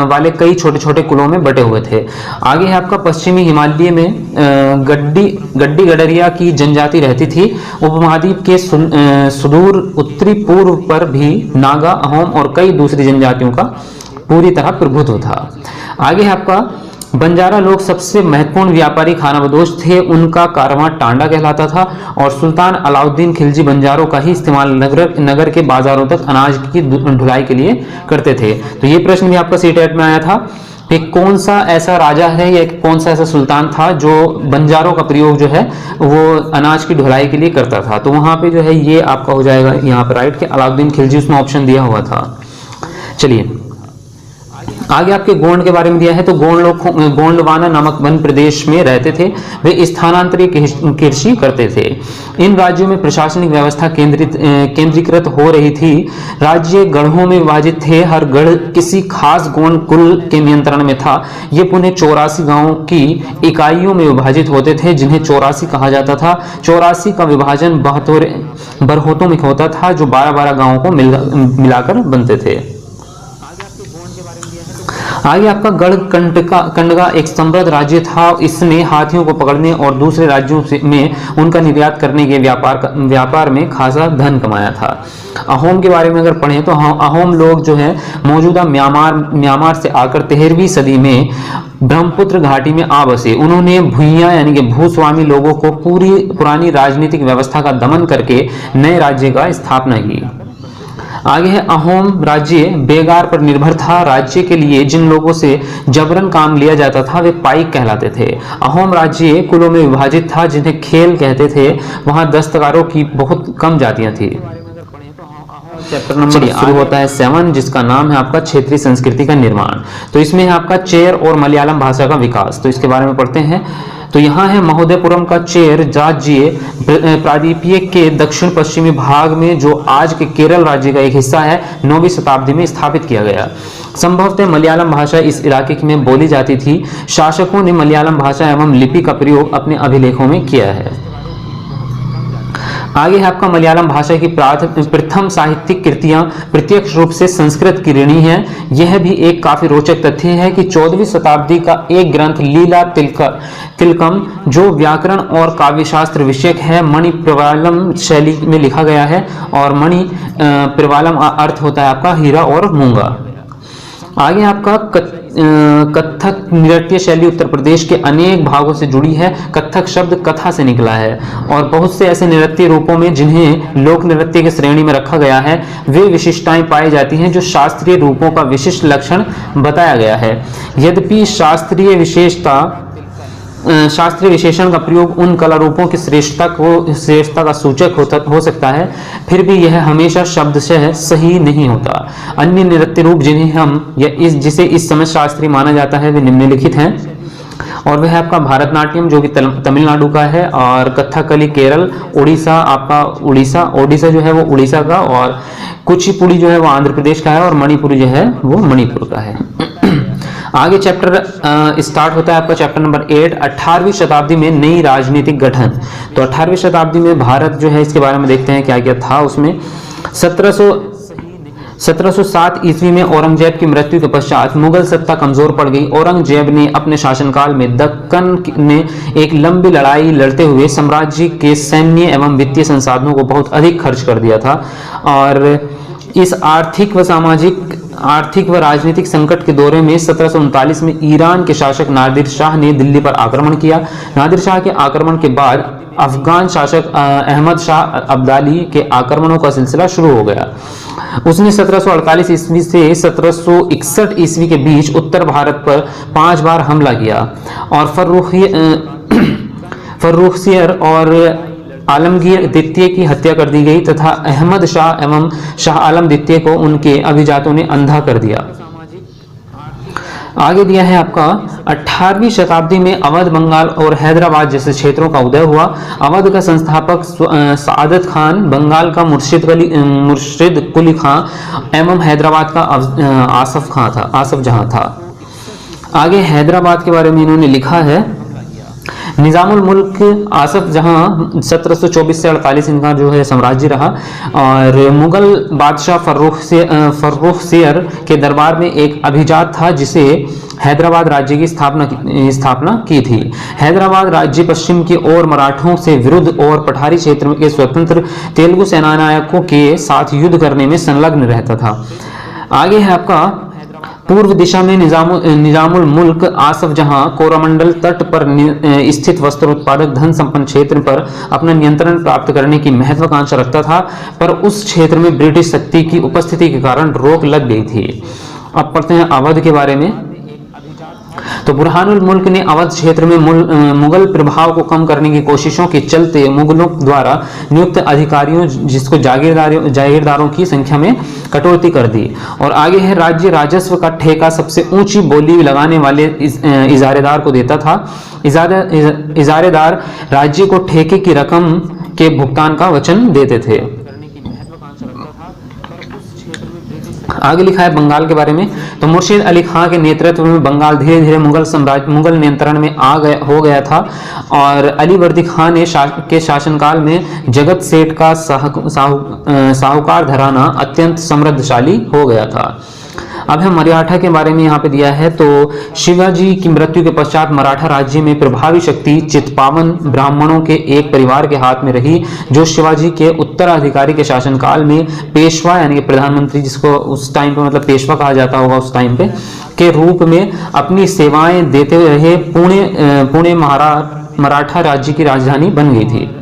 वाले कई छोटे छोटे कुलों में बटे हुए थे। आगे है आपका, पश्चिमी हिमालय में गड्डी गडरिया की जनजाति रहती थी। उपमहाद्वीप के सुदूर उत्तरी पूर्व पर भी नागा, अहोम और कई दूसरी जनजातियों का पूरी तरह प्रभुत्व था। आगे है आपका, बंजारा लोग सबसे महत्वपूर्ण व्यापारी खानाबदोश थे। उनका कारवां टांडा कहलाता था और सुल्तान अलाउद्दीन खिलजी बंजारों का ही इस्तेमाल नगर के बाजारों तक अनाज की ढुलाई के लिए करते थे। तो ये प्रश्न भी आपका सीटेट में आया था कि कौन सा ऐसा राजा है या कौन सा ऐसा सुल्तान था जो बंजारों का प्रयोग जो है वो अनाज की ढुलाई के लिए करता था। तो वहां पे जो है ये आपका हो जाएगा यहाँ पर राइट कि अलाउद्दीन खिलजी, उसमें ऑप्शन दिया हुआ था। चलिए आगे आपके गोंड के बारे में दिया है। तो गोंड लोग गोंडवाना नामक वन प्रदेश में रहते थे। वे स्थानांतरित कृषि करते थे। इन राज्यों में प्रशासनिक व्यवस्था केंद्रीकृत हो रही थी। राज्य गढ़ों में विभाजित थे। हर गढ़ किसी खास गोंड कुल के नियंत्रण में था। ये पुणे 84 गांवों की इकाइयों में विभाजित होते थे जिन्हें 84 कहा जाता था। 84 का विभाजन बरहोतों में होता था जो 12-12 गांवों को मिलाकर बनते थे। आगे आपका गढ़ कंडगा एक समृद्ध राज्य था। इसने हाथियों को पकड़ने और दूसरे राज्यों में उनका निर्यात करने के व्यापार में खासा धन कमाया था। अहोम के बारे में अगर पढ़ें तो अहोम लोग जो है मौजूदा म्यांमार से आकर 13वीं सदी में ब्रह्मपुत्र घाटी में आ बसे। उन्होंने भूइयां यानी कि भूस्वामी लोगों को पुरानी राजनीतिक व्यवस्था का दमन करके नए राज्य का स्थापना की। आगे है, अहोम राज्य बेगार पर निर्भर था। राज्य के लिए जिन लोगों से जबरन काम लिया जाता था वे पाइक कहलाते थे। अहोम राज्य कुलों में विभाजित था जिन्हें खेल कहते थे। वहां दस्तकारों की बहुत कम जातियां थी। चैप्टर नंबर शुरू होता है 7 जिसका नाम है आपका क्षेत्रीय संस्कृति का निर्माण। तो इसमें है आपका चेर और मलयालम भाषा का विकास। तो इसके बारे में पढ़ते हैं। तो यहाँ है महोदयपुरम का चेर राज्य प्रादीपीय के दक्षिण पश्चिमी भाग में जो आज के केरल राज्य का एक हिस्सा है 9वीं शताब्दी में स्थापित किया गया। संभवतः मलयालम भाषा इस इलाके में बोली जाती थी। शासकों ने मलयालम भाषा एवं लिपि का प्रयोग अपने अभिलेखों में किया है। आगे है आपका मलयालम भाषा की प्रथम साहित्यिक कृतियां प्रत्यक्ष रूप से संस्कृत की ऋणी हैं। यह भी एक काफी रोचक तथ्य है कि 14वीं शताब्दी का एक ग्रंथ लीला तिलकम जो व्याकरण और काव्यशास्त्र विषयक है मणि प्रवालम शैली में लिखा गया है और मणि प्रवालम अर्थ होता है आपका हीरा और मूंगा। आगे आपका कथक नृत्य शैली उत्तर प्रदेश के अनेक भागों से जुड़ी है। कथक शब्द कथा से निकला है और बहुत से ऐसे नृत्य रूपों में जिन्हें लोक नृत्य की श्रेणी में रखा गया है वे विशिष्टताएं पाई जाती हैं जो शास्त्रीय रूपों का विशिष्ट लक्षण बताया गया है। यद्यपि शास्त्रीय विशेषण का प्रयोग उन कला रूपों की श्रेष्ठता का सूचक हो सकता है, फिर भी यह हमेशा शब्दशः सही नहीं होता। अन्य नृत्य रूप जिन्हें जिसे इस समय शास्त्रीय माना जाता है वे निम्नलिखित हैं। और वह है आपका भारतनाट्यम जो कि तमिलनाडु का है, और कथकली केरल, उड़ीसा आपका ओडिशा जो है वो उड़ीसा का, और कुचिपुड़ी जो है वो आंध्र प्रदेश का है, और मणिपुरी जो है वो मणिपुर का है। आगे चैप्टर स्टार्ट होता है आपका चैप्टर नंबर 8, 18वीं शताब्दी में नई राजनीतिक गठन। तो 18वीं शताब्दी में भारत जो है इसके बारे में देखते हैं क्या क्या था उसमें। 1707 ईस्वी में औरंगजेब की मृत्यु के पश्चात मुगल सत्ता कमजोर पड़ गई। औरंगजेब ने अपने शासनकाल में दक्कन में एक लंबी लड़ाई लड़ते हुए साम्राज्य के सैन्य एवं वित्तीय संसाधनों को बहुत अधिक खर्च कर दिया था, और इस आर्थिक व राजनीतिक संकट के दौरे में 1739 में ईरान के शासक नादिर शाह ने दिल्ली पर आक्रमण किया। नादिर शाह के आक्रमण के बाद अफगान शासक अहमद शाह अब्दाली के आक्रमणों का सिलसिला शुरू हो गया। उसने 1748 ईस्वी से 1761 ईस्वी के बीच उत्तर भारत पर 5 बार हमला किया, और फर्रुखसियर और आलमगीर द्वितीय की हत्या कर दी गई तथा अहमद शाह एवं शाह आलम द्वितीय को उनके अभिजातों ने अंधा कर दिया। आगे दिया है आपका 18वीं शताब्दी में अवध, बंगाल और हैदराबाद जैसे क्षेत्रों का उदय हुआ। अवध का संस्थापक सादत खान, बंगाल का मुर्शिद कुली खां एवं हैदराबाद का आसफ जहां था। आगे हैदराबाद के बारे में इन्होंने लिखा है, निजामुल मुल्क आसफ जहां 1724 से 48 इनका जो है साम्राज्य रहा, और मुगल बादशाह फर्रुखसियर के दरबार में एक अभिजात था जिसे हैदराबाद राज्य की स्थापना की थी। हैदराबाद राज्य पश्चिम की ओर मराठों से विरुद्ध और पठारी क्षेत्र के स्वतंत्र तेलुगु सेनानायकों के साथ युद्ध करने में संलग्न रहता था। आगे है आपका पूर्व दिशा में निजामुल मुल्क आसफ जहां कोरोमंडल तट पर स्थित वस्त्र उत्पादक धन संपन्न क्षेत्र पर अपना नियंत्रण प्राप्त करने की महत्वाकांक्षा रखता था, पर उस क्षेत्र में ब्रिटिश शक्ति की उपस्थिति के कारण रोक लग गई थी। अब पढ़ते हैं अवध के बारे में। तो बुरहानुल मुल्क ने अवध क्षेत्र में मुगल प्रभाव को कम करने की कोशिशों के चलते मुगलों द्वारा नियुक्त अधिकारियों जिसको जागीरदारों की संख्या में कटौती कर दी। और आगे है राज्य राजस्व का ठेका सबसे ऊंची बोली लगाने वाले इजारेदार को देता था। इजारेदार राज्य को ठेके की रकम के भुगतान का वचन देते थे। आगे लिखा है बंगाल के बारे में। तो मुर्शिद अली खां के नेतृत्व में बंगाल धीरे धीरे मुगल नियंत्रण में हो गया था, और अलीवर्दी खां ने के शासनकाल में जगत सेठ का साहूकार घराना अत्यंत समृद्धशाली हो गया था। अब हम मराठा के बारे में यहाँ पे दिया है। तो शिवाजी की मृत्यु के पश्चात मराठा राज्य में प्रभावी शक्ति चित्पावन ब्राह्मणों के एक परिवार के हाथ में रही, जो शिवाजी के उत्तराधिकारी के शासनकाल में पेशवा यानी कि प्रधानमंत्री, जिसको उस टाइम पे मतलब पेशवा कहा जाता होगा उस टाइम पे, के रूप में अपनी सेवाएं देते रहे। पुणे मराठा राज्य की राजधानी बन गई थी।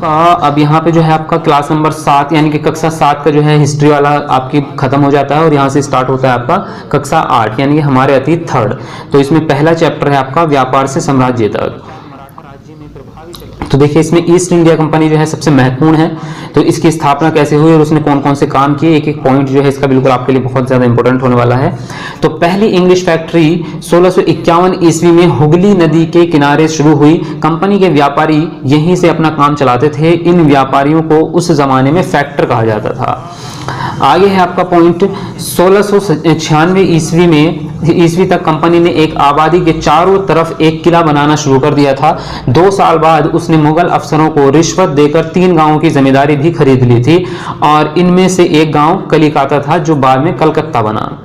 अब यहाँ पे जो है आपका क्लास नंबर 7 यानी कि कक्षा 7 का जो है हिस्ट्री वाला आपकी खत्म हो जाता है, और यहाँ से स्टार्ट होता है आपका कक्षा 8 यानी कि हमारे अतीत 3rd। तो इसमें पहला चैप्टर है आपका व्यापार से साम्राज्य तक। तो देखिए इसमें ईस्ट इंडिया कंपनी जो है सबसे महत्वपूर्ण है। तो इसकी स्थापना कैसे हुई और उसने कौन कौन से काम किए, एक एक पॉइंट जो है इसका बिल्कुल आपके लिए बहुत ज्यादा इंपॉर्टेंट होने वाला है। तो पहली इंग्लिश फैक्ट्री 1651 ईस्वी में हुगली नदी के किनारे शुरू हुई। कंपनी के व्यापारी यहीं से अपना काम चलाते थे। इन व्यापारियों को उस जमाने में फैक्टर कहा जाता था। आगे है आपका पॉइंट 1696 ईस्वी तक कंपनी ने एक आबादी के चारों तरफ एक किला बनाना शुरू कर दिया था। 2 साल बाद उसने मुगल अफसरों को रिश्वत देकर 3 गांवों की जमींदारी भी खरीद ली थी, और इनमें से एक गांव कलिकाता था जो बाद में कलकत्ता बना।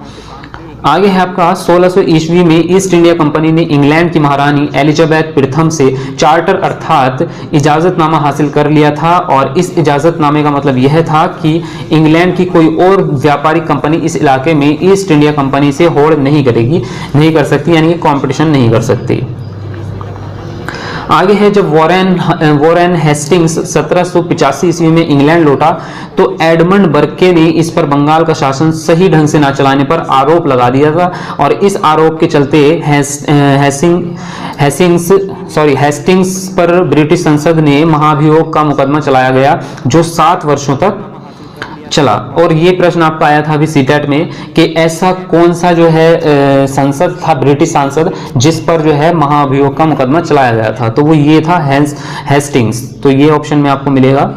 आगे है आपका 1600 ईस्वी में ईस्ट इंडिया कंपनी ने इंग्लैंड की महारानी एलिजाबेथ प्रथम से चार्टर अर्थात इजाजतनामा हासिल कर लिया था, और इस इजाजतनामे का मतलब यह था कि इंग्लैंड की कोई और व्यापारिक कंपनी इस इलाके में ईस्ट इंडिया कंपनी से होड़ नहीं कर सकती, यानी कि कंपटीशन नहीं कर सकती। आगे है जब वॉरेन हेस्टिंग्स 1785 ईस्वी में इंग्लैंड लौटा, तो एडमंड बर्के ने इस पर बंगाल का शासन सही ढंग से न चलाने पर आरोप लगा दिया था, और इस आरोप के चलते हेस्टिंग्स पर ब्रिटिश संसद ने महाभियोग का मुकदमा चलाया गया, जो 7 वर्षों तक चला। और ये प्रश्न आपका आया था अभी सीटेट में कि ऐसा कौन सा जो है संसद था, ब्रिटिश सांसद, जिस पर जो है महाअभियोग का मुकदमा चलाया गया था, तो वो ये था हेस्टिंग्स। तो ये ऑप्शन में आपको मिलेगा।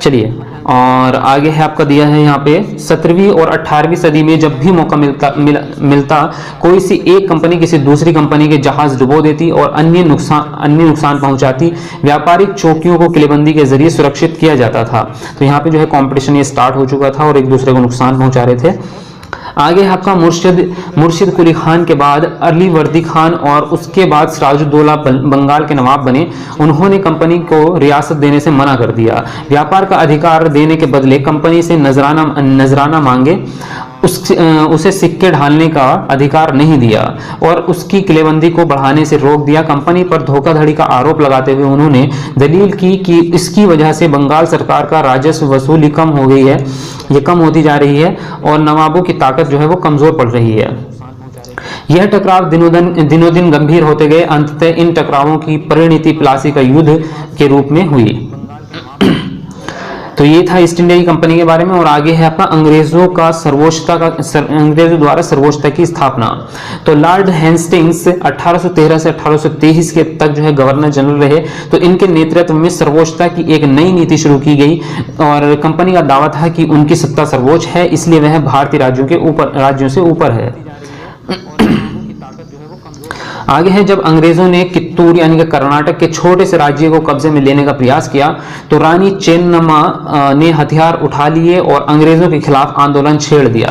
चलिए, और आगे है आपका दिया है यहाँ पे 17वीं और 18वीं सदी में जब भी मौका मिलता कोई सी एक कंपनी किसी दूसरी कंपनी के जहाज डुबो देती और अन्य नुकसान पहुंचाती, व्यापारिक चौकियों को किलेबंदी के जरिए सुरक्षित किया जाता था। तो यहाँ पे जो है कंपटीशन ये स्टार्ट हो चुका था और एक दूसरे को नुकसान पहुंचा रहे थे। आगे है आपका मुर्शिद कुली खान के बाद अली वर्दी खान और उसके बाद सिराजुद्दौला बंगाल के नवाब बने। उन्होंने कंपनी को रियासत देने से मना कर दिया। व्यापार का अधिकार देने के बदले कंपनी से नजराना मांगे, उसे सिक्के ढालने का अधिकार नहीं दिया और उसकी किलेबंदी को बढ़ाने से रोक दिया। कंपनी पर धोखाधड़ी का आरोप लगाते हुए उन्होंने दलील की कि इसकी वजह से बंगाल सरकार का राजस्व वसूली कम हो गई है, ये कम होती जा रही है और नवाबों की ताकत जो है वो कमजोर पड़ रही है। यह टकराव दिनों दिन गंभीर होते गए। अंततः इन टकरावों की परिणति प्लासी का युद्ध के रूप में हुई। तो ये था ईस्ट इंडिया की कंपनी के बारे में। और आगे है आपका अंग्रेजों द्वारा सर्वोच्चता की स्थापना। तो लॉर्ड हेस्टिंग्स 1813 से 1823 के तक जो है गवर्नर जनरल रहे। तो इनके नेतृत्व में सर्वोच्चता की एक नई नीति शुरू की गई और कंपनी का दावा था कि उनकी सत्ता सर्वोच्च है, इसलिए वह भारतीय राज्यों से ऊपर है। आगे है जब अंग्रेजों ने कित्तूर यानी कि कर्नाटक के छोटे से राज्य को कब्जे में लेने का प्रयास किया तो रानी चेन्नम्मा ने हथियार उठा लिए और अंग्रेजों के खिलाफ आंदोलन छेड़ दिया।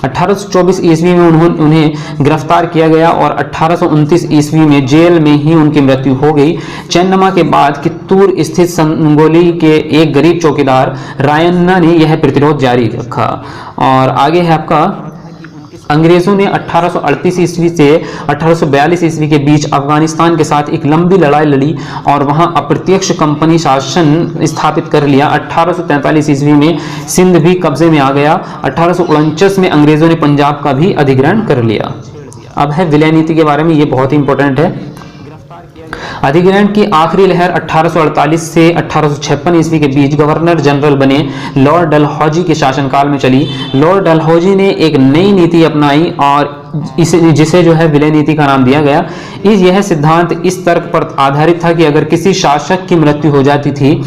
1824 ईस्वी में उन्हें गिरफ्तार किया गया और 1829 ईस्वी में जेल में ही उनकी मृत्यु हो गई। चेन्नम्मा के बाद कित्तूर स्थित संगोली के एक गरीब चौकीदार रायन्ना ने यह प्रतिरोध जारी रखा। और आगे है आपका अंग्रेजों ने 1838 ईस्वी से 1842 ईस्वी के बीच अफगानिस्तान के साथ एक लंबी लड़ाई लड़ी और वहां अप्रत्यक्ष कंपनी शासन स्थापित कर लिया। 1843 ईस्वी में सिंध भी कब्जे में आ गया। 1849 में अंग्रेजों ने पंजाब का भी अधिग्रहण कर लिया। अब है विलय नीति के बारे में, ये बहुत ही इंपॉर्टेंट है। अधिग्रहण की आखिरी लहर 1848 से 1856 ईस्वी के बीच गवर्नर जनरल बने लॉर्ड डलहौजी के शासनकाल में चली। लॉर्ड डलहौजी ने एक नई नीति अपनाई और जिसे जो है विलय नीति का नाम दिया गया। यह सिद्धांत इस तर्क पर आधारित था कि अगर किसी शासक की मृत्यु हो जाती थी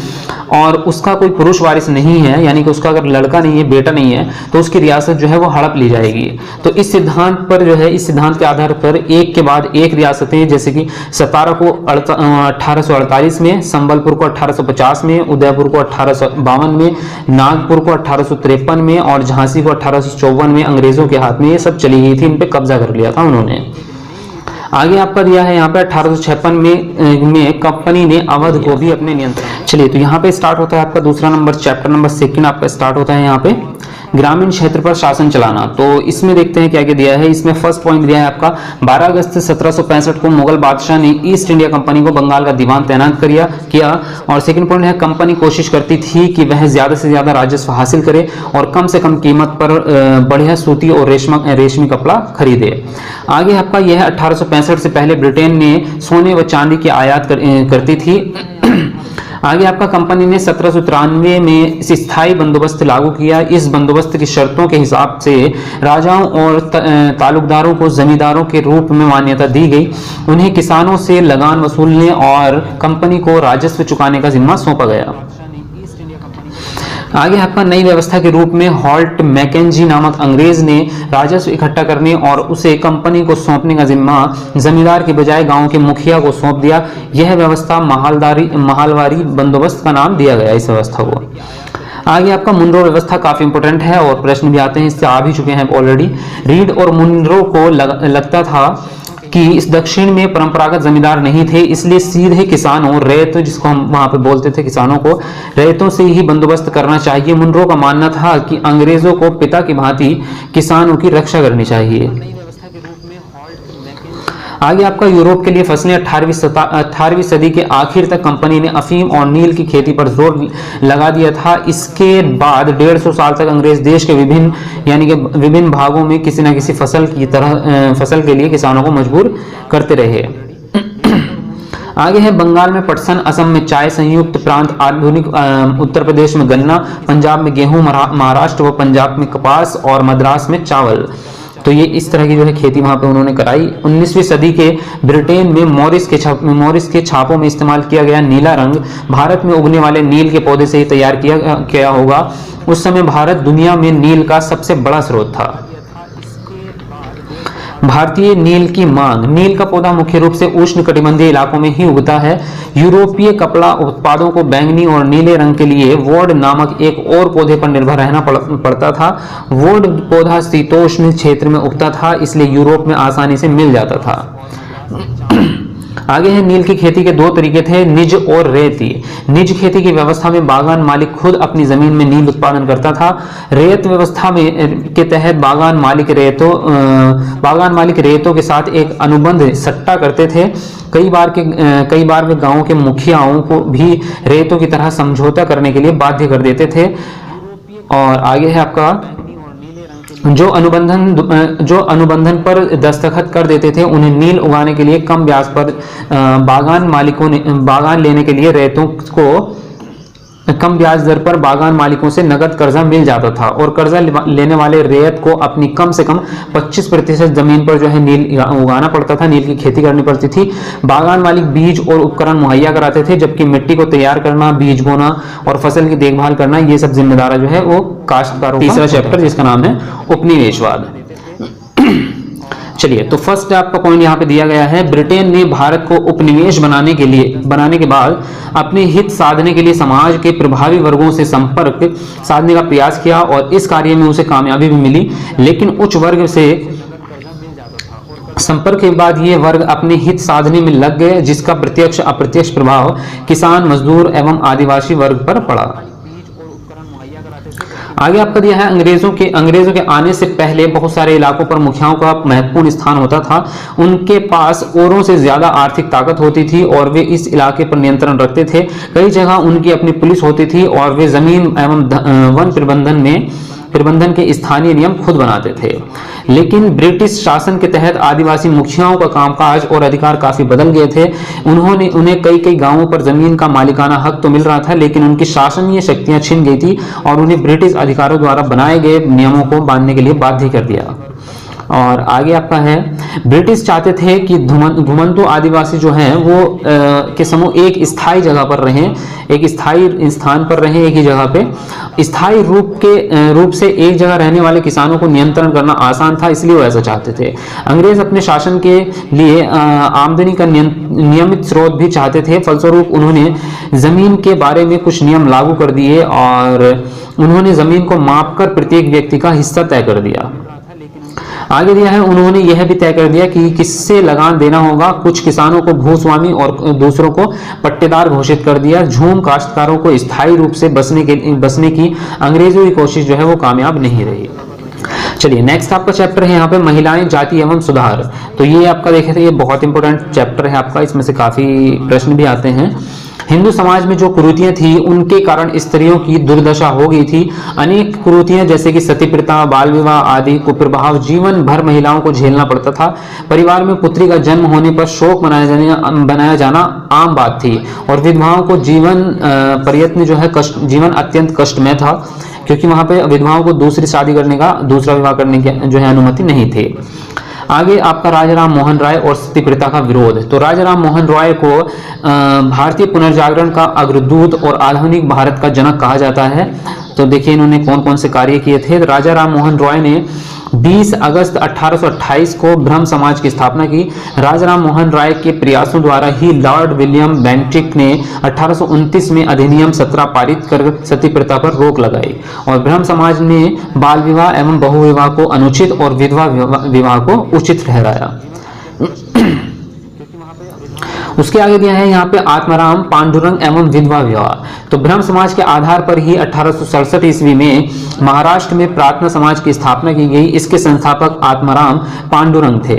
और उसका कोई पुरुष वारिस नहीं है, यानी कि उसका अगर लड़का नहीं है, बेटा नहीं है, तो उसकी रियासत जो है वो हड़प ली जाएगी। तो इस सिद्धांत पर जो है, इस सिद्धांत के आधार पर एक के बाद एक रियासतें, जैसे कि सतारा को 1848 में, संबलपुर को 1850 में, उदयपुर को 1852 में, नागपुर को 1853 में और झांसी को 1854 में अंग्रेजों के हाथ में ये सब चली गई थी। इन पे कब्जा कर लिया था उन्होंने। आगे आपका दिया है यहाँ पे 1856 में कंपनी ने अवध को भी अपने नियंत्रण। चलिए, तो यहाँ पे स्टार्ट होता है आपका दूसरा नंबर, चैप्टर नंबर 2 आपका स्टार्ट होता है यहाँ पे ग्रामीण क्षेत्र पर शासन चलाना। तो इसमें देखते हैं क्या क्या दिया है। इसमें फर्स्ट पॉइंट दिया है आपका 12 अगस्त 1765 को मुगल बादशाह ने ईस्ट इंडिया कंपनी को बंगाल का दीवान तैनात किया। और सेकंड पॉइंट है कंपनी कोशिश करती थी कि वह ज्यादा से ज्यादा राजस्व हासिल करे और कम से कम कीमत पर बढ़िया सूती और रेशमी कपड़ा खरीदे। आगे आपका यह 1865 से पहले ब्रिटेन ने सोने व चांदी की आयात करती थी। आगे आपका कंपनी ने 1793 में स्थायी बंदोबस्त लागू किया। इस बंदोबस्त की शर्तों के हिसाब से राजाओं और तालुकदारों को जमींदारों के रूप में मान्यता दी गई। उन्हें किसानों से लगान वसूलने और कंपनी को राजस्व चुकाने का जिम्मा सौंपा गया। आगे आपका नई व्यवस्था के रूप में हॉल्ट मैकेंजी नामक अंग्रेज ने राजस्व इकट्ठा करने और उसे कंपनी को सौंपने का जिम्मा जमींदार के बजाय गांव के मुखिया को सौंप दिया। यह व्यवस्था महालवारी बंदोबस्त का नाम दिया गया इस व्यवस्था को। आगे आपका मुनरो व्यवस्था काफी इंपॉर्टेंट है और प्रश्न भी आते हैं, इससे आ भी चुके हैं ऑलरेडी। रीड और मुनरो को लगता था कि इस दक्षिण में परंपरागत जमींदार नहीं थे, इसलिए सीधे किसानों, रैयतों, जिसको हम वहां पे बोलते थे किसानों को, रैयतों से ही बंदोबस्त करना चाहिए। मुनरो का मानना था कि अंग्रेजों को पिता की भांति किसानों की रक्षा करनी चाहिए। आगे आपका यूरोप के लिए फसलें 18वीं सदी के आखिर तक कंपनी ने अफीम और नील की खेती पर जोर लगा दिया था। इसके बाद 150 साल तक अंग्रेज देश के विभिन्न भागों में किसी न किसी फसल के लिए किसानों को मजबूर करते रहे। आगे है बंगाल में पटसन, असम में चाय, संयुक्त प्रांत आधुनिक उत्तर प्रदेश में गन्ना, पंजाब में गेहूं, महाराष्ट्र व पंजाब में कपास और मद्रास में चावल। तो ये इस तरह की जो है खेती वहां पे उन्होंने कराई। 19वीं सदी के ब्रिटेन में मॉरिस के छापों में इस्तेमाल किया गया नीला रंग भारत में उगने वाले नील के पौधे से ही तैयार किया होगा। उस समय भारत दुनिया में नील का सबसे बड़ा स्रोत था। भारतीय नील की मांग। नील का पौधा मुख्य रूप से उष्ण कटिबंधीय इलाकों में ही उगता है। यूरोपीय कपड़ा उत्पादों को बैंगनी और नीले रंग के लिए वोड नामक एक और पौधे पर निर्भर रहना पड़ता था। वोड पौधा शीतोष्ण क्षेत्र में उगता था, इसलिए यूरोप में आसानी से मिल जाता था। आगे है नील की खेती के दो तरीके थे, निज और रेती। निज खेती की व्यवस्था में बागान मालिक खुद अपनी जमीन में नील उत्पादन करता था। रेत व्यवस्था में के तहत बागान मालिक रेतों के साथ एक अनुबंध सट्टा करते थे। कई बार वे गांव के मुखियाओं को भी रेतों की तरह समझौता करने के लिए बाध्य कर देते थे। और आगे है आपका जो अनुबंधन पर दस्तखत कर देते थे, उन्हें नील उगाने के लिए कम ब्याज पर बागान लेने के लिए रेतों को कम ब्याज दर पर बागान मालिकों से नगद कर्जा मिल जाता था और कर्जा लेने वाले रेत को अपनी कम से कम 25% जमीन पर जो है नील उगाना पड़ता था, नील की खेती करनी पड़ती थी। बागान मालिक बीज और उपकरण मुहैया कराते थे, जबकि मिट्टी को तैयार करना, बीज बोना और फसल की देखभाल करना, ये सब जिम्मेदारी जो है वो काश्तकारों का। तीसरा चैप्टर जिसका नाम है उपनिवेशवाद। चलिए, तो फर्स्ट आपका पॉइंट यहाँ पे दिया गया है, ब्रिटेन ने भारत को उपनिवेश बनाने के बाद अपने हित साधने के लिए समाज के प्रभावी वर्गों से संपर्क साधने का प्रयास किया और इस कार्य में उसे कामयाबी भी मिली। लेकिन उच्च वर्ग से संपर्क के बाद ये वर्ग अपने हित साधने में लग गए, जिसका प्रत्यक्ष अप्रत्यक्ष प्रभाव किसान, मजदूर एवं आदिवासी वर्ग पर पड़ा। आगे आपका दिया है अंग्रेजों के आने से पहले बहुत सारे इलाकों पर मुखियाओं का महत्वपूर्ण स्थान होता था। उनके पास औरों से ज्यादा आर्थिक ताकत होती थी और वे इस इलाके पर नियंत्रण रखते थे। कई जगह उनकी अपनी पुलिस होती थी और वे जमीन एवं वन प्रबंधन के स्थानीय नियम खुद बनाते थे। लेकिन ब्रिटिश शासन के तहत आदिवासी मुखियाओं का कामकाज और अधिकार काफी बदल गए थे। उन्हें कई गांवों पर जमीन का मालिकाना हक तो मिल रहा था, लेकिन उनकी शासनीय शक्तियां छिन गई थी और उन्हें ब्रिटिश अधिकारियों द्वारा बनाए गए नियमों को मानने के लिए बाध्य कर दिया। और आगे आपका है, ब्रिटिश चाहते थे कि घुमंतु आदिवासी जो हैं वो के समूह एक स्थायी जगह पर रहें, एक स्थायी स्थान पर रहें, एक ही जगह पे। स्थायी रूप से एक जगह रहने वाले किसानों को नियंत्रण करना आसान था, इसलिए वो ऐसा चाहते थे। अंग्रेज अपने शासन के लिए आमदनी का नियमित स्रोत भी चाहते थे। फलस्वरूप उन्होंने जमीन के बारे में कुछ नियम लागू कर दिए और उन्होंने जमीन को मापकर प्रत्येक व्यक्ति का हिस्सा तय कर दिया। आगे दिया है, उन्होंने यह भी तय कर दिया कि किससे लगान देना होगा। कुछ किसानों को भूस्वामी और दूसरों को पट्टेदार घोषित कर दिया। झूम काश्तकारों को स्थायी रूप से बसने की अंग्रेजों की कोशिश जो है वो कामयाब नहीं रही। चलिए, नेक्स्ट आपका चैप्टर है यहाँ पे महिलाएं, जाति एवं सुधार। तो ये आपका देखे थे, ये बहुत इंपॉर्टेंट चैप्टर है आपका, इसमें से काफी प्रश्न भी आते हैं। हिंदू समाज में जो कुरीतियां थी उनके कारण स्त्रियों की दुर्दशा हो गई थी। अनेक कुरीतियां जैसे कि सती प्रथा, बाल विवाह आदि कुप्रभाव जीवन भर महिलाओं को झेलना पड़ता था। परिवार में पुत्री का जन्म होने पर शोक मनाया जाना आम बात थी और विधवाओं को जीवन अत्यंत कष्टमय था, क्योंकि वहां पे विधवाओं को दूसरा विवाह करने की जो है अनुमति नहीं थी। आगे आपका राजाराम मोहन राय और सती प्रथा का विरोध। तो राजाराम मोहन राय को भारतीय पुनर्जागरण का अग्रदूत और आधुनिक भारत का जनक कहा जाता है। तो देखिए इन्होंने कौन कौन से कार्य किए थे। राजाराम मोहन राय ने 20 अगस्त 1828 को ब्रह्म समाज की स्थापना की। राजाराम मोहन राय के प्रयासों द्वारा ही लॉर्ड विलियम बेंटिक ने 1829 में अधिनियम 17 पारित कर सती प्रथा पर रोक लगाई और ब्रह्म समाज ने बाल विवाह एवं बहुविवाह को अनुचित और विधवा विवाह को उचित ठहराया। उसके आगे दिया है यहाँ पे आत्माराम, पांडुरंग एवं विधवा विवाह। तो ब्रह्म समाज के आधार पर ही 1867 ईस्वी में महाराष्ट्र में प्रार्थना समाज की स्थापना की गई। इसके संस्थापक आत्माराम पांडुरंग थे।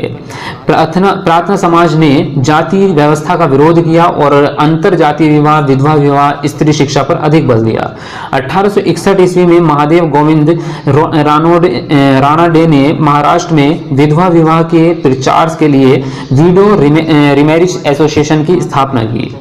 प्रार्थना समाज ने जाति व्यवस्था का विरोध किया और अंतर जातीय विवाह, विधवा विवाह, स्त्री शिक्षा पर अधिक बल दिया। 1861 ईस्वी में महादेव गोविंद रानाडे ने महाराष्ट्र में विधवा विवाह के प्रचार के लिए विडो रिमैरिज एसोसिएशन मिशन की स्थापना की।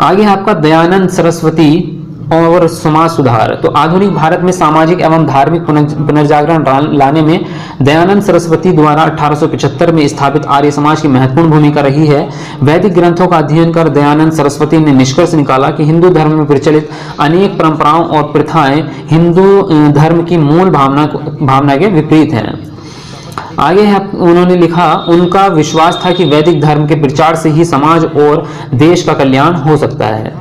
आगे है आपका दयानंद सरस्वती और समाज सुधार। तो आधुनिक भारत में सामाजिक एवं धार्मिक पुनर्जागरण लाने में दयानंद सरस्वती द्वारा 1875 में स्थापित आर्य समाज की महत्वपूर्ण भूमिका रही है। वैदिक ग्रंथों का अध्ययन कर दयानंद सरस्वती ने निष्कर्ष निकाला कि हिंदू धर्म में प्रचलित अनेक परंपराओं और प्रथाएं हिंदू धर्म की मूल भावना के विपरीत हैं। आगे है उन्होंने लिखा, उनका विश्वास था कि वैदिक धर्म के प्रचार से ही समाज और देश का कल्याण हो सकता है।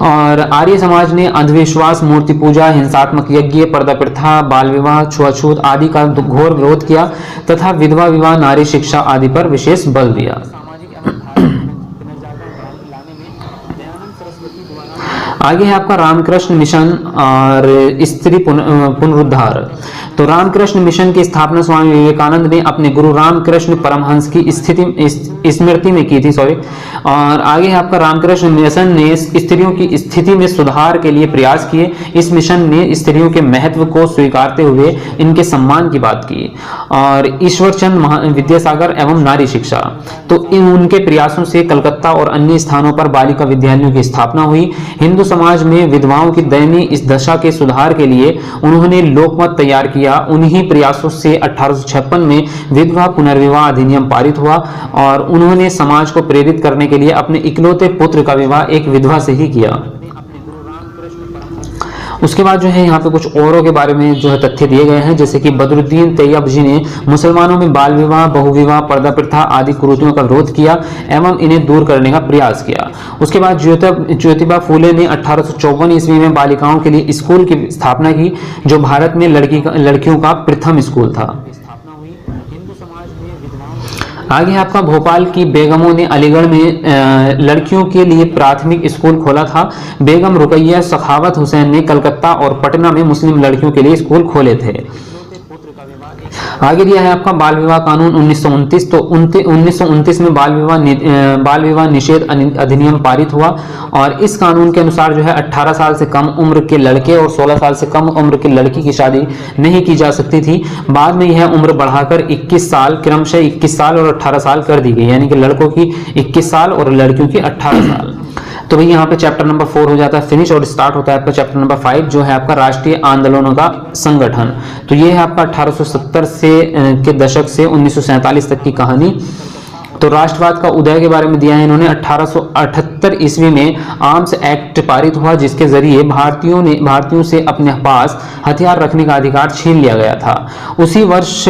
और आर्य समाज ने अंधविश्वास, मूर्ति पूजा, हिंसात्मक यज्ञ, पर्दा प्रथा, बाल विवाह, छुआछूत आदि का घोर विरोध किया तथा विधवा विवाह, नारी शिक्षा आदि पर विशेष बल दिया। आगे है आपका रामकृष्ण मिशन और स्त्री पुनरुद्धार। तो रामकृष्ण मिशन की स्थापना स्वामी विवेकानंद ने अपने गुरु रामकृष्ण परमहंस की स्मृति में की थी। और आगे है आपका रामकृष्ण मिशन ने स्त्रियों की स्थिति में सुधार के लिए प्रयास किए। इस मिशन ने स्त्रियों के महत्व को स्वीकारते हुए इनके सम्मान की बात की। और ईश्वरचंद विद्यासागर एवं नारी शिक्षा, तो इन उनके प्रयासों से कलकत्ता और अन्य स्थानों पर बालिका विद्यालयों की स्थापना हुई। हिंदू समाज में विधवाओं की दयनीय इस दशा के सुधार के लिए उन्होंने लोकमत तैयार किया। उन्हीं प्रयासों से 1856 में विधवा पुनर्विवाह अधिनियम पारित हुआ और उन्होंने समाज को प्रेरित करने के लिए अपने इकलौते पुत्र का विवाह एक विधवा से ही किया। उसके बाद जो है यहाँ पे कुछ औरों के बारे में जो है तथ्य दिए गए हैं, जैसे कि बदरुद्दीन तैयब जी ने मुसलमानों में बाल विवाह, बहुविवाह, पर्दा प्रथा आदि कुरीतियों का विरोध किया एवं इन्हें दूर करने का प्रयास किया। उसके बाद ज्योतिबा फूले ने 1854 ईस्वी में बालिकाओं के लिए स्कूल की स्थापना की, जो भारत में लड़कियों का प्रथम स्कूल था। आगे आपका भोपाल की बेगमों ने अलीगढ़ में लड़कियों के लिए प्राथमिक स्कूल खोला था। बेगम रुकैया सखावत हुसैन ने कलकत्ता और पटना में मुस्लिम लड़कियों के लिए स्कूल खोले थे। आगे दिया है आपका बाल विवाह कानून 1929। तो 1929 में बाल विवाह निषेध अधिनियम पारित हुआ और इस कानून के अनुसार जो है 18 साल से कम उम्र के लड़के और 16 साल से कम उम्र की लड़की की शादी नहीं की जा सकती थी। बाद में यह उम्र बढ़ाकर 21 साल, क्रमशः 21 साल और 18 साल कर दी गई, यानी कि लड़कों की 21 साल और लड़कियों की 18 साल। तो भाई यहाँ पे चैप्टर नंबर 4 हो जाता है फिनिश और स्टार्ट होता है आपका चैप्टर नंबर 5 जो है आपका राष्ट्रीय आंदोलनों का संगठन। तो ये है आपका 1870 के दशक से 1947 तक की कहानी। तो राष्ट्रवाद का उदय के बारे में दिया है इन्होंने। 1878 ईस्वी में आर्म्स एक्ट पारित हुआ, जिसके जरिए भारतीयों से अपने पास हथियार रखने का अधिकार छीन लिया गया था। उसी वर्ष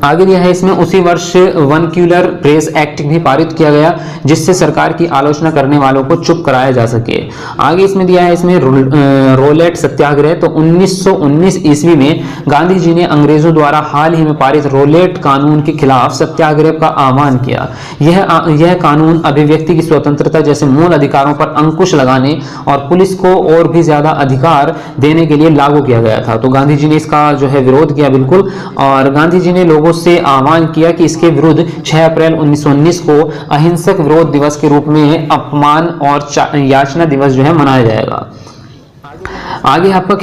आगे दिया है इसमें, उसी वर्ष वर्नाक्युलर प्रेस एक्ट भी पारित किया गया, जिससे सरकार की आलोचना करने वालों को चुप कराया जा सके। आगे इसमें दिया है इसमें रोलेट सत्याग्रह। तो 1919 ईस्वी में गांधी जी ने अंग्रेजों द्वारा हाल ही में पारित रोलेट कानून के खिलाफ सत्याग्रह का आह्वान किया। यह कानून अभिव्यक्ति की स्वतंत्रता जैसे मूल अधिकारों पर अंकुश लगाने और पुलिस को और भी ज्यादा अधिकार देने के लिए लागू किया गया था। तो गांधी जी ने इसका जो है विरोध किया बिल्कुल, और गांधी जी ने लोगों से आह्वान किया कि इसके विरुद्ध 6 अप्रैल 1919 को अहिंसक विरोध दिवस के रूप में अपमान और याचना दिवस जो है मनाया जाएगा। आगे आपका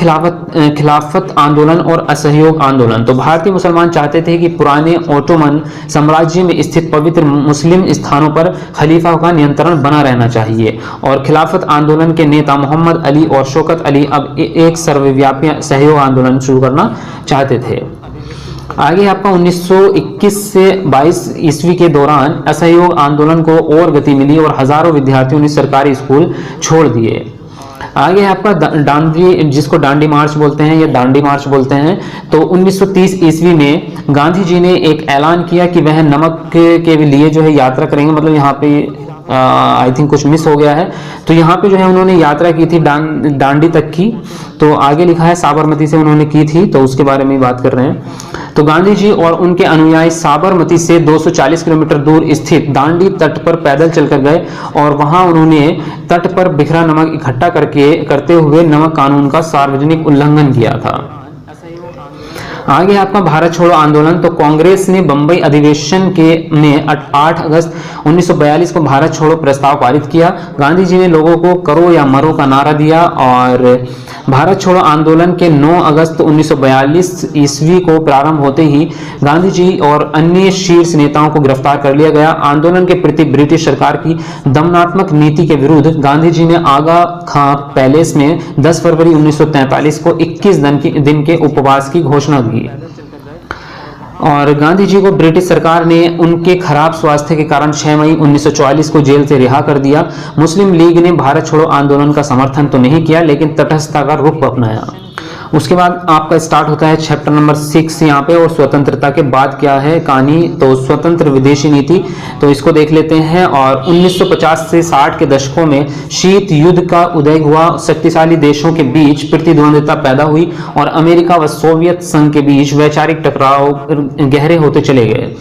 खिलाफत आंदोलन और असहयोग आंदोलन। तो भारतीय मुसलमान चाहते थे कि पुराने ओटोमन साम्राज्य में स्थित पवित्र मुस्लिम स्थानों पर खलीफा का नियंत्रण बना रहना चाहिए, और खिलाफत आंदोलन के नेता मोहम्मद अली और शौकत अली अब एक सर्वव्यापी सहयोग आंदोलन शुरू करना चाहते थे। आगे आपका 1921 से 22 ईस्वी के दौरान असहयोग आंदोलन को और गति मिली और हजारों विद्यार्थियों ने सरकारी स्कूल छोड़ दिए। आगे आपका दांडी, जिसको दांडी मार्च बोलते हैं या दांडी मार्च बोलते हैं। तो 1930 ईस्वी में गांधी जी ने एक ऐलान किया कि वह नमक के लिए जो है यात्रा करेंगे। मतलब यहाँ पे आई थिंक कुछ मिस हो गया है। तो यहाँ पे जो है उन्होंने यात्रा की थी दांडी तक की। तो आगे लिखा है साबरमती से उन्होंने की थी, तो उसके बारे में बात कर रहे हैं। तो गांधी जी और उनके अनुयायी साबरमती से 240 किलोमीटर दूर स्थित दांडी तट पर पैदल चलकर गए और वहां उन्होंने तट पर बिखरा नमक इकट्ठा करते हुए नमक कानून का सार्वजनिक उल्लंघन किया था। आगे आपका भारत छोड़ो आंदोलन। तो कांग्रेस ने बंबई अधिवेशन में 8 अगस्त 1942 को भारत छोड़ो प्रस्ताव पारित किया। गांधी जी ने लोगों को करो या मरो का नारा दिया और भारत छोड़ो आंदोलन के 9 अगस्त 1942 ईस्वी को प्रारंभ होते ही गांधी जी और अन्य शीर्ष नेताओं को गिरफ्तार कर लिया गया। आंदोलन के प्रति ब्रिटिश सरकार की दमनात्मक नीति के विरुद्ध गांधी जी ने आगा खां पैलेस में 10 फरवरी 1943 को 21 दिन के उपवास की घोषणा की और गांधी जी को ब्रिटिश सरकार ने उनके खराब स्वास्थ्य के कारण 6 मई 1944 को जेल से रिहा कर दिया। मुस्लिम लीग ने भारत छोड़ो आंदोलन का समर्थन तो नहीं किया, लेकिन तटस्थता का रुख अपनाया। उसके बाद आपका स्टार्ट होता है चैप्टर नंबर 6 यहाँ पे, और स्वतंत्रता के बाद क्या है कहानी, तो स्वतंत्र विदेशी नीति, तो इसको देख लेते हैं। और 1950 से 60 के दशकों में शीत युद्ध का उदय हुआ, शक्तिशाली देशों के बीच प्रतिद्वंद्विता पैदा हुई और अमेरिका व सोवियत संघ के बीच वैचारिक टकराव गहरे होते चले गए।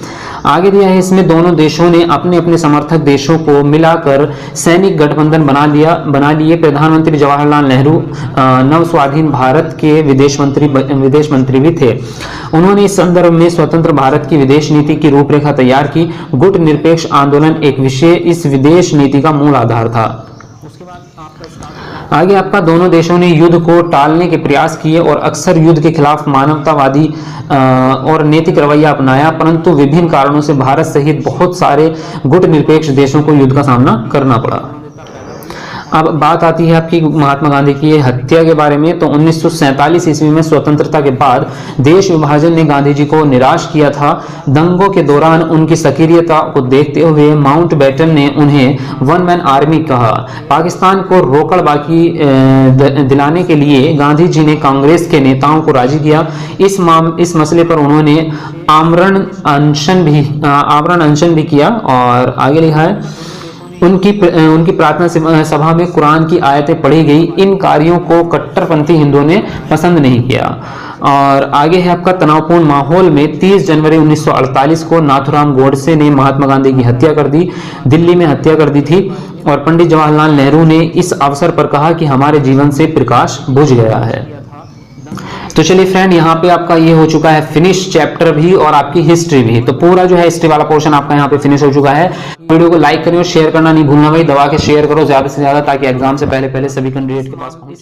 आगे दिया है इसमें, दोनों देशों ने अपने अपने समर्थक देशों को मिलाकर सैनिक गठबंधन बना लिए। प्रधानमंत्री जवाहरलाल नेहरू नव स्वाधीन भारत के विदेश मंत्री भी थे। उन्होंने इस संदर्भ में स्वतंत्र भारत की विदेश नीति की रूपरेखा तैयार की। गुट निरपेक्ष आंदोलन एक विषय इस विदेश नीति का मूल आधार था। आगे आपका, दोनों देशों ने युद्ध को टालने के प्रयास किए और अक्सर युद्ध के खिलाफ मानवतावादी और नैतिक रवैया अपनाया, परंतु विभिन्न कारणों से भारत सहित बहुत सारे गुट निरपेक्ष देशों को युद्ध का सामना करना पड़ा। अब बात आती है आपकी महात्मा गांधी की हत्या के बारे में। तो 1947 ईस्वी में स्वतंत्रता के बाद देश विभाजन ने गांधी जी को निराश किया था। दंगों के दौरान उनकी सक्रियता को देखते हुए माउंटबेटन ने उन्हें वन मैन आर्मी कहा। पाकिस्तान को रोकड़ बाकी दिलाने के लिए गांधी जी ने कांग्रेस के नेताओं को राजी किया। इस मसले पर उन्होंने आमरण अनशन भी किया। और आगे लिखा है, उनकी प्रार्थना सभा में कुरान की आयतें पढ़ी गई। इन कार्यों को कट्टरपंथी हिंदुओं ने पसंद नहीं किया। और आगे है आपका, तनावपूर्ण माहौल में 30 जनवरी 1948 को नाथुराम गोडसे ने महात्मा गांधी की हत्या कर दी, दिल्ली में हत्या कर दी थी। और पंडित जवाहरलाल नेहरू ने इस अवसर पर कहा कि हमारे जीवन से प्रकाश बुझ गया है। तो चलिए फ्रेंड, यहाँ पे आपका ये हो चुका है फिनिश चैप्टर भी और आपकी हिस्ट्री भी। तो पूरा जो है हिस्ट्री वाला पोर्शन आपका यहाँ पे फिनिश हो चुका है। वीडियो को लाइक करें और शेयर करना नहीं भूलना भाई, दबा के शेयर करो ज्यादा से ज्यादा, ताकि एग्जाम से पहले सभी कैंडिडेट के पास पहुंचे।